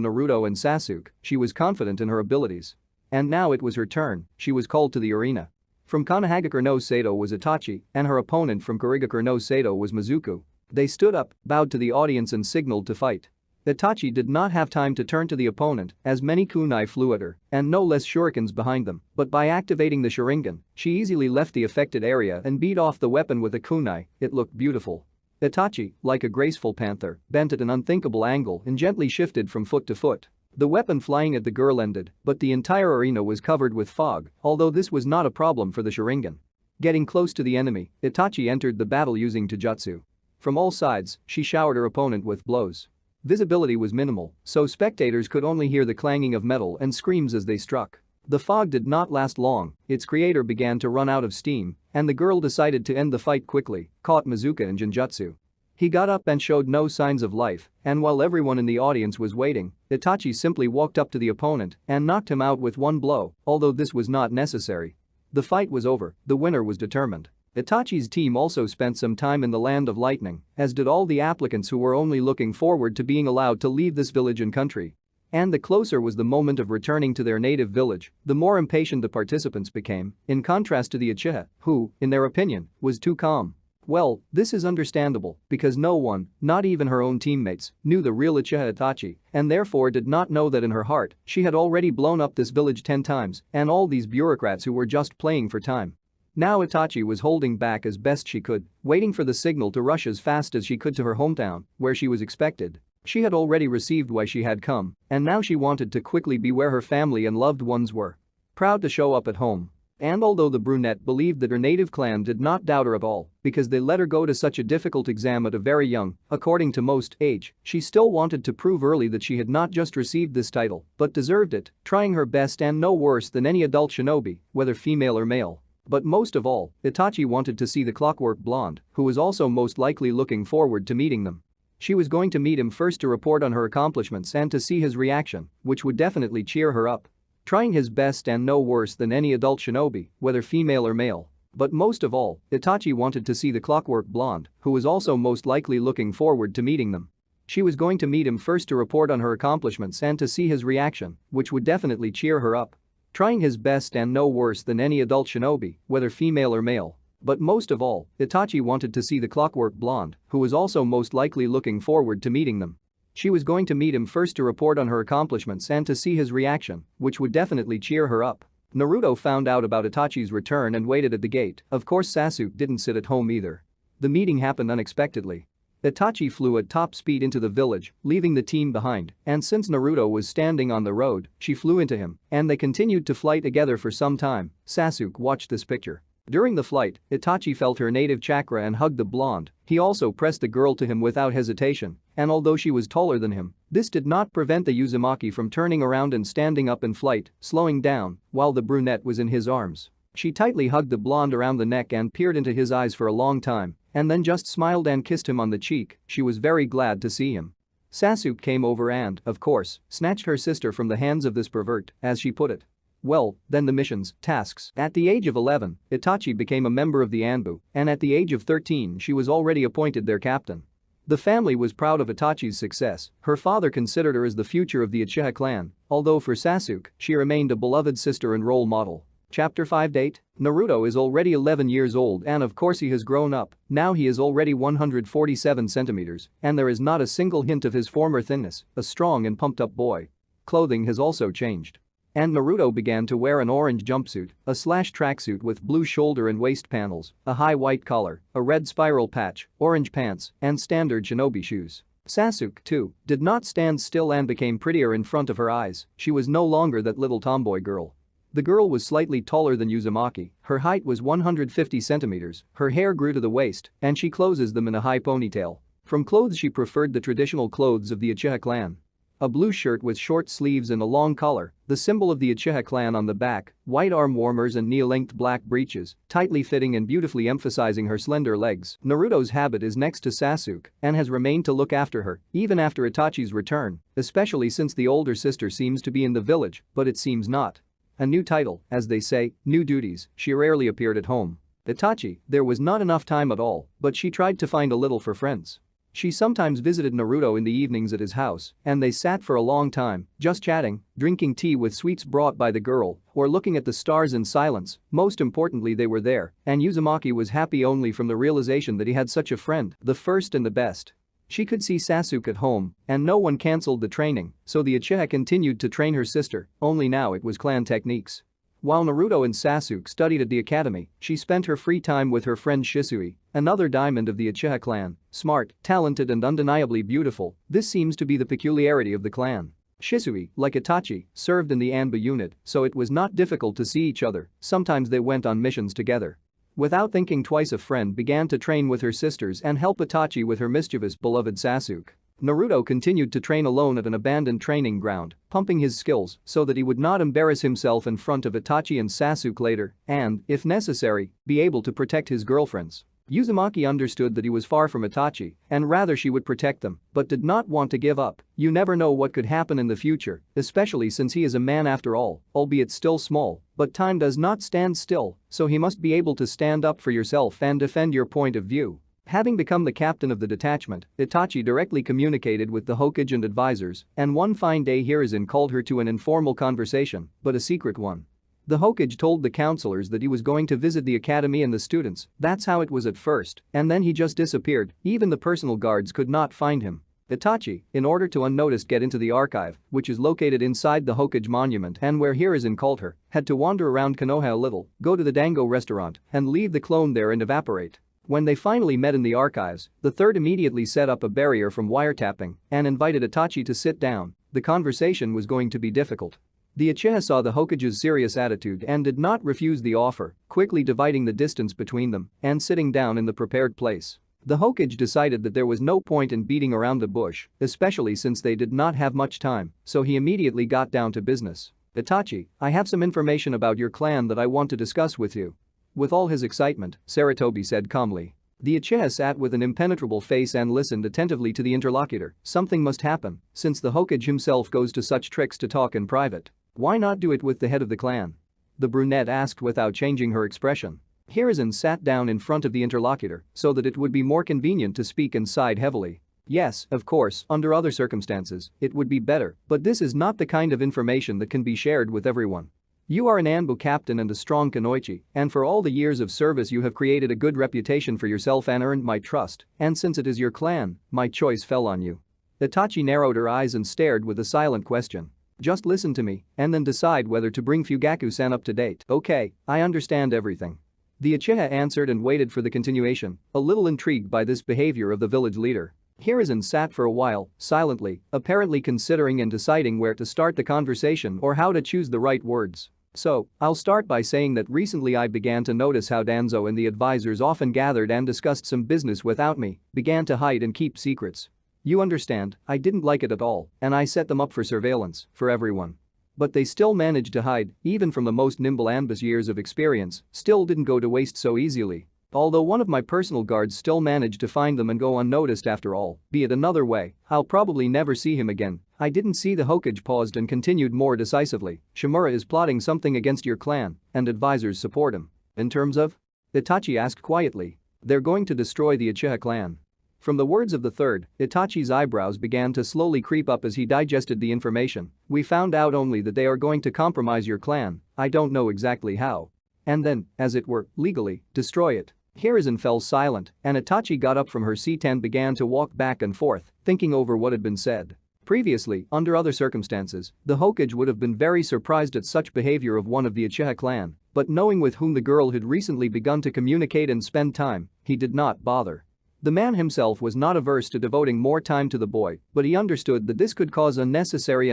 Naruto and Sasuke. She was confident in her abilities. And now it was her turn. She was called to the arena. From Konohagakure no Sato was Itachi, and her opponent from Kurigakure no Sato was Mizuku. They stood up, bowed to the audience and signaled to fight. Itachi did not have time to turn to the opponent as many kunai flew at her and no less shurikens behind them, but by activating the Sharingan, she easily left the affected area and beat off the weapon with a kunai. It looked beautiful. Itachi, like a graceful panther, bent at an unthinkable angle and gently shifted from foot to foot. The weapon flying at the girl ended, but the entire arena was covered with fog, although this was not a problem for the Sharingan. Getting close to the enemy, Itachi entered the battle using Taijutsu. From all sides, she showered her opponent with blows. Visibility was minimal, so spectators could only hear the clanging of metal and screams as they struck. The fog did not last long, its creator began to run out of steam, and the girl decided to end the fight quickly, caught Mizuka in Genjutsu. He got up and showed no signs of life, and while everyone in the audience was waiting, Itachi simply walked up to the opponent and knocked him out with 1 blow, although this was not necessary. The fight was over, the winner was determined. Itachi's team also spent some time in the Land of Lightning, as did all the applicants who were only looking forward to being allowed to leave this village and country. And the closer was the moment of returning to their native village, the more impatient the participants became, in contrast to the Uchiha, who, in their opinion, was too calm. Well, this is understandable, because no one, not even her own teammates, knew the real Uchiha Itachi, and therefore did not know that in her heart, she had already blown up this village 10 times, and all these bureaucrats who were just playing for time. Now Itachi was holding back as best she could, waiting for the signal to rush as fast as she could to her hometown, where she was expected. She had already received why she had come, and now she wanted to quickly be where her family and loved ones were. Proud to show up at home. And although the brunette believed that her native clan did not doubt her at all, because they let her go to such a difficult exam at a very young, according to most, age, she still wanted to prove early that she had not just received this title, but deserved it, trying her best and no worse than any adult shinobi, whether female or male. But most of all, Itachi wanted to see the clockwork blonde, who was also most likely looking forward to meeting them. She was going to meet him first to report on her accomplishments and to see his reaction, which would definitely cheer her up. Trying his best and no worse than any adult shinobi, whether female or male. But most of all, Itachi wanted to see the clockwork blonde, who was also most likely looking forward to meeting them. She was going to meet him first to report on her accomplishments and to see his reaction, which would definitely cheer her up. Trying his best and no worse than any adult shinobi, whether female or male. But most of all, Itachi wanted to see the clockwork blonde, who was also most likely looking forward to meeting them. She was going to meet him first to report on her accomplishments and to see his reaction, which would definitely cheer her up. Naruto found out about Itachi's return and waited at the gate. Of course, Sasuke didn't sit at home either. The meeting happened unexpectedly. Itachi flew at top speed into the village, leaving the team behind, and since Naruto was standing on the road, she flew into him, and they continued to fly together for some time. Sasuke watched this picture. During the flight, Itachi felt her native chakra and hugged the blonde. He also pressed the girl to him without hesitation, and although she was taller than him, this did not prevent the uzumaki from turning around and standing up in flight, slowing down, while the brunette was in his arms. She tightly hugged the blonde around the neck and peered into his eyes for a long time, and then just smiled and kissed him on the cheek. She was very glad to see him. Sasuke came over and, of course, snatched her sister from the hands of this pervert, as she put it. Well, then the missions, tasks. At the age of 11, Itachi became a member of the Anbu, and at the age of 13 she was already appointed their captain. The family was proud of Itachi's success. Her father considered her as the future of the Uchiha clan, although for Sasuke, she remained a beloved sister and role model. Chapter 5 Date. Naruto is already 11 years old and of course he has grown up. Now he is already 147 centimeters, and there is not a single hint of his former thinness, a strong and pumped up boy. Clothing has also changed. And Naruto began to wear an orange jumpsuit, a slash tracksuit with blue shoulder and waist panels, a high white collar, a red spiral patch, orange pants, and standard shinobi shoes. Sasuke, too, did not stand still and became prettier in front of her eyes. She was no longer that little tomboy girl. The girl was slightly taller than Uzumaki, her height was 150 centimeters, her hair grew to the waist, and she closes them in a high ponytail. From clothes she preferred the traditional clothes of the Uchiha clan. A blue shirt with short sleeves and a long collar, the symbol of the Uchiha clan on the back, white arm warmers and knee-length black breeches, tightly fitting and beautifully emphasizing her slender legs. Naruto's habit is next to Sasuke and has remained to look after her, even after Itachi's return, especially since the older sister seems to be in the village, but it seems not. A new title, as they say, new duties, she rarely appeared at home. Itachi, there was not enough time at all, but she tried to find a little for friends. She sometimes visited Naruto in the evenings at his house, and they sat for a long time, just chatting, drinking tea with sweets brought by the girl, or looking at the stars in silence. Most importantly, they were there, and Uzumaki was happy only from the realization that he had such a friend, the first and the best. She could see Sasuke at home, and no one cancelled the training, so the Uchiha continued to train her sister, only now it was clan techniques. While Naruto and Sasuke studied at the academy, she spent her free time with her friend Shisui, another diamond of the Uchiha clan, smart, talented and undeniably beautiful. This seems to be the peculiarity of the clan. Shisui, like Itachi, served in the Anbu unit, so it was not difficult to see each other. Sometimes they went on missions together. Without thinking twice, a friend began to train with her sisters and help Itachi with her mischievous beloved Sasuke. Naruto continued to train alone at an abandoned training ground, pumping his skills so that he would not embarrass himself in front of Itachi and Sasuke later and, if necessary, be able to protect his girlfriends. Uzumaki understood that he was far from Itachi and rather she would protect them, but did not want to give up. You never know what could happen in the future, especially since he is a man after all, albeit still small, but time does not stand still, so he must be able to stand up for yourself and defend your point of view. Having become the captain of the detachment, Itachi directly communicated with the Hokage and advisors, and one fine day Hiruzen called her to an informal conversation, but a secret one. The Hokage told the counselors that he was going to visit the academy and the students. That's how it was at first, and then he just disappeared. Even the personal guards could not find him. Itachi, in order to unnoticed get into the archive, which is located inside the Hokage monument and where Hiruzen called her, had to wander around Konoha a little, go to the Dango restaurant, and leave the clone there and evaporate. When they finally met in the archives, the third immediately set up a barrier from wiretapping and invited Itachi to sit down. The conversation was going to be difficult. The Uchiha saw the Hokage's serious attitude and did not refuse the offer, quickly dividing the distance between them and sitting down in the prepared place. The Hokage decided that there was no point in beating around the bush, especially since they did not have much time, so he immediately got down to business. Itachi, I have some information about your clan that I want to discuss with you. With all his excitement, Sarutobi said calmly. The Uchiha sat with an impenetrable face and listened attentively to the interlocutor. Something must happen, since the Hokage himself goes to such tricks to talk in private. Why not do it with the head of the clan? The brunette asked without changing her expression. Hiruzen sat down in front of the interlocutor so that it would be more convenient to speak and sighed heavily. Yes, of course, under other circumstances, it would be better, but this is not the kind of information that can be shared with everyone. You are an Anbu captain and a strong Kunoichi, and for all the years of service you have created a good reputation for yourself and earned my trust, and since it is your clan, my choice fell on you. Itachi narrowed her eyes and stared with a silent question. Just listen to me, and then decide whether to bring Fugaku-san up to date. Okay, I understand everything. The Uchiha answered and waited for the continuation, a little intrigued by this behavior of the village leader. Hiruzen sat for a while, silently, apparently considering and deciding where to start the conversation or how to choose the right words. So, I'll start by saying that recently I began to notice how Danzo and the advisors often gathered and discussed some business without me, began to hide and keep secrets. You understand, I didn't like it at all, and I set them up for surveillance, for everyone. But they still managed to hide, even from the most nimble Anbu's years of experience, still didn't go to waste so easily. Although one of my personal guards still managed to find them and go unnoticed after all, be it another way, I'll probably never see him again. I didn't see. The Hokage paused and continued more decisively. Shimura is plotting something against your clan, and advisors support him. In terms of? Itachi asked quietly. They're going to destroy the Uchiha clan. From the words of the third, Itachi's eyebrows began to slowly creep up as he digested the information. We found out only that they are going to compromise your clan, I don't know exactly how. And then, as it were, legally, destroy it. Hiruzen fell silent, and Itachi got up from her seat and began to walk back and forth, thinking over what had been said. Previously, under other circumstances, the Hokage would have been very surprised at such behavior of one of the Uchiha clan, but knowing with whom the girl had recently begun to communicate and spend time, he did not bother. The man himself was not averse to devoting more time to the boy, but he understood that this could cause unnecessary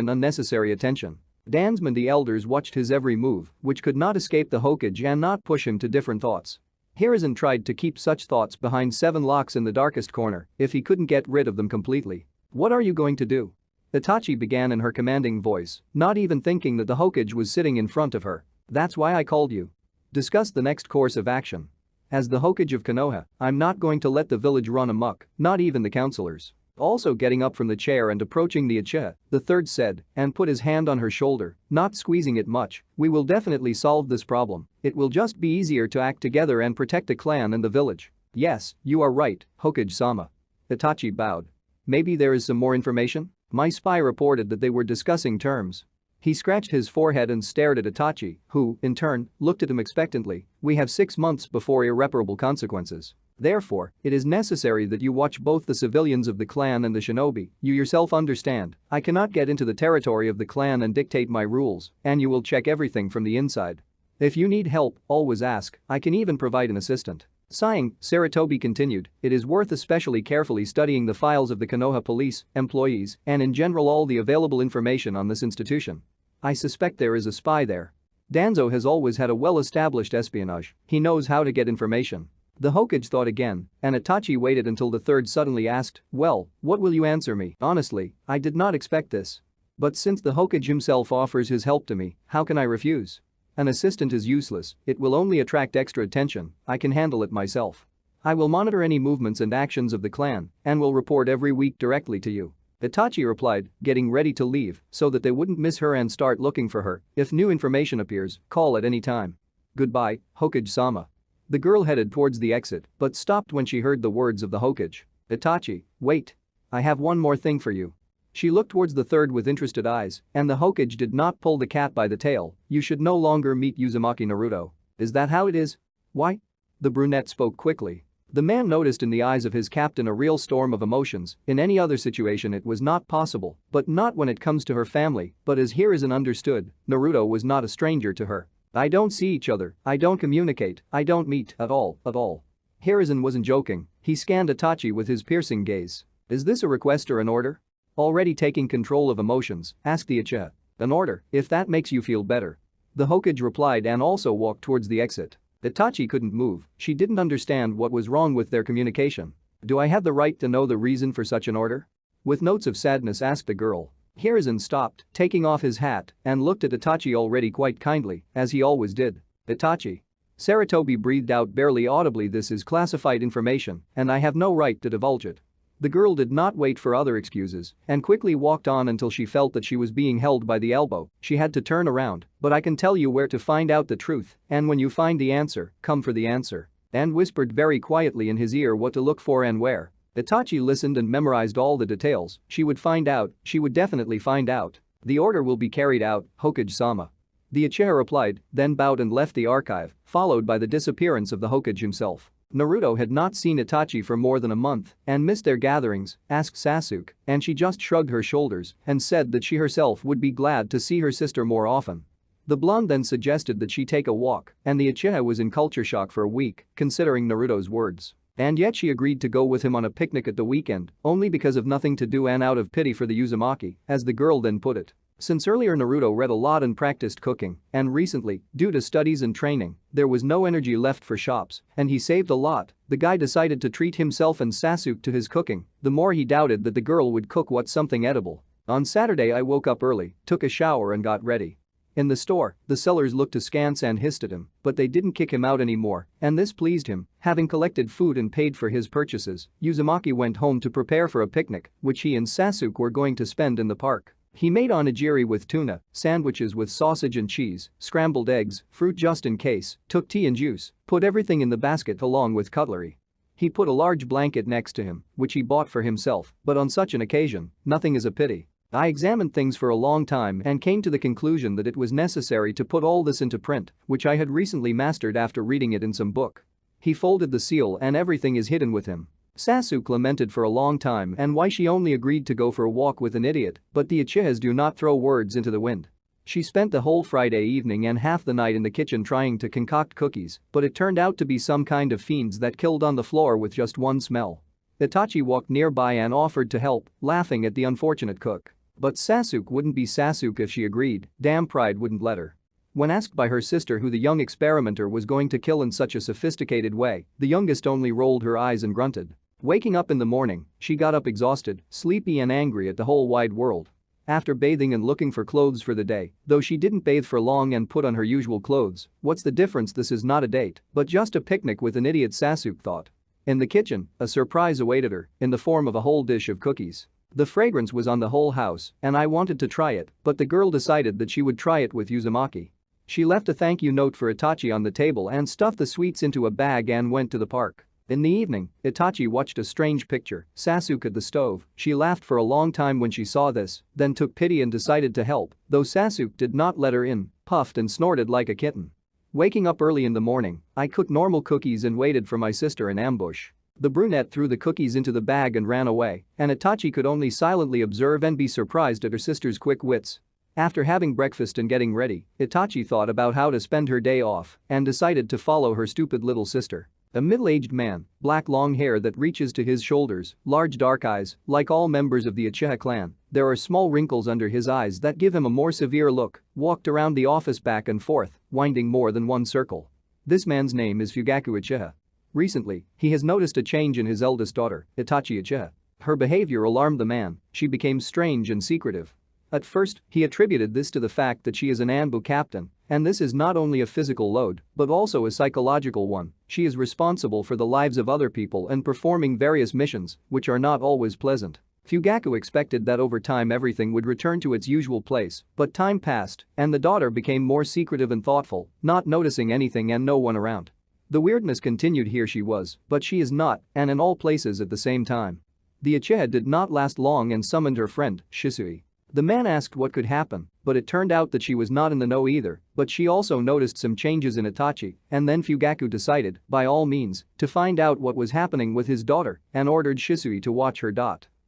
attention. Dansman the elders watched his every move, which could not escape the Hokage and not push him to different thoughts. Hiruzen tried to keep such thoughts behind 7 locks in the darkest corner if he couldn't get rid of them completely. "What are you going to do?" Itachi began in her commanding voice, not even thinking that the Hokage was sitting in front of her. "That's why I called you. Discuss the next course of action. As the Hokage of Konoha, I'm not going to let the village run amok, not even the counselors." Also getting up from the chair and approaching the Uchiha, the third said, and put his hand on her shoulder, not squeezing it much, "We will definitely solve this problem. It will just be easier to act together and protect the clan and the village." "Yes, you are right, Hokage-sama." Itachi bowed. "Maybe there is some more information? My spy reported that they were discussing terms." He scratched his forehead and stared at Itachi, who, in turn, looked at him expectantly. "We have 6 months before irreparable consequences. Therefore, it is necessary that you watch both the civilians of the clan and the shinobi. You yourself understand, I cannot get into the territory of the clan and dictate my rules, and you will check everything from the inside. If you need help, always ask, I can even provide an assistant." Sighing, Sarutobi continued, "It is worth especially carefully studying the files of the Konoha police, employees, and in general all the available information on this institution. I suspect there is a spy there. Danzo has always had a well-established espionage, he knows how to get information." The Hokage thought again, and Itachi waited until the third suddenly asked, "Well, what will you answer me?" "Honestly, I did not expect this. But since the Hokage himself offers his help to me, how can I refuse? An assistant is useless, it will only attract extra attention, I can handle it myself. I will monitor any movements and actions of the clan and will report every week directly to you." Itachi replied, getting ready to leave so that they wouldn't miss her and start looking for her. "If new information appears, call at any time. Goodbye, Hokage-sama." The girl headed towards the exit but stopped when she heard the words of the Hokage. "Itachi, wait. I have one more thing for you." She looked towards the third with interested eyes, and the Hokage did not pull the cat by the tail. "You should no longer meet Uzumaki Naruto." "Is that how it is?" "Why?" The brunette spoke quickly. The man noticed in the eyes of his captain a real storm of emotions. In any other situation it was not possible, but not when it comes to her family. But as Hiruzen understood, Naruto was not a stranger to her. "I don't see each other, I don't communicate, I don't meet at all. Hiruzen wasn't joking, he scanned Itachi with his piercing gaze. "Is this a request or an order?" Already taking control of emotions, asked the Uchiha. "An order, if that makes you feel better." The Hokage replied and also walked towards the exit. Itachi couldn't move, she didn't understand what was wrong with their communication. "Do I have the right to know the reason for such an order?" With notes of sadness asked the girl. Hiruzen stopped, taking off his hat, and looked at Itachi already quite kindly, as he always did. "Itachi." Sarutobi breathed out barely audibly, "This is classified information, and I have no right to divulge it." The girl did not wait for other excuses and quickly walked on until she felt that she was being held by the elbow. She had to turn around, "But I can tell you where to find out the truth, and when you find the answer, come for the answer," and whispered very quietly in his ear what to look for and where. Itachi listened and memorized all the details. She would find out, she would definitely find out. "The order will be carried out, Hokage-sama." The Uchiha replied, then bowed and left the archive, followed by the disappearance of the Hokage himself. Naruto had not seen Itachi for more than a month and missed their gatherings, asked Sasuke, and she just shrugged her shoulders and said that she herself would be glad to see her sister more often. The blonde then suggested that she take a walk, and the Uchiha was in culture shock for a week, considering Naruto's words. And yet she agreed to go with him on a picnic at the weekend, only because of nothing to do and out of pity for the Uzumaki, as the girl then put it. Since earlier Naruto read a lot and practiced cooking, and recently, due to studies and training, there was no energy left for shops, and he saved a lot, the guy decided to treat himself and Sasuke to his cooking, the more he doubted that the girl would cook something edible. "On Saturday I woke up early, took a shower and got ready." In the store, the sellers looked askance and hissed at him, but they didn't kick him out anymore, and this pleased him. Having collected food and paid for his purchases, Uzumaki went home to prepare for a picnic, which he and Sasuke were going to spend in the park. He made onigiri with tuna, sandwiches with sausage and cheese, scrambled eggs, fruit just in case, took tea and juice, put everything in the basket along with cutlery. He put a large blanket next to him, which he bought for himself, but on such an occasion, nothing is a pity. "I examined things for a long time and came to the conclusion that it was necessary to put all this into print, which I had recently mastered after reading it in some book." He folded the seal and everything is hidden with him. Sasuke lamented for a long time and why she only agreed to go for a walk with an idiot, but the Uchihas do not throw words into the wind. She spent the whole Friday evening and half the night in the kitchen trying to concoct cookies, but it turned out to be some kind of fiends that killed on the floor with just one smell. Itachi walked nearby and offered to help, laughing at the unfortunate cook. But Sasuke wouldn't be Sasuke if she agreed, damn pride wouldn't let her. When asked by her sister who the young experimenter was going to kill in such a sophisticated way, the youngest only rolled her eyes and grunted. Waking up in the morning, she got up exhausted, sleepy and angry at the whole wide world. After bathing and looking for clothes for the day, though she didn't bathe for long and put on her usual clothes, what's the difference, this is not a date, but just a picnic with an idiot, Sasuke thought. In the kitchen, a surprise awaited her, in the form of a whole dish of cookies. The fragrance was on the whole house, and I wanted to try it, but the girl decided that she would try it with uzumaki. She left a thank you note for Itachi on the table and stuffed the sweets into a bag and went to the park. In the evening, Itachi watched a strange picture, Sasuke at the stove. She laughed for a long time when she saw this, then took pity and decided to help, though Sasuke did not let her in, puffed and snorted like a kitten. Waking up early in the morning, I cooked normal cookies and waited for my sister in ambush. The brunette threw the cookies into the bag and ran away, and Itachi could only silently observe and be surprised at her sister's quick wits. After having breakfast and getting ready, Itachi thought about how to spend her day off and decided to follow her stupid little sister. A middle-aged man, black long hair that reaches to his shoulders, large dark eyes, like all members of the Uchiha clan, there are small wrinkles under his eyes that give him a more severe look, walked around the office back and forth, winding more than one circle. This man's name is Fugaku Uchiha. Recently, he has noticed a change in his eldest daughter, Itachi Uchiha. Her behavior alarmed the man, she became strange and secretive. At first, he attributed this to the fact that she is an Anbu captain, and this is not only a physical load, but also a psychological one. She is responsible for the lives of other people and performing various missions, which are not always pleasant. Fugaku expected that over time everything would return to its usual place, but time passed, and the daughter became more secretive and thoughtful, not noticing anything and no one around. The weirdness continued. Here she was, but she is not, and in all places at the same time. The Uchiha did not last long and summoned her friend, Shisui. The man asked what could happen, but it turned out that she was not in the know either, but she also noticed some changes in Itachi, and then Fugaku decided, by all means, to find out what was happening with his daughter and ordered Shisui to watch her.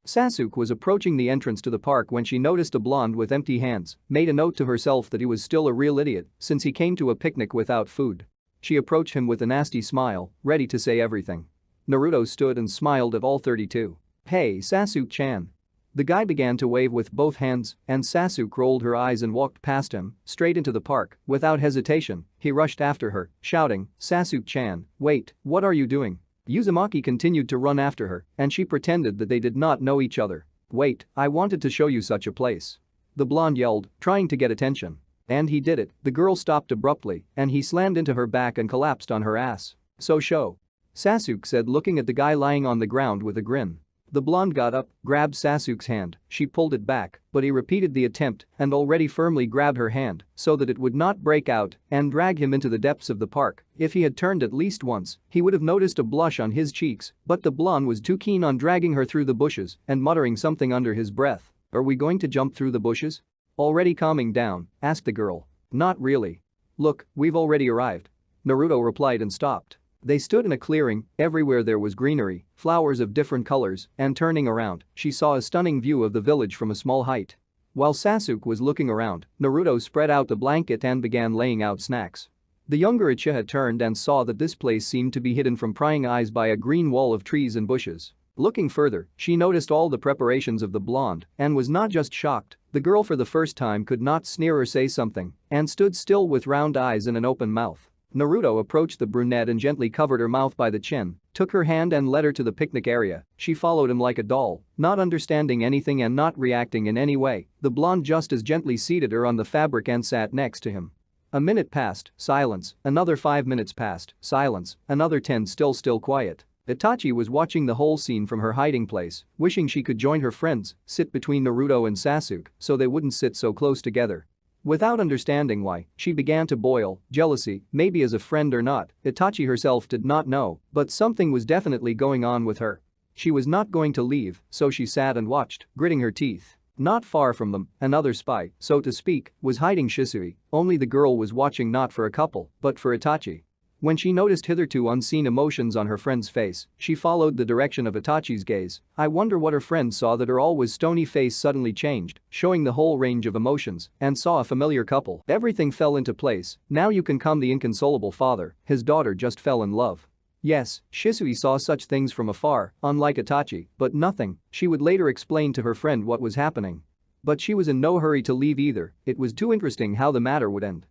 Sasuke was approaching the entrance to the park when she noticed a blonde with empty hands, made a note to herself that he was still a real idiot since he came to a picnic without food. She approached him with a nasty smile, ready to say everything. Naruto stood and smiled at all 32. "Hey, Sasuke-chan." The guy began to wave with both hands, and Sasuke rolled her eyes and walked past him, straight into the park. Without hesitation, he rushed after her, shouting, "Sasuke-chan, wait, what are you doing?" Uzumaki continued to run after her, and she pretended that they did not know each other. "Wait, I wanted to show you such a place." The blonde yelled, trying to get attention. And he did it. The girl stopped abruptly, and he slammed into her back and collapsed on her ass. "So show," Sasuke said, looking at the guy lying on the ground with a grin. The blonde got up, grabbed Sasuke's hand, she pulled it back, but he repeated the attempt and already firmly grabbed her hand so that it would not break out and drag him into the depths of the park. If he had turned at least once, he would have noticed a blush on his cheeks, but the blonde was too keen on dragging her through the bushes and muttering something under his breath. "Are we going to jump through the bushes?" "Already calming down?" asked the girl. "Not really. Look, we've already arrived." Naruto replied and stopped. They stood in a clearing, everywhere there was greenery, flowers of different colors, and turning around, she saw a stunning view of the village from a small height. While Sasuke was looking around, Naruto spread out the blanket and began laying out snacks. The younger Uchiha turned and saw that this place seemed to be hidden from prying eyes by a green wall of trees and bushes. Looking further, she noticed all the preparations of the blonde and was not just shocked, the girl for the first time could not sneer or say something and stood still with round eyes and an open mouth. Naruto approached the brunette and gently covered her mouth by the chin, took her hand and led her to the picnic area. She followed him like a doll, not understanding anything and not reacting in any way. The blonde just as gently seated her on the fabric and sat next to him. A minute passed, silence, another 5 minutes passed, silence, another 10, still quiet. Itachi was watching the whole scene from her hiding place, wishing she could join her friends, sit between Naruto and Sasuke so they wouldn't sit so close together. Without understanding why, she began to boil, jealousy, maybe as a friend or not, Itachi herself did not know, but something was definitely going on with her. She was not going to leave, so she sat and watched, gritting her teeth. Not far from them, another spy, so to speak, was hiding Shisui, only the girl was watching not for a couple, but for Itachi. When she noticed hitherto unseen emotions on her friend's face, she followed the direction of Itachi's gaze. I wonder what her friend saw that her always stony face suddenly changed, showing the whole range of emotions, and saw a familiar couple. Everything fell into place. Now you can come the inconsolable father, his daughter just fell in love. Yes, Shisui saw such things from afar, unlike Itachi, but nothing. She would later explain to her friend what was happening. But she was in no hurry to leave either. It was too interesting how the matter would end.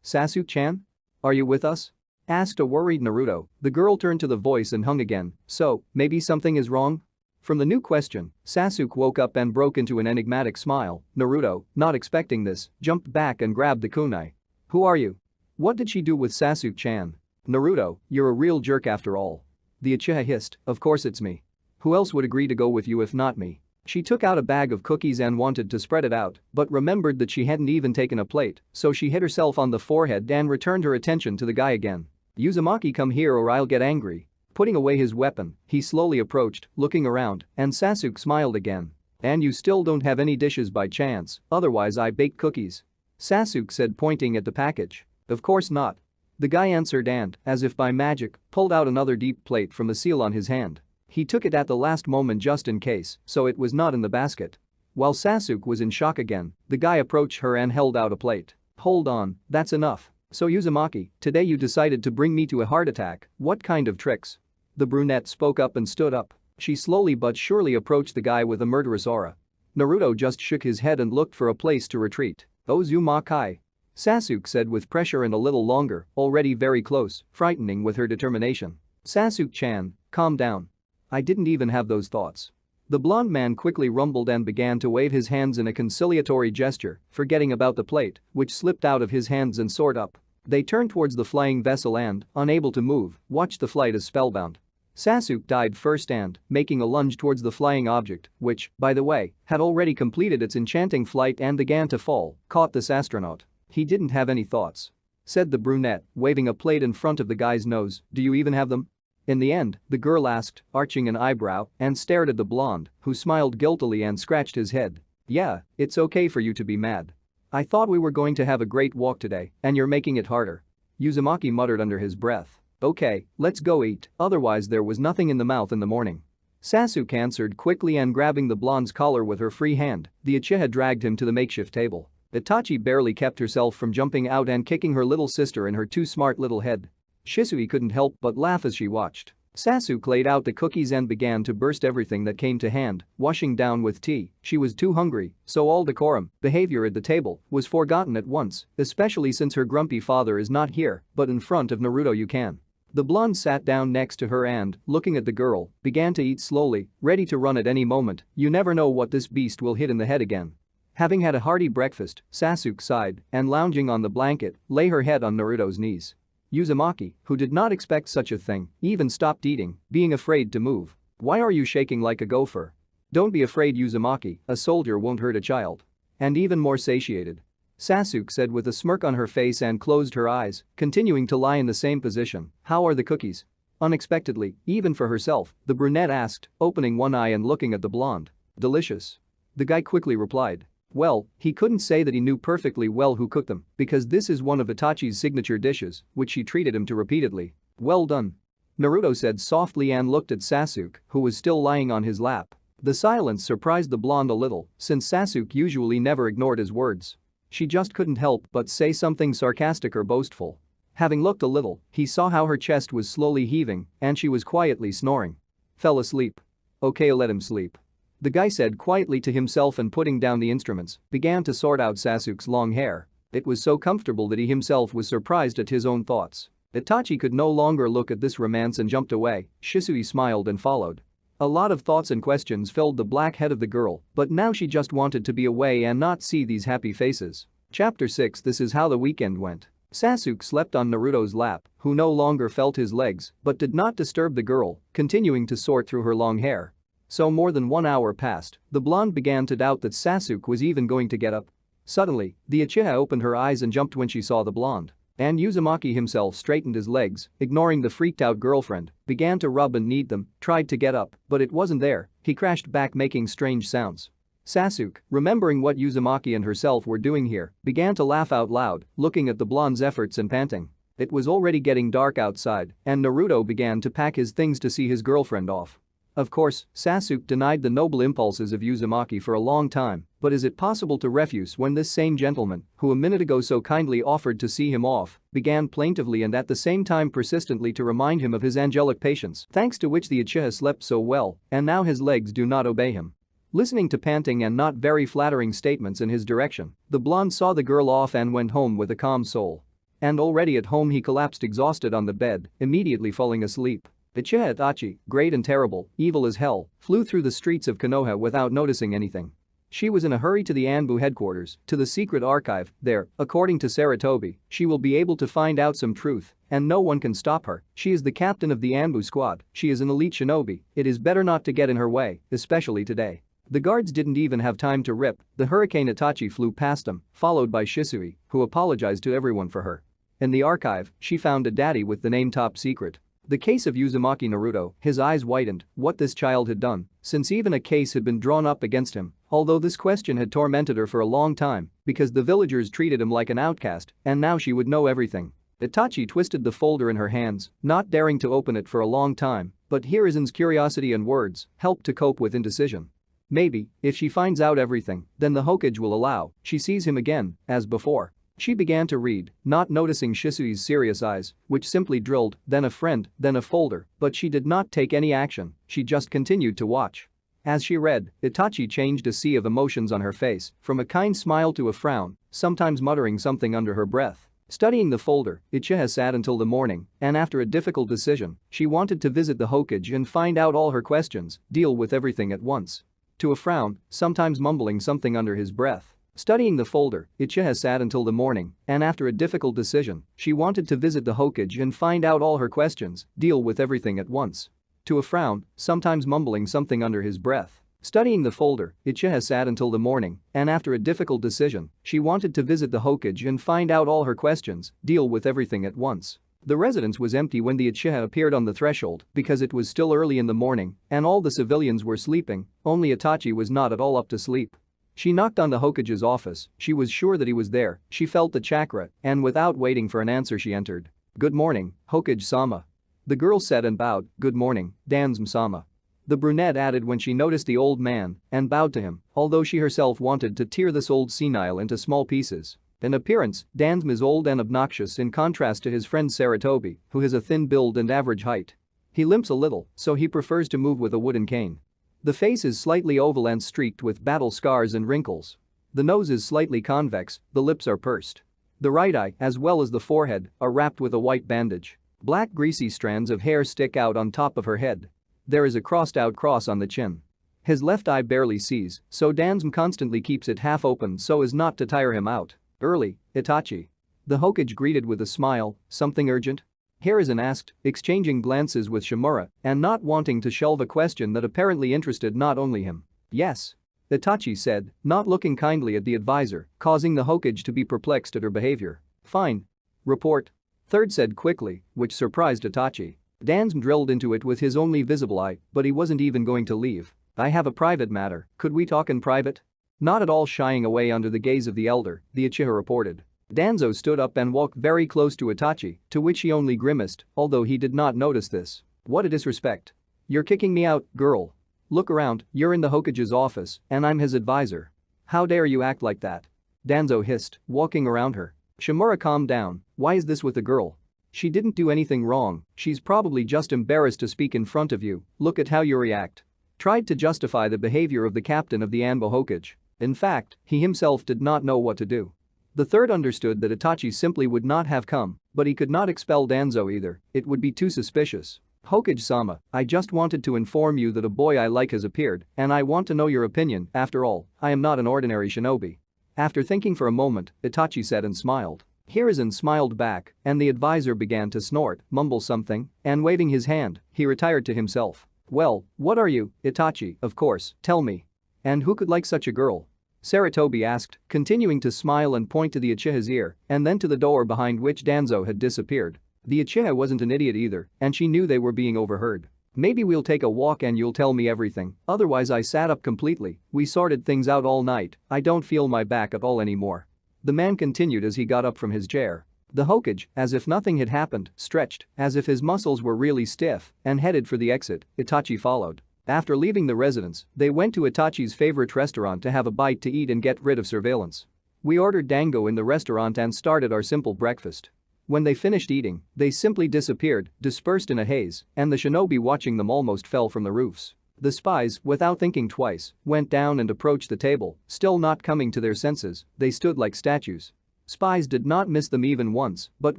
Sasuke-chan? Are you with us? Asked a worried Naruto. The girl turned to the voice and hung again. So, maybe something is wrong? From the new question, Sasuke woke up and broke into an enigmatic smile. Naruto, not expecting this, jumped back and grabbed the kunai. Who are you? What did she do with Sasuke-chan? Naruto, you're a real jerk after all. The Uchiha hissed, of course it's me. Who else would agree to go with you if not me? She took out a bag of cookies and wanted to spread it out, but remembered that she hadn't even taken a plate, so she hit herself on the forehead and returned her attention to the guy again. Uzumaki, come here or I'll get angry. Putting away his weapon, he slowly approached, looking around, and Sasuke smiled again. And you still don't have any dishes by chance, otherwise I bake cookies. Sasuke said, pointing at the package. Of course not. The guy answered and, as if by magic, pulled out another deep plate from the seal on his hand. He took it at the last moment just in case, so it was not in the basket. While Sasuke was in shock again, the guy approached her and held out a plate. Hold on, that's enough. So Uzumaki, today you decided to bring me to a heart attack, what kind of tricks? The brunette spoke up and stood up. She slowly but surely approached the guy with a murderous aura. Naruto just shook his head and looked for a place to retreat. Uzumaki. Sasuke said with pressure and a little longer, already very close, frightening with her determination. Sasuke-chan, calm down. I didn't even have those thoughts. The blonde man quickly rumbled and began to wave his hands in a conciliatory gesture, forgetting about the plate, which slipped out of his hands and soared up. They turned towards the flying vessel and, unable to move, watched the flight as spellbound. Sasuke dived first and, making a lunge towards the flying object, which, by the way, had already completed its enchanting flight and began to fall, caught this astronaut. He didn't have any thoughts. Said the brunette, waving a plate in front of the guy's nose, do you even have them? In the end, the girl asked, arching an eyebrow, and stared at the blonde, who smiled guiltily and scratched his head. Yeah, it's okay for you to be mad. I thought we were going to have a great walk today, and you're making it harder. Uzumaki muttered under his breath. Okay, let's go eat, otherwise there was nothing in the mouth in the morning. Sasuke answered quickly and grabbing the blonde's collar with her free hand, the Uchiha dragged him to the makeshift table. Itachi barely kept herself from jumping out and kicking her little sister in her too smart little head. Shisui couldn't help but laugh as she watched. Sasuke laid out the cookies and began to burst everything that came to hand, washing down with tea. She was too hungry, so all decorum, behavior at the table, was forgotten at once, especially since her grumpy father is not here, but in front of Naruto you can. The blonde sat down next to her and, looking at the girl, began to eat slowly, ready to run at any moment. You never know what this beast will hit in the head again. Having had a hearty breakfast, Sasuke sighed and lounging on the blanket, lay her head on Naruto's knees. Uzumaki, who did not expect such a thing, even stopped eating, being afraid to move. Why are you shaking like a gopher? Don't be afraid, Uzumaki, a soldier won't hurt a child. And even more satiated. Sasuke said with a smirk on her face and closed her eyes, continuing to lie in the same position. How are the cookies? Unexpectedly, even for herself, the brunette asked, opening one eye and looking at the blonde. Delicious. The guy quickly replied. Well, he couldn't say that he knew perfectly well who cooked them, because this is one of Itachi's signature dishes, which she treated him to repeatedly. Well done. Naruto said softly and looked at Sasuke, who was still lying on his lap. The silence surprised the blonde a little, since Sasuke usually never ignored his words. She just couldn't help but say something sarcastic or boastful. Having looked a little, he saw how her chest was slowly heaving, and she was quietly snoring. Fell asleep. Okay, let him sleep. The guy said quietly to himself and putting down the instruments, began to sort out Sasuke's long hair. It was so comfortable that he himself was surprised at his own thoughts. Itachi could no longer look at this romance and jumped away. Shisui smiled and followed. A lot of thoughts and questions filled the black head of the girl, but now she just wanted to be away and not see these happy faces. Chapter 6. This is how the weekend went. Sasuke slept on Naruto's lap, who no longer felt his legs, but did not disturb the girl, continuing to sort through her long hair. So more than 1 hour passed, the blonde began to doubt that Sasuke was even going to get up. Suddenly, the Uchiha opened her eyes and jumped when she saw the blonde. And Uzumaki himself straightened his legs, ignoring the freaked-out girlfriend, began to rub and knead them, tried to get up, but it wasn't there. He crashed back making strange sounds. Sasuke, remembering what Uzumaki and herself were doing here, began to laugh out loud, looking at the blonde's efforts and panting. It was already getting dark outside, and Naruto began to pack his things to see his girlfriend off. Of course, Sasuke denied the noble impulses of Uzumaki for a long time, but is it possible to refuse when this same gentleman, who a minute ago so kindly offered to see him off, began plaintively and at the same time persistently to remind him of his angelic patience, thanks to which the Uchiha slept so well, and now his legs do not obey him. Listening to panting and not very flattering statements in his direction, the blonde saw the girl off and went home with a calm soul. And already at home he collapsed exhausted on the bed, immediately falling asleep. Uchiha Itachi, great and terrible, evil as hell, flew through the streets of Konoha without noticing anything. She was in a hurry to the Anbu headquarters, to the secret archive. There, according to Sarutobi, she will be able to find out some truth, and no one can stop her. She is the captain of the Anbu squad, she is an elite shinobi, it is better not to get in her way, especially today. The guards didn't even have time to rip, the Hurricane Itachi flew past them, followed by Shisui, who apologized to everyone for her. In the archive, she found a daddy with the name Top Secret. The case of Uzumaki Naruto, his eyes widened, what this child had done, since even a case had been drawn up against him, although this question had tormented her for a long time, because the villagers treated him like an outcast, and now she would know everything. Itachi twisted the folder in her hands, not daring to open it for a long time, but Hiruzen's curiosity and words helped to cope with indecision. Maybe, if she finds out everything, then the Hokage will allow, she sees him again, as before. She began to read, not noticing Shisui's serious eyes, which simply drilled, then a friend, then a folder, but she did not take any action, she just continued to watch. As she read, Itachi changed a sea of emotions on her face, from a kind smile to a frown, sometimes muttering something under her breath. Studying the folder, Uchiha sat until the morning, and after a difficult decision, she wanted to visit the Hokage and find out all her questions, deal with everything at once. To a frown, sometimes mumbling something under his breath. Studying the folder, Uchiha sat until the morning, and after a difficult decision, she wanted to visit the Hokage and find out all her questions, deal with everything at once. To a frown, sometimes mumbling something under his breath. Studying the folder, Uchiha sat until the morning, and after a difficult decision, she wanted to visit the Hokage and find out all her questions, deal with everything at once. The residence was empty when the Uchiha appeared on the threshold because it was still early in the morning and all the civilians were sleeping, only Itachi was not at all up to sleep. She knocked on the Hokage's office, she was sure that he was there, she felt the chakra, and without waiting for an answer she entered. "Good morning, Hokage-sama." The girl said and bowed, "Good morning, Dansum-sama." The brunette added when she noticed the old man and bowed to him, although she herself wanted to tear this old senile into small pieces. In appearance, Dansum is old and obnoxious in contrast to his friend Sarutobi, who has a thin build and average height. He limps a little, so he prefers to move with a wooden cane. The face is slightly oval and streaked with battle scars and wrinkles. The nose is slightly convex, the lips are pursed. The right eye, as well as the forehead, are wrapped with a white bandage. Black greasy strands of hair stick out on top of her head. There is a crossed-out cross on the chin. His left eye barely sees, so Dansum constantly keeps it half open so as not to tire him out. "Early, Itachi." The Hokage greeted with a smile, "Something urgent?" Hiruzen asked, exchanging glances with Shimura and not wanting to shelve a question that apparently interested not only him. "Yes." Itachi said, not looking kindly at the advisor, causing the Hokage to be perplexed at her behavior. "Fine. Report." Third said quickly, which surprised Itachi. Dansum drilled into it with his only visible eye, but he wasn't even going to leave. "I have a private matter, could we talk in private?" Not at all shying away under the gaze of the elder, the Uchiha reported. Danzo stood up and walked very close to Itachi, to which he only grimaced, although he did not notice this. "What a disrespect. You're kicking me out, girl. Look around, you're in the Hokage's office, and I'm his advisor. How dare you act like that?" Danzo hissed, walking around her. Shimura calmed down, "Why is this with the girl? She didn't do anything wrong, she's probably just embarrassed to speak in front of you, look at how you react." Tried to justify the behavior of the captain of the Anbo Hokage. In fact, he himself did not know what to do. The third understood that Itachi simply would not have come, but he could not expel Danzo either, it would be too suspicious. "Hokage-sama, I just wanted to inform you that a boy I like has appeared, and I want to know your opinion, after all, I am not an ordinary shinobi." After thinking for a moment, Itachi said and smiled. Hiruzen smiled back, and the advisor began to snort, mumble something, and waving his hand, he retired to himself. "Well, what are you, Itachi, of course, tell me. And who could like such a girl?" Sarutobi asked, continuing to smile and point to the Uchiha's ear, and then to the door behind which Danzo had disappeared. The Uchiha wasn't an idiot either, and she knew they were being overheard. "Maybe we'll take a walk and you'll tell me everything, otherwise I sat up completely, we sorted things out all night, I don't feel my back at all anymore." The man continued as he got up from his chair. The Hokage, as if nothing had happened, stretched, as if his muscles were really stiff, and headed for the exit. Itachi followed. After leaving the residence, they went to Itachi's favorite restaurant to have a bite to eat and get rid of surveillance. We ordered dango in the restaurant and started our simple breakfast. When they finished eating, they simply disappeared, dispersed in a haze, and the shinobi watching them almost fell from the roofs. The spies, without thinking twice, went down and approached the table, still not coming to their senses, they stood like statues. Spies did not miss them even once, but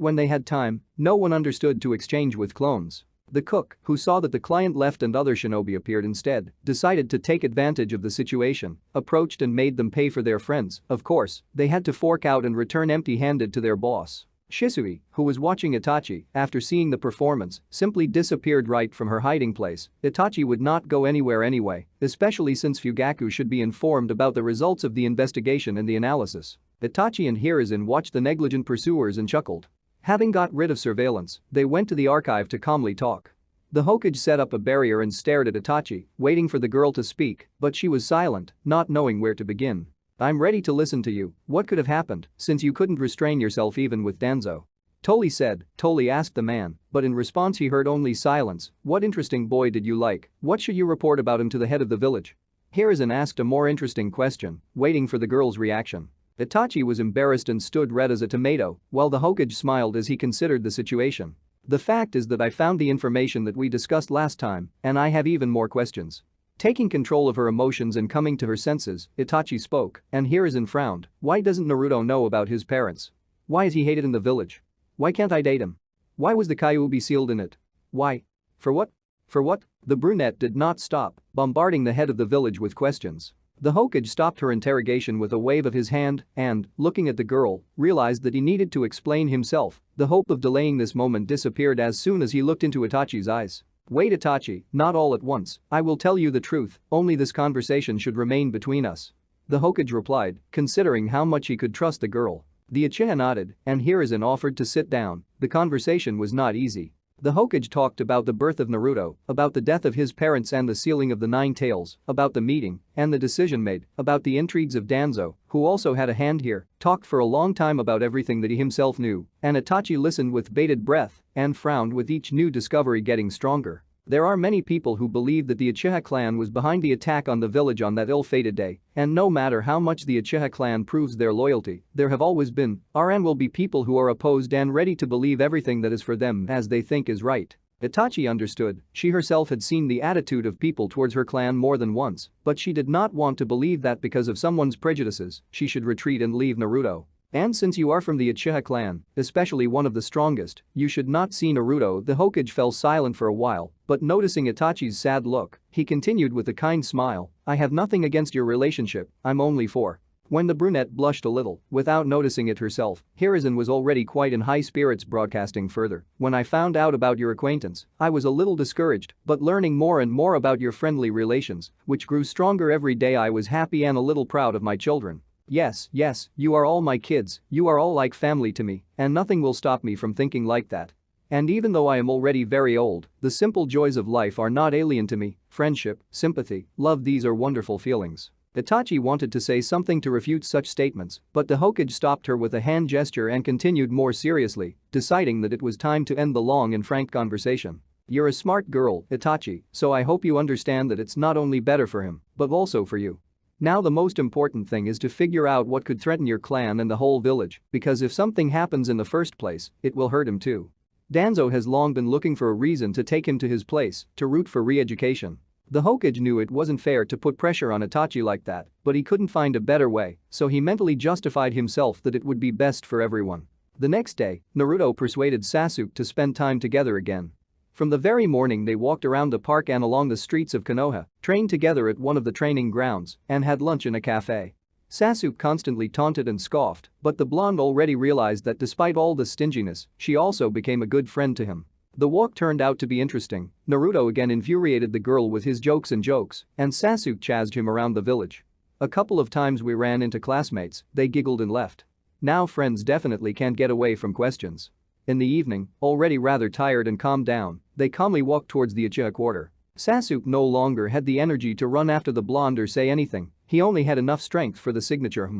when they had time, no one understood to exchange with clones. The cook, who saw that the client left and other shinobi appeared instead, decided to take advantage of the situation, approached and made them pay for their friends. Of course, they had to fork out and return empty-handed to their boss. Shisui, who was watching Itachi, after seeing the performance, simply disappeared right from her hiding place. Itachi would not go anywhere anyway, especially since Fugaku should be informed about the results of the investigation and the analysis. Itachi and Hiruzen watched the negligent pursuers and chuckled. Having got rid of surveillance, they went to the archive to calmly talk. The Hokage set up a barrier and stared at Itachi, waiting for the girl to speak, but she was silent, not knowing where to begin. "I'm ready to listen to you. What could have happened, since you couldn't restrain yourself even with Danzo?" Tolly said. Tolly asked the man, but in response he heard only silence. "What interesting boy did you like? What should you report about him to the head of the village?" Hiruzen asked a more interesting question, waiting for the girl's reaction. Itachi was embarrassed and stood red as a tomato, while the Hokage smiled as he considered the situation. "The fact is that I found the information that we discussed last time, and I have even more questions." Taking control of her emotions and coming to her senses, Itachi spoke, and Hiruzen frowned. "Why doesn't Naruto know about his parents? Why is he hated in the village? Why can't I date him? Why was the Kyuubi sealed in it? Why? For what? For what?" The brunette did not stop, bombarding the head of the village with questions. The Hokage stopped her interrogation with a wave of his hand and, looking at the girl, realized that he needed to explain himself. The hope of delaying this moment disappeared as soon as he looked into Itachi's eyes. "Wait, Itachi, not all at once. I will tell you the truth, only this conversation should remain between us." The Hokage replied, considering how much he could trust the girl. The Uchiha nodded, and Hiruzen offered to sit down. The conversation was not easy. The Hokage talked about the birth of Naruto, about the death of his parents and the sealing of the Nine Tails, about the meeting and the decision made, about the intrigues of Danzo, who also had a hand here, talked for a long time about everything that he himself knew, and Itachi listened with bated breath and frowned with each new discovery getting stronger. There are many people who believe that the Uchiha clan was behind the attack on the village on that ill-fated day, and no matter how much the Uchiha clan proves their loyalty, there have always been, are and will be people who are opposed and ready to believe everything that is for them as they think is right. Itachi understood, she herself had seen the attitude of people towards her clan more than once, but she did not want to believe that because of someone's prejudices, she should retreat and leave Naruto. "And since you are from the Uchiha clan, especially one of the strongest, you should not see Naruto." The Hokage fell silent for a while, but noticing Itachi's sad look, he continued with a kind smile, "I have nothing against your relationship, I'm only for." When the brunette blushed a little, without noticing it herself, Hiruzen was already quite in high spirits broadcasting further. "When I found out about your acquaintance, I was a little discouraged, but learning more and more about your friendly relations, which grew stronger every day, I was happy and a little proud of my children. Yes, you are all my kids, you are all like family to me, and nothing will stop me from thinking like that. And even though I am already very old, the simple joys of life are not alien to me. Friendship, sympathy, love, these are wonderful feelings." Itachi wanted to say something to refute such statements, but the Hokage stopped her with a hand gesture and continued more seriously, deciding that it was time to end the long and frank conversation. "You're a smart girl, Itachi, so I hope you understand that it's not only better for him, but also for you. Now the most important thing is to figure out what could threaten your clan and the whole village, because if something happens in the first place, it will hurt him too. Danzo has long been looking for a reason to take him to his place, to root for re-education." The Hokage knew it wasn't fair to put pressure on Itachi like that, but he couldn't find a better way, so he mentally justified himself that it would be best for everyone. The next day, Naruto persuaded Sasuke to spend time together again. From the very morning they walked around the park and along the streets of Konoha, trained together at one of the training grounds, and had lunch in a cafe. Sasuke constantly taunted and scoffed, but the blonde already realized that despite all the stinginess, she also became a good friend to him. The walk turned out to be interesting. Naruto again infuriated the girl with his jokes, and Sasuke chased him around the village. "A couple of times we ran into classmates, they giggled and left. Now friends definitely can't get away from questions." In the evening, already rather tired and calmed down, they calmly walked towards the Uchiha quarter. Sasuke no longer had the energy to run after the blonde or say anything, he only had enough strength for the signature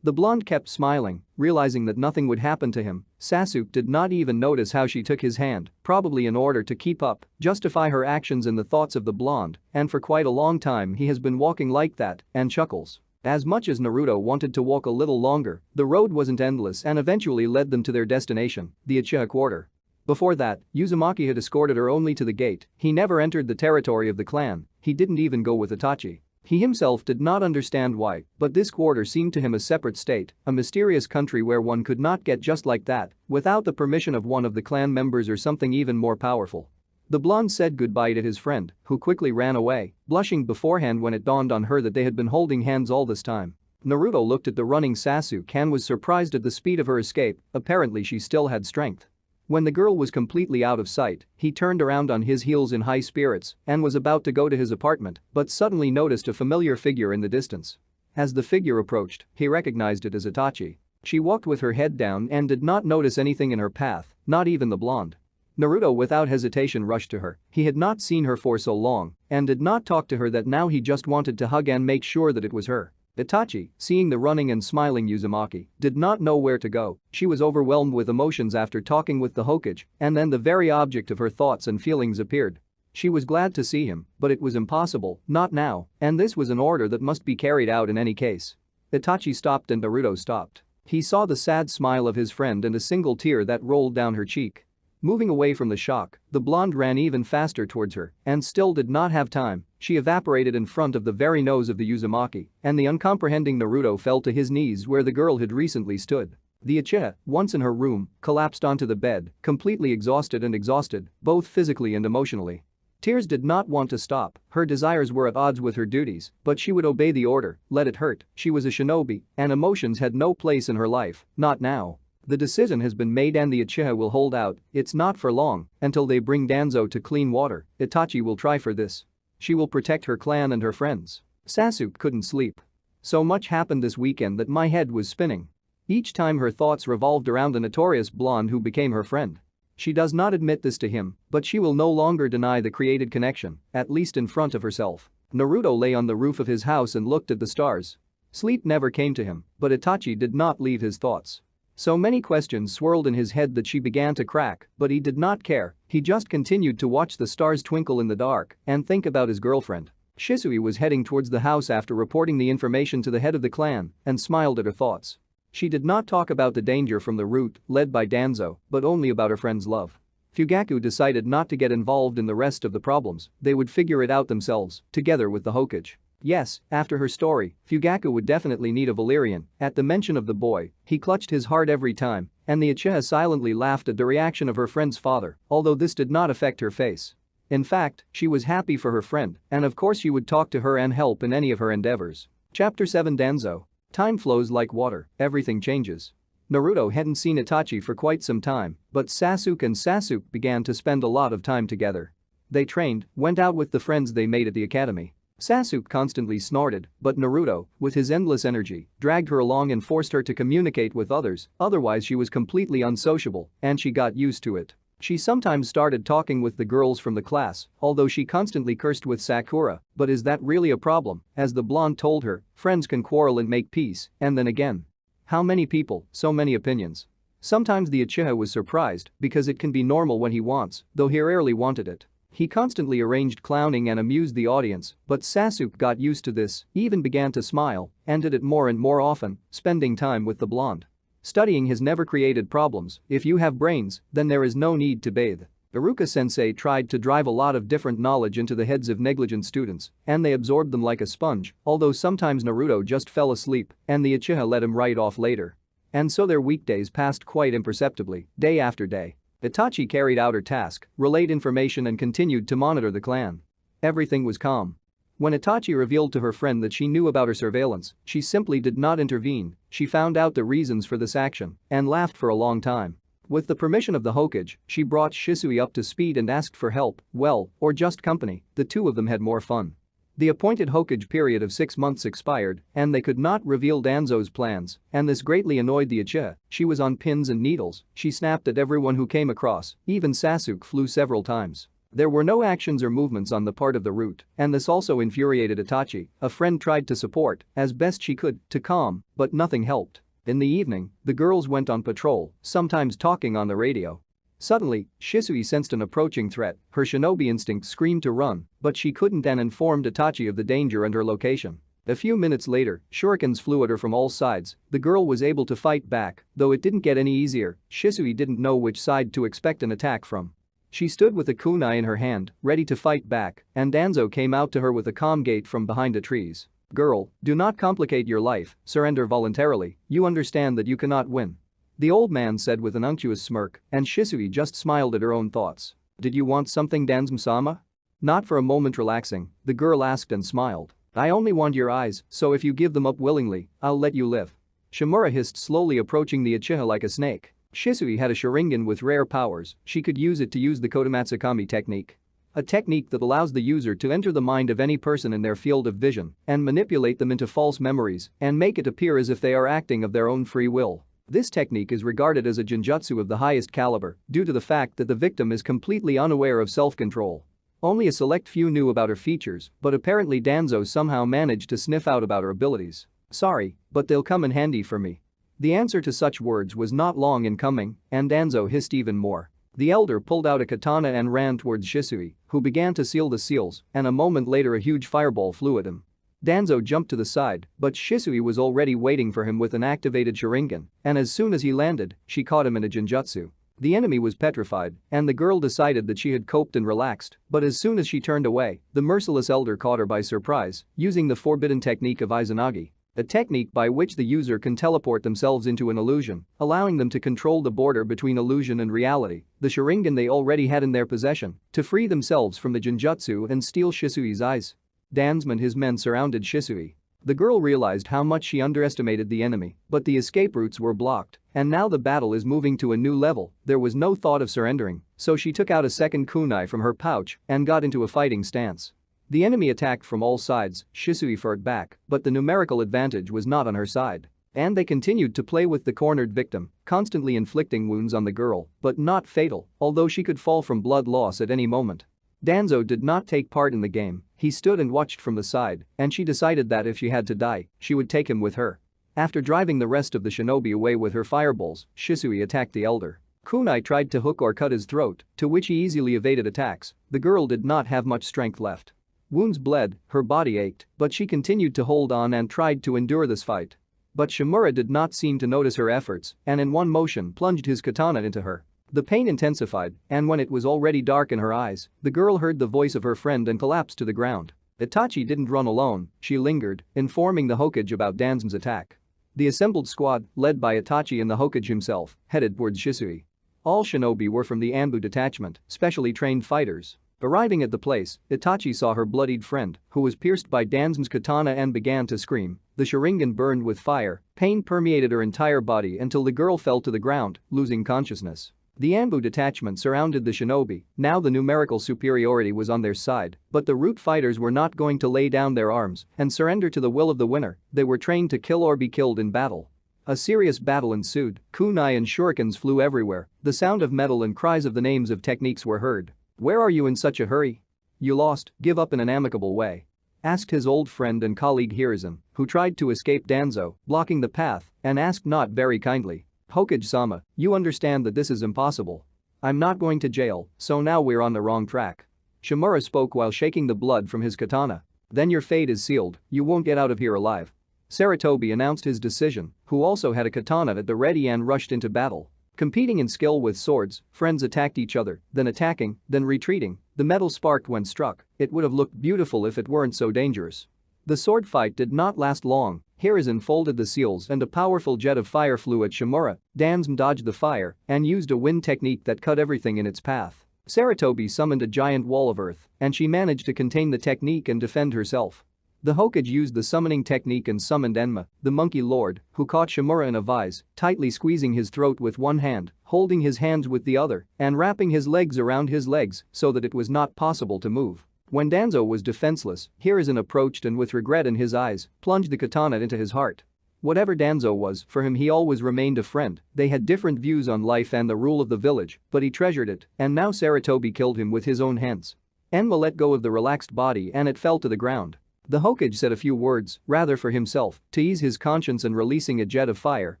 The blonde kept smiling, realizing that nothing would happen to him, Sasuke did not even notice how she took his hand, probably in order to keep up, justify her actions in the thoughts of the blonde, and for quite a long time he has been walking like that, and chuckles. As much as Naruto wanted to walk a little longer, the road wasn't endless and eventually led them to their destination, the Uchiha quarter. Before that, Uzumaki had escorted her only to the gate. He never entered the territory of the clan, he didn't even go with Itachi. He himself did not understand why, but this quarter seemed to him a separate state, a mysterious country where one could not get just like that, without the permission of one of the clan members or something even more powerful. The blonde said goodbye to his friend, who quickly ran away, blushing beforehand when it dawned on her that they had been holding hands all this time. Naruto looked at the running Sasuke and was surprised at the speed of her escape, apparently she still had strength. When the girl was completely out of sight, he turned around on his heels in high spirits and was about to go to his apartment but suddenly noticed a familiar figure in the distance. As the figure approached, he recognized it as Itachi. She walked with her head down and did not notice anything in her path, not even the blonde. Naruto without hesitation rushed to her. He had not seen her for so long and did not talk to her that now he just wanted to hug and make sure that it was her. Itachi, seeing the running and smiling Uzumaki, did not know where to go. She was overwhelmed with emotions after talking with the Hokage, and then the very object of her thoughts and feelings appeared. She was glad to see him, but it was impossible, not now, and this was an order that must be carried out in any case. Itachi stopped and Naruto stopped. He saw the sad smile of his friend and a single tear that rolled down her cheek. Moving away from the shock, the blonde ran even faster towards her and still did not have time. She evaporated in front of the very nose of the Uzumaki, and the uncomprehending Naruto fell to his knees where the girl had recently stood. The Uchiha, once in her room, collapsed onto the bed, completely exhausted, both physically and emotionally. Tears did not want to stop, her desires were at odds with her duties, but she would obey the order, let it hurt. She was a shinobi, and emotions had no place in her life, not now. The decision has been made and the Uchiha will hold out, it's not for long, until they bring Danzo to clean water. Itachi will try for this. She will protect her clan and her friends. Sasuke couldn't sleep. So much happened this weekend that my head was spinning. Each time her thoughts revolved around the notorious blonde who became her friend. She does not admit this to him, but she will no longer deny the created connection, at least in front of herself. Naruto lay on the roof of his house and looked at the stars. Sleep never came to him, but Itachi did not leave his thoughts. So many questions swirled in his head that she began to crack, but he did not care. He just continued to watch the stars twinkle in the dark and think about his girlfriend. Shisui was heading towards the house after reporting the information to the head of the clan and smiled at her thoughts. She did not talk about the danger from the route led by Danzo, but only about her friend's love. Fugaku decided not to get involved in the rest of the problems, they would figure it out themselves, together with the Hokage. Yes, after her story, Fugaku would definitely need a Valyrian. At the mention of the boy, he clutched his heart every time, and the Uchiha silently laughed at the reaction of her friend's father, although this did not affect her face. In fact, she was happy for her friend, and of course he would talk to her and help in any of her endeavors. Chapter 7 Danzo. Time flows like water, everything changes. Naruto hadn't seen Itachi for quite some time, but Sasuke and Sasuke began to spend a lot of time together. They trained, went out with the friends they made at the academy. Sasuke constantly snorted, but Naruto, with his endless energy, dragged her along and forced her to communicate with others, otherwise she was completely unsociable, and she got used to it. She sometimes started talking with the girls from the class, although she constantly cursed with Sakura, but is that really a problem? As the blonde told her, friends can quarrel and make peace, and then again. How many people, so many opinions. Sometimes the Uchiha was surprised because it can be normal when he wants, though he rarely wanted it. He constantly arranged clowning and amused the audience, but Sasuke got used to this, even began to smile, and did it more and more often, spending time with the blonde. Studying has never created problems. If you have brains, then there is no need to bathe. Iruka-sensei tried to drive a lot of different knowledge into the heads of negligent students, and they absorbed them like a sponge, although sometimes Naruto just fell asleep, and the Uchiha let him right off later. And so their weekdays passed quite imperceptibly, day after day. Itachi carried out her task, relayed information and continued to monitor the clan. Everything was calm. When Itachi revealed to her friend that she knew about her surveillance, she simply did not intervene. She found out the reasons for this action and laughed for a long time. With the permission of the Hokage, she brought Shisui up to speed and asked for help, well, or just company. The two of them had more fun. The appointed Hokage period of 6 months expired, and they could not reveal Danzo's plans, and this greatly annoyed the Uchiha. She was on pins and needles, she snapped at everyone who came across, even Sasuke flew several times. There were no actions or movements on the part of the root, and this also infuriated Itachi. A friend tried to support, as best she could, to calm, but nothing helped. In the evening, the girls went on patrol, sometimes talking on the radio. Suddenly, Shisui sensed an approaching threat. Her shinobi instinct screamed to run, but she couldn't and informed Itachi of the danger and her location. A few minutes later, shurikens flew at her from all sides. The girl was able to fight back, though it didn't get any easier. Shisui didn't know which side to expect an attack from. She stood with a kunai in her hand, ready to fight back, and Danzo came out to her with a calm gait from behind the trees. "Girl, do not complicate your life, surrender voluntarily, you understand that you cannot win." The old man said with an unctuous smirk, and Shisui just smiled at her own thoughts. "Did you want something, Danzm-sama?" Not for a moment relaxing, the girl asked and smiled. "I only want your eyes, so if you give them up willingly, I'll let you live." Shimura hissed, slowly approaching the uchiha like a snake. Shisui had a Sharingan with rare powers. She could use it to use the Kotomatsukami technique. A technique that allows the user to enter the mind of any person in their field of vision and manipulate them into false memories and make it appear as if they are acting of their own free will. This technique is regarded as a genjutsu of the highest caliber due to the fact that the victim is completely unaware of self-control. Only a select few knew about her features, but apparently Danzo somehow managed to sniff out about her abilities. "Sorry, but they'll come in handy for me." The answer to such words was not long in coming, and Danzo hissed even more. The elder pulled out a katana and ran towards Shisui, who began to seal the seals, and a moment later a huge fireball flew at him. Danzo jumped to the side, but Shisui was already waiting for him with an activated Sharingan, and as soon as he landed, she caught him in a genjutsu. The enemy was petrified, and the girl decided that she had coped and relaxed, but as soon as she turned away, the merciless elder caught her by surprise, using the forbidden technique of Izanagi. A technique by which the user can teleport themselves into an illusion, allowing them to control the border between illusion and reality, the Sharingan they already had in their possession, to free themselves from the genjutsu and steal Shisui's eyes. Danzo and his men surrounded Shisui. The girl realized how much she underestimated the enemy, but the escape routes were blocked, and now the battle is moving to a new level. There was no thought of surrendering, so she took out a second kunai from her pouch and got into a fighting stance. The enemy attacked from all sides. Shisui fought back, but the numerical advantage was not on her side. And they continued to play with the cornered victim, constantly inflicting wounds on the girl, but not fatal, although she could fall from blood loss at any moment. Danzo did not take part in the game. He stood and watched from the side, and she decided that if she had to die, she would take him with her. After driving the rest of the shinobi away with her fireballs, Shisui attacked the elder. Kunai tried to hook or cut his throat, to which he easily evaded attacks. The girl did not have much strength left. Wounds bled, her body ached, but she continued to hold on and tried to endure this fight. But Shimura did not seem to notice her efforts and in one motion plunged his katana into her. The pain intensified, and when it was already dark in her eyes, the girl heard the voice of her friend and collapsed to the ground. Itachi didn't run alone, she lingered, informing the Hokage about Danzon's attack. The assembled squad, led by Itachi and the Hokage himself, headed towards Shisui. All shinobi were from the Anbu detachment, specially trained fighters. Arriving at the place, Itachi saw her bloodied friend, who was pierced by Danzon's katana and began to scream. The Sharingan burned with fire, pain permeated her entire body until the girl fell to the ground, losing consciousness. The Anbu detachment surrounded the shinobi. Now the numerical superiority was on their side, but the root fighters were not going to lay down their arms and surrender to the will of the winner. They were trained to kill or be killed in battle. A serious battle ensued. Kunai and shurikens flew everywhere. The sound of metal and cries of the names of techniques were heard. "Where are you in such a hurry? You lost, give up in an amicable way," asked his old friend and colleague Hiruzen, who tried to escape Danzo, blocking the path, and asked not very kindly. "Hokage-sama, you understand that this is impossible. I'm not going to jail, so now we're on the wrong track." Shimura spoke while shaking the blood from his katana. "Then your fate is sealed, you won't get out of here alive." Saratobi announced his decision, who also had a katana at the ready and rushed into battle. Competing in skill with swords, friends attacked each other, then attacking, then retreating. The metal sparked when struck. It would have looked beautiful if it weren't so dangerous. The sword fight did not last long. Hiruzen folded the seals and a powerful jet of fire flew at Shimura. Danzo dodged the fire and used a wind technique that cut everything in its path. Saratobi summoned a giant wall of earth, and she managed to contain the technique and defend herself. The Hokage used the summoning technique and summoned Enma, the monkey lord, who caught Shimura in a vise, tightly squeezing his throat with one hand, holding his hands with the other, and wrapping his legs around his legs so that it was not possible to move. When Danzo was defenseless, Hiruzen approached and with regret in his eyes, plunged the katana into his heart. Whatever Danzo was, for him he always remained a friend. They had different views on life and the rule of the village, but he treasured it, and now Saratobi killed him with his own hands. Enma let go of the relaxed body and it fell to the ground. The Hokage said a few words, rather for himself, to ease his conscience and releasing a jet of fire,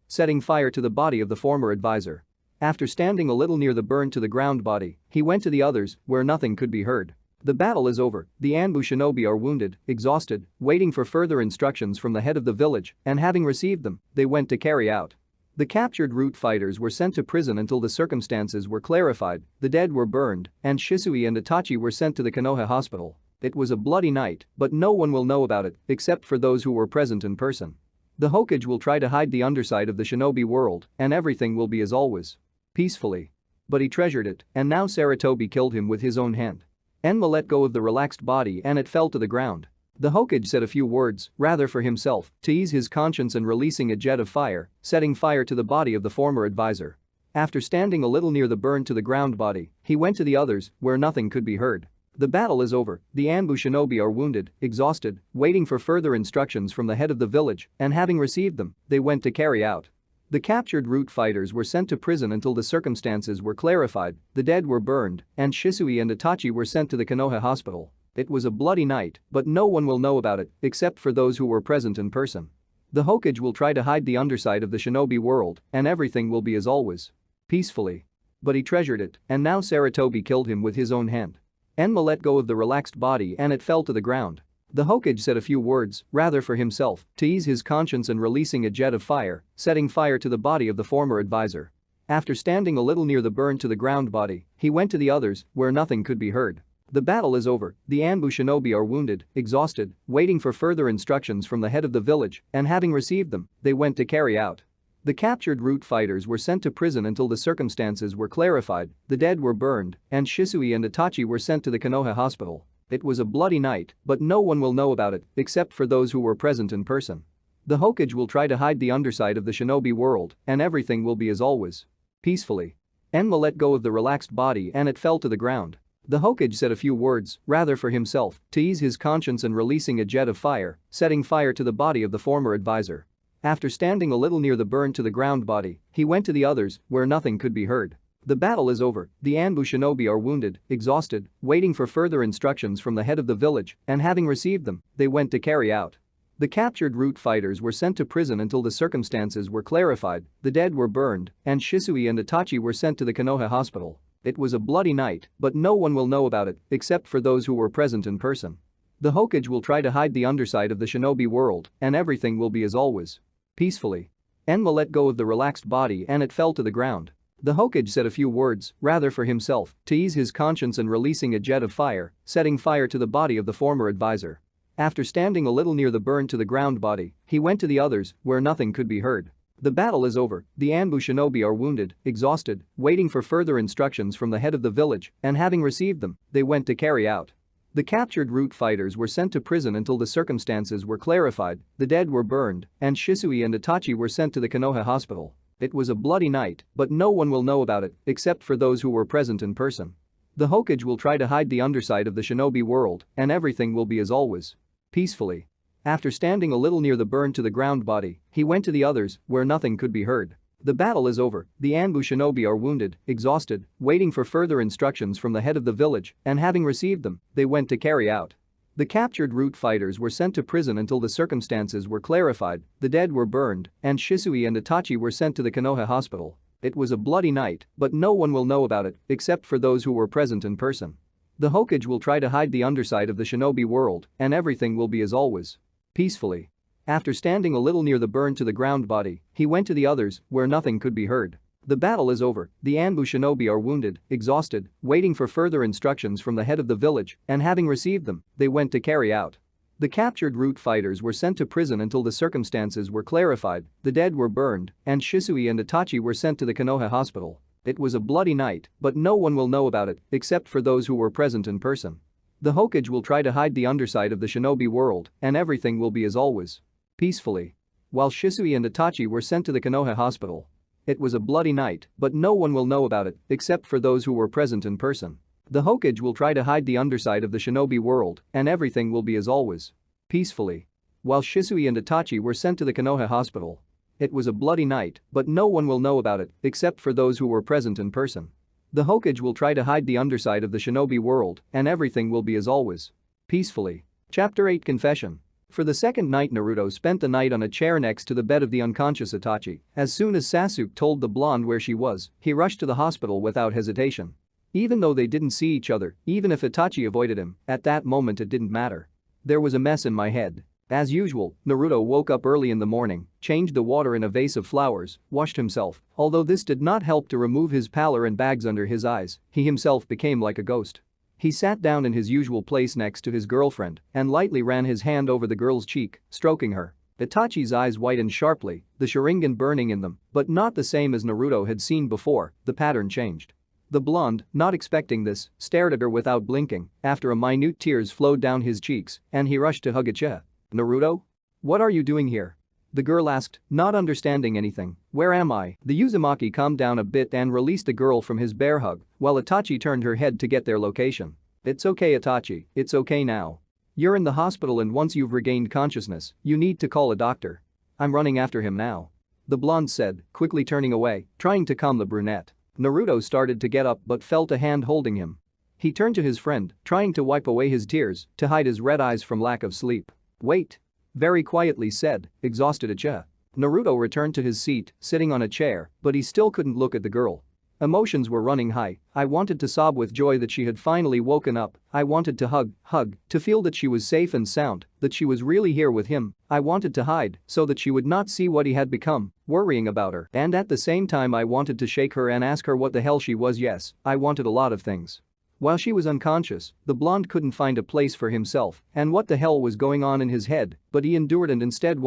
setting fire to the body of the former advisor. After standing a little near the burned to the ground body, he went to the others, where nothing could be heard. The battle is over, the Anbu shinobi are wounded, exhausted, waiting for further instructions from the head of the village, and having received them, they went to carry out. The captured root fighters were sent to prison until the circumstances were clarified, the dead were burned, and Shisui and Itachi were sent to the Konoha hospital. It was a bloody night, but no one will know about it, except for those who were present in person. The Hokage will try to hide the underside of the shinobi world, and everything will be as always. Peacefully. But he treasured it, and now Sarutobi killed him with his own hand. Enma let go of the relaxed body and it fell to the ground. The Hokage said a few words, rather for himself, to ease his conscience and releasing a jet of fire, setting fire to the body of the former advisor. After standing a little near the burned to the ground body, he went to the others, where nothing could be heard. The battle is over, the Anbu shinobi are wounded, exhausted, waiting for further instructions from the head of the village, and having received them, they went to carry out. The captured root fighters were sent to prison until the circumstances were clarified, the dead were burned, and Shisui and Itachi were sent to the Konoha hospital. It was a bloody night, but no one will know about it, except for those who were present in person. The Hokage will try to hide the underside of the shinobi world, and everything will be as always. Peacefully. But he treasured it, and now Sarutobi killed him with his own hand. Enma let go of the relaxed body and it fell to the ground. The Hokage said a few words, rather for himself, to ease his conscience and releasing a jet of fire, setting fire to the body of the former advisor. After standing a little near the burned to the ground body, he went to the others, where nothing could be heard. The battle is over, the Anbu shinobi are wounded, exhausted, waiting for further instructions from the head of the village, and having received them, they went to carry out. The captured root fighters were sent to prison until the circumstances were clarified, the dead were burned, and Shisui and Itachi were sent to the Konoha hospital. It was a bloody night, but no one will know about it, except for those who were present in person. The Hokage will try to hide the underside of the shinobi world, and everything will be as always. Peacefully. Enma let go of the relaxed body and it fell to the ground. The Hokage said a few words, rather for himself, to ease his conscience and releasing a jet of fire, setting fire to the body of the former advisor. After standing a little near the burned to the ground body, he went to the others, where nothing could be heard. The battle is over, the Anbu shinobi are wounded, exhausted, waiting for further instructions from the head of the village, and having received them, they went to carry out. The captured root fighters were sent to prison until the circumstances were clarified, the dead were burned, and Shisui and Itachi were sent to the Konoha hospital. It was a bloody night, but no one will know about it, except for those who were present in person. The Hokage will try to hide the underside of the shinobi world, and everything will be as always. Peacefully. Enma let go of the relaxed body and it fell to the ground. The Hokage said a few words, rather for himself, to ease his conscience and releasing a jet of fire, setting fire to the body of the former advisor. After standing a little near the burned to the ground body, he went to the others, where nothing could be heard. The battle is over, the Anbu shinobi are wounded, exhausted, waiting for further instructions from the head of the village, and having received them, they went to carry out. The captured root fighters were sent to prison until the circumstances were clarified, the dead were burned, and Shisui and Itachi were sent to the Konoha hospital. It was a bloody night, but no one will know about it, except for those who were present in person. The Hokage will try to hide the underside of the shinobi world, and everything will be as always. Peacefully. After standing a little near the burned to the ground body, he went to the others, where nothing could be heard. The battle is over, the Anbu shinobi are wounded, exhausted, waiting for further instructions from the head of the village, and having received them, they went to carry out. The captured root fighters were sent to prison until the circumstances were clarified, the dead were burned, and Shisui and Itachi were sent to the Konoha hospital. It was a bloody night, but no one will know about it, except for those who were present in person. The Hokage will try to hide the underside of the shinobi world, and everything will be as always. Peacefully. After standing a little near the burned to the ground body, he went to the others, where nothing could be heard. The battle is over, the Anbu shinobi are wounded, exhausted, waiting for further instructions from the head of the village, and having received them, they went to carry out. The captured root fighters were sent to prison until the circumstances were clarified, the dead were burned, and Shisui and Itachi were sent to the Konoha hospital. It was a bloody night, but no one will know about it, except for those who were present in person. The Hokage will try to hide the underside of the shinobi world, and everything will be as always. Peacefully. While Shisui and Itachi were sent to the Konoha hospital. It was a bloody night, but no one will know about it, except for those who were present in person. The Hokage will try to hide the underside of the shinobi world, and everything will be as always. Peacefully. While Shisui and Itachi were sent to the Konoha hospital. It was a bloody night, but no one will know about it, except for those who were present in person. The Hokage will try to hide the underside of the shinobi world, and everything will be as always. Peacefully. Chapter 8 Confession. For the second night Naruto spent the night on a chair next to the bed of the unconscious Itachi. As soon as Sasuke told the blonde where she was, he rushed to the hospital without hesitation. Even though they didn't see each other, even if Itachi avoided him, at that moment it didn't matter. There was a mess in my head. As usual, Naruto woke up early in the morning, changed the water in a vase of flowers, washed himself. Although this did not help to remove his pallor and bags under his eyes, he himself became like a ghost. He sat down in his usual place next to his girlfriend and lightly ran his hand over the girl's cheek, stroking her. Itachi's eyes widened sharply, the Sharingan burning in them, but not the same as Naruto had seen before. The pattern changed. The blonde, not expecting this, stared at her without blinking. After a minute tears flowed down his cheeks and he rushed to hug Uchiha. "Naruto? What are you doing here?" the girl asked, not understanding anything. "Where am I?" The Uzumaki calmed down a bit and released the girl from his bear hug while Itachi turned her head to get their location. "It's okay Itachi, it's okay now. You're in the hospital and once you've regained consciousness, you need to call a doctor. I'm running after him now," the blonde said, quickly turning away, trying to calm the brunette. Naruto started to get up but felt a hand holding him. He turned to his friend, trying to wipe away his tears to hide his red eyes from lack of sleep. "Wait," very quietly said, exhausted Uchiha. Naruto returned to his seat, sitting on a chair, but he still couldn't look at the girl. Emotions were running high. I wanted to sob with joy that she had finally woken up. I wanted to hug, to feel that she was safe and sound, that she was really here with him. I wanted to hide so that she would not see what he had become, worrying about her. And at the same time I wanted to shake her and ask her what the hell she was. Yes, I wanted a lot of things. While she was unconscious, the blonde couldn't find a place for himself and what the hell was going on in his head, but he endured and instead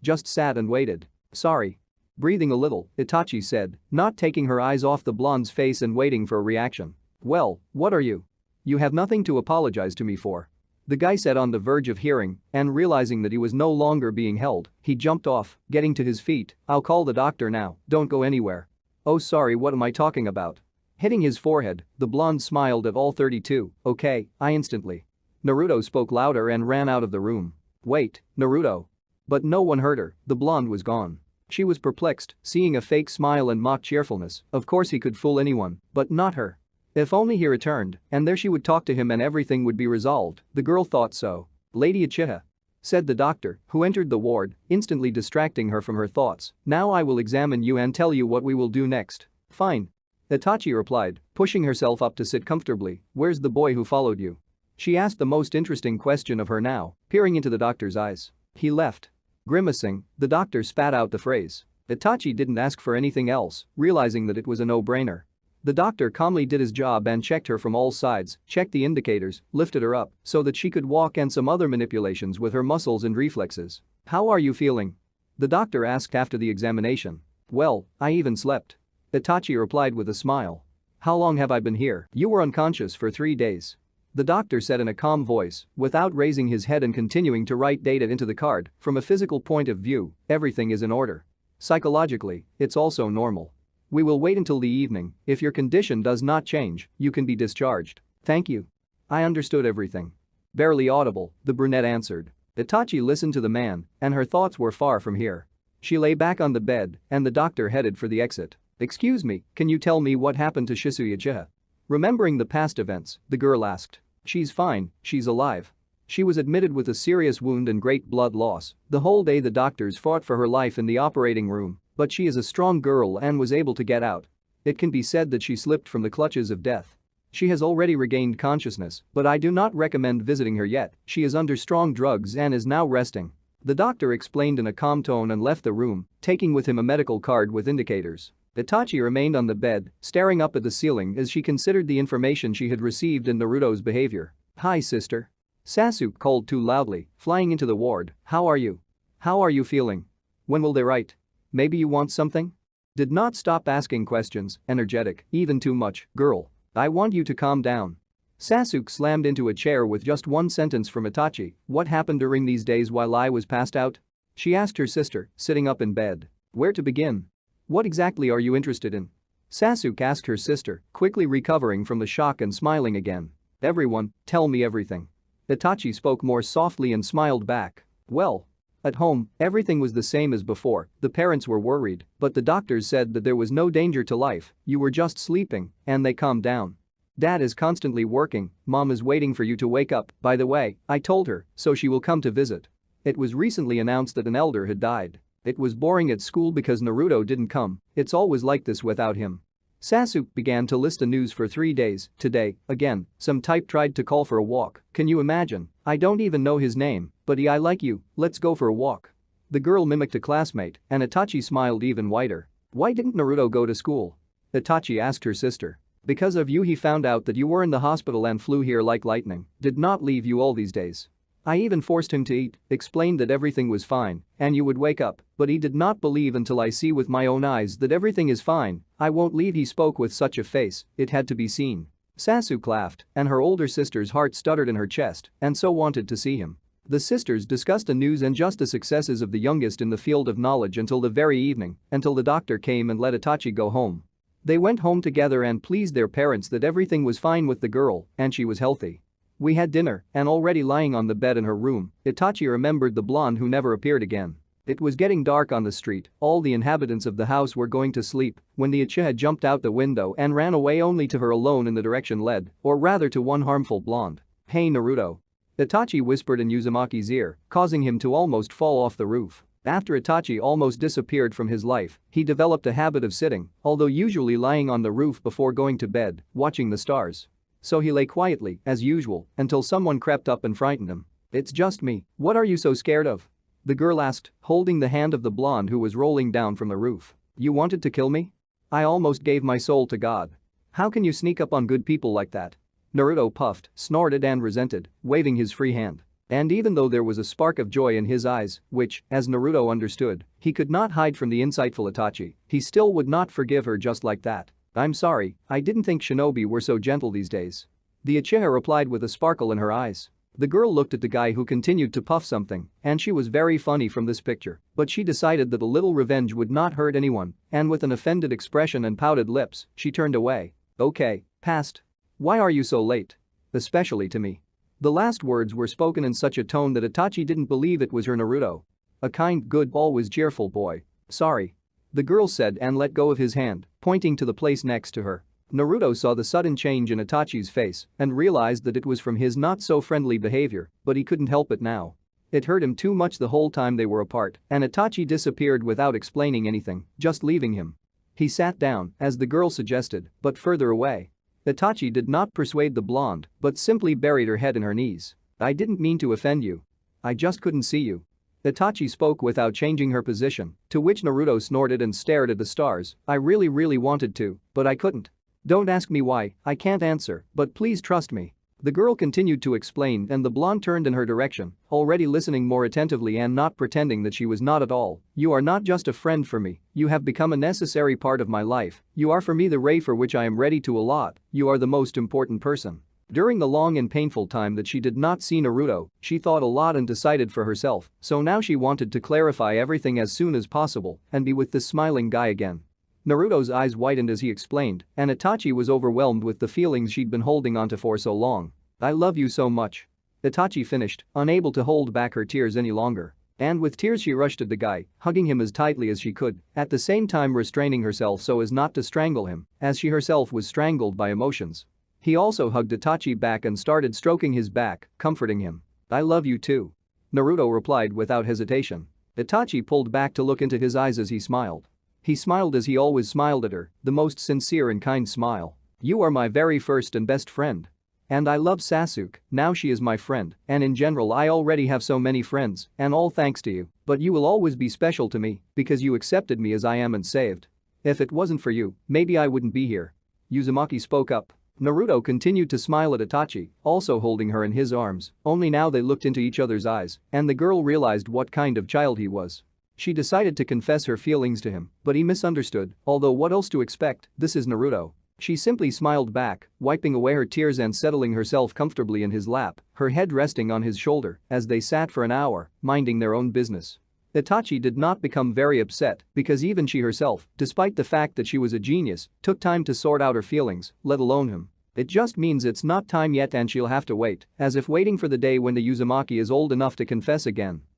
just sat and waited. "Sorry." Breathing a little, Itachi said, not taking her eyes off the blonde's face and waiting for a reaction. "Well, what are you? You have nothing to apologize to me for." The guy said on the verge of hearing and realizing that he was no longer being held, he jumped off, getting to his feet. "I'll call the doctor now, don't go anywhere." "Oh sorry, what am I talking about?" Hitting his forehead, the blonde smiled at all 32. "Okay, I instantly." Naruto spoke louder and ran out of the room. "Wait, Naruto." But no one heard her, the blonde was gone. She was perplexed, seeing a fake smile and mock cheerfulness. Of course he could fool anyone, but not her. If only he returned, and there she would talk to him and everything would be resolved, the girl thought so. "Lady Uchiha," said the doctor, who entered the ward, instantly distracting her from her thoughts. "Now I will examine you and tell you what we will do next." "Fine." Itachi replied, pushing herself up to sit comfortably. "Where's the boy who followed you?" She asked the most interesting question of her now, peering into the doctor's eyes. "He left." Grimacing, the doctor spat out the phrase. Itachi didn't ask for anything else, realizing that it was a no-brainer. The doctor calmly did his job and checked her from all sides, checked the indicators, lifted her up so that she could walk and some other manipulations with her muscles and reflexes. "How are you feeling?" the doctor asked after the examination. "Well, I even slept." Itachi replied with a smile. "How long have I been here?" "You were unconscious for 3 days." The doctor said in a calm voice, without raising his head and continuing to write data into the card. "From a physical point of view, everything is in order. Psychologically, it's also normal. We will wait until the evening. If your condition does not change, you can be discharged." "Thank you. I understood everything." Barely audible, the brunette answered. Itachi listened to the man, and her thoughts were far from here. She lay back on the bed, and the doctor headed for the exit. "Excuse me, can you tell me what happened to Shisuya Uchiha?" Remembering the past events, the girl asked. "She's fine, she's alive. She was admitted with a serious wound and great blood loss. The whole day the doctors fought for her life in the operating room, but she is a strong girl and was able to get out. It can be said that she slipped from the clutches of death. She has already regained consciousness, but I do not recommend visiting her yet. She is under strong drugs and is now resting." The doctor explained in a calm tone and left the room, taking with him a medical card with indicators. Itachi remained on the bed, staring up at the ceiling as she considered the information she had received in Naruto's behavior. "Hi sister." Sasuke called too loudly, flying into the ward. "How are you? How are you feeling? When will they write? Maybe you want something?" Did not stop asking questions, energetic, even too much. "Girl. I want you to calm down." Sasuke slammed into a chair with just one sentence from Itachi. "What happened during these days while I was passed out?" she asked her sister, sitting up in bed. "Where to begin? What exactly are you interested in?" Sasuke asked her sister, quickly recovering from the shock and smiling again. "Everyone, tell me everything." Itachi spoke more softly and smiled back. "Well, at home, everything was the same as before. The parents were worried, but the doctors said that there was no danger to life, you were just sleeping, and they calmed down. Dad is constantly working, Mom is waiting for you to wake up, by the way, I told her, so she will come to visit. It was recently announced that an elder had died. It was boring at school because Naruto didn't come, it's always like this without him. Sasuke began to list the news for 3 days. Today, again, some type tried to call for a walk, can you imagine? I don't even know his name, but I like you, let's go for a walk. The girl mimicked a classmate, and Itachi smiled even wider. Why didn't Naruto go to school? Itachi asked her sister. Because of you he found out that you were in the hospital and flew here like lightning, did not leave you all these days. I even forced him to eat, explained that everything was fine, and you would wake up, but he did not believe until I see with my own eyes that everything is fine, I won't leave. He spoke with such a face, it had to be seen. Sasuke laughed, and her older sister's heart stuttered in her chest, and so wanted to see him. The sisters discussed the news and just the successes of the youngest in the field of knowledge until the very evening, until the doctor came and let Itachi go home. They went home together and pleased their parents that everything was fine with the girl and she was healthy. We had dinner, and already lying on the bed in her room, Itachi remembered the blonde who never appeared again. It was getting dark on the street, all the inhabitants of the house were going to sleep when the uchiha jumped out the window and ran away only to her alone in the direction led, or rather to one harmful blonde. Hey Naruto. Itachi whispered in Uzumaki's ear, causing him to almost fall off the roof. After Itachi almost disappeared from his life, he developed a habit of sitting, although usually lying on the roof before going to bed, watching the stars. So he lay quietly, as usual, until someone crept up and frightened him. It's just me, what are you so scared of? The girl asked, holding the hand of the blonde who was rolling down from the roof. You wanted to kill me? I almost gave my soul to God. How can you sneak up on good people like that? Naruto puffed, snorted and resented, waving his free hand. And even though there was a spark of joy in his eyes, which, as Naruto understood, he could not hide from the insightful Itachi, he still would not forgive her just like that. I'm sorry, I didn't think shinobi were so gentle these days. The Uchiha replied with a sparkle in her eyes. The girl looked at the guy who continued to puff something, and she was very funny from this picture, but she decided that a little revenge would not hurt anyone, and with an offended expression and pouted lips, she turned away. Okay, passed. Why are you so late? Especially to me. The last words were spoken in such a tone that Itachi didn't believe it was her Naruto. A kind, good, always cheerful boy. Sorry. The girl said and let go of his hand, pointing to the place next to her. Naruto saw the sudden change in Itachi's face and realized that it was from his not-so-friendly behavior, but he couldn't help it now. It hurt him too much the whole time they were apart, and Itachi disappeared without explaining anything, just leaving him. He sat down, as the girl suggested, but further away. Itachi did not persuade the blonde, but simply buried her head in her knees. I didn't mean to offend you. I just couldn't see you. Itachi spoke without changing her position, to which Naruto snorted and stared at the stars. I really wanted to, but I couldn't. Don't ask me why, I can't answer, but please trust me. The girl continued to explain and the blonde turned in her direction, already listening more attentively and not pretending that she was not at all. You are not just a friend for me, you have become a necessary part of my life. You are for me the ray for which I am ready to allot, you are the most important person. During the long and painful time that she did not see Naruto, she thought a lot and decided for herself, so now she wanted to clarify everything as soon as possible and be with this smiling guy again. Naruto's eyes widened as he explained, and Itachi was overwhelmed with the feelings she'd been holding onto for so long. I love you so much. Itachi finished, unable to hold back her tears any longer. And with tears she rushed at the guy, hugging him as tightly as she could, at the same time restraining herself so as not to strangle him, as she herself was strangled by emotions. He also hugged Itachi back and started stroking his back, comforting him. I love you too. Naruto replied without hesitation. Itachi pulled back to look into his eyes as he smiled. He smiled as he always smiled at her, the most sincere and kind smile. You are my very first and best friend. And I love Sasuke, now she is my friend, and in general I already have so many friends, and all thanks to you, but you will always be special to me, because you accepted me as I am and saved. If it wasn't for you, maybe I wouldn't be here. Uzumaki spoke up. Naruto continued to smile at Itachi, also holding her in his arms, only now they looked into each other's eyes, and the girl realized what kind of child he was. She decided to confess her feelings to him, but he misunderstood, although what else to expect, this is Naruto. She simply smiled back, wiping away her tears and settling herself comfortably in his lap, her head resting on his shoulder as they sat for an hour, minding their own business. Itachi did not become very upset because even she herself, despite the fact that she was a genius, took time to sort out her feelings, let alone him. It just means it's not time yet and she'll have to wait, as if waiting for the day when the Uzumaki is old enough to confess again.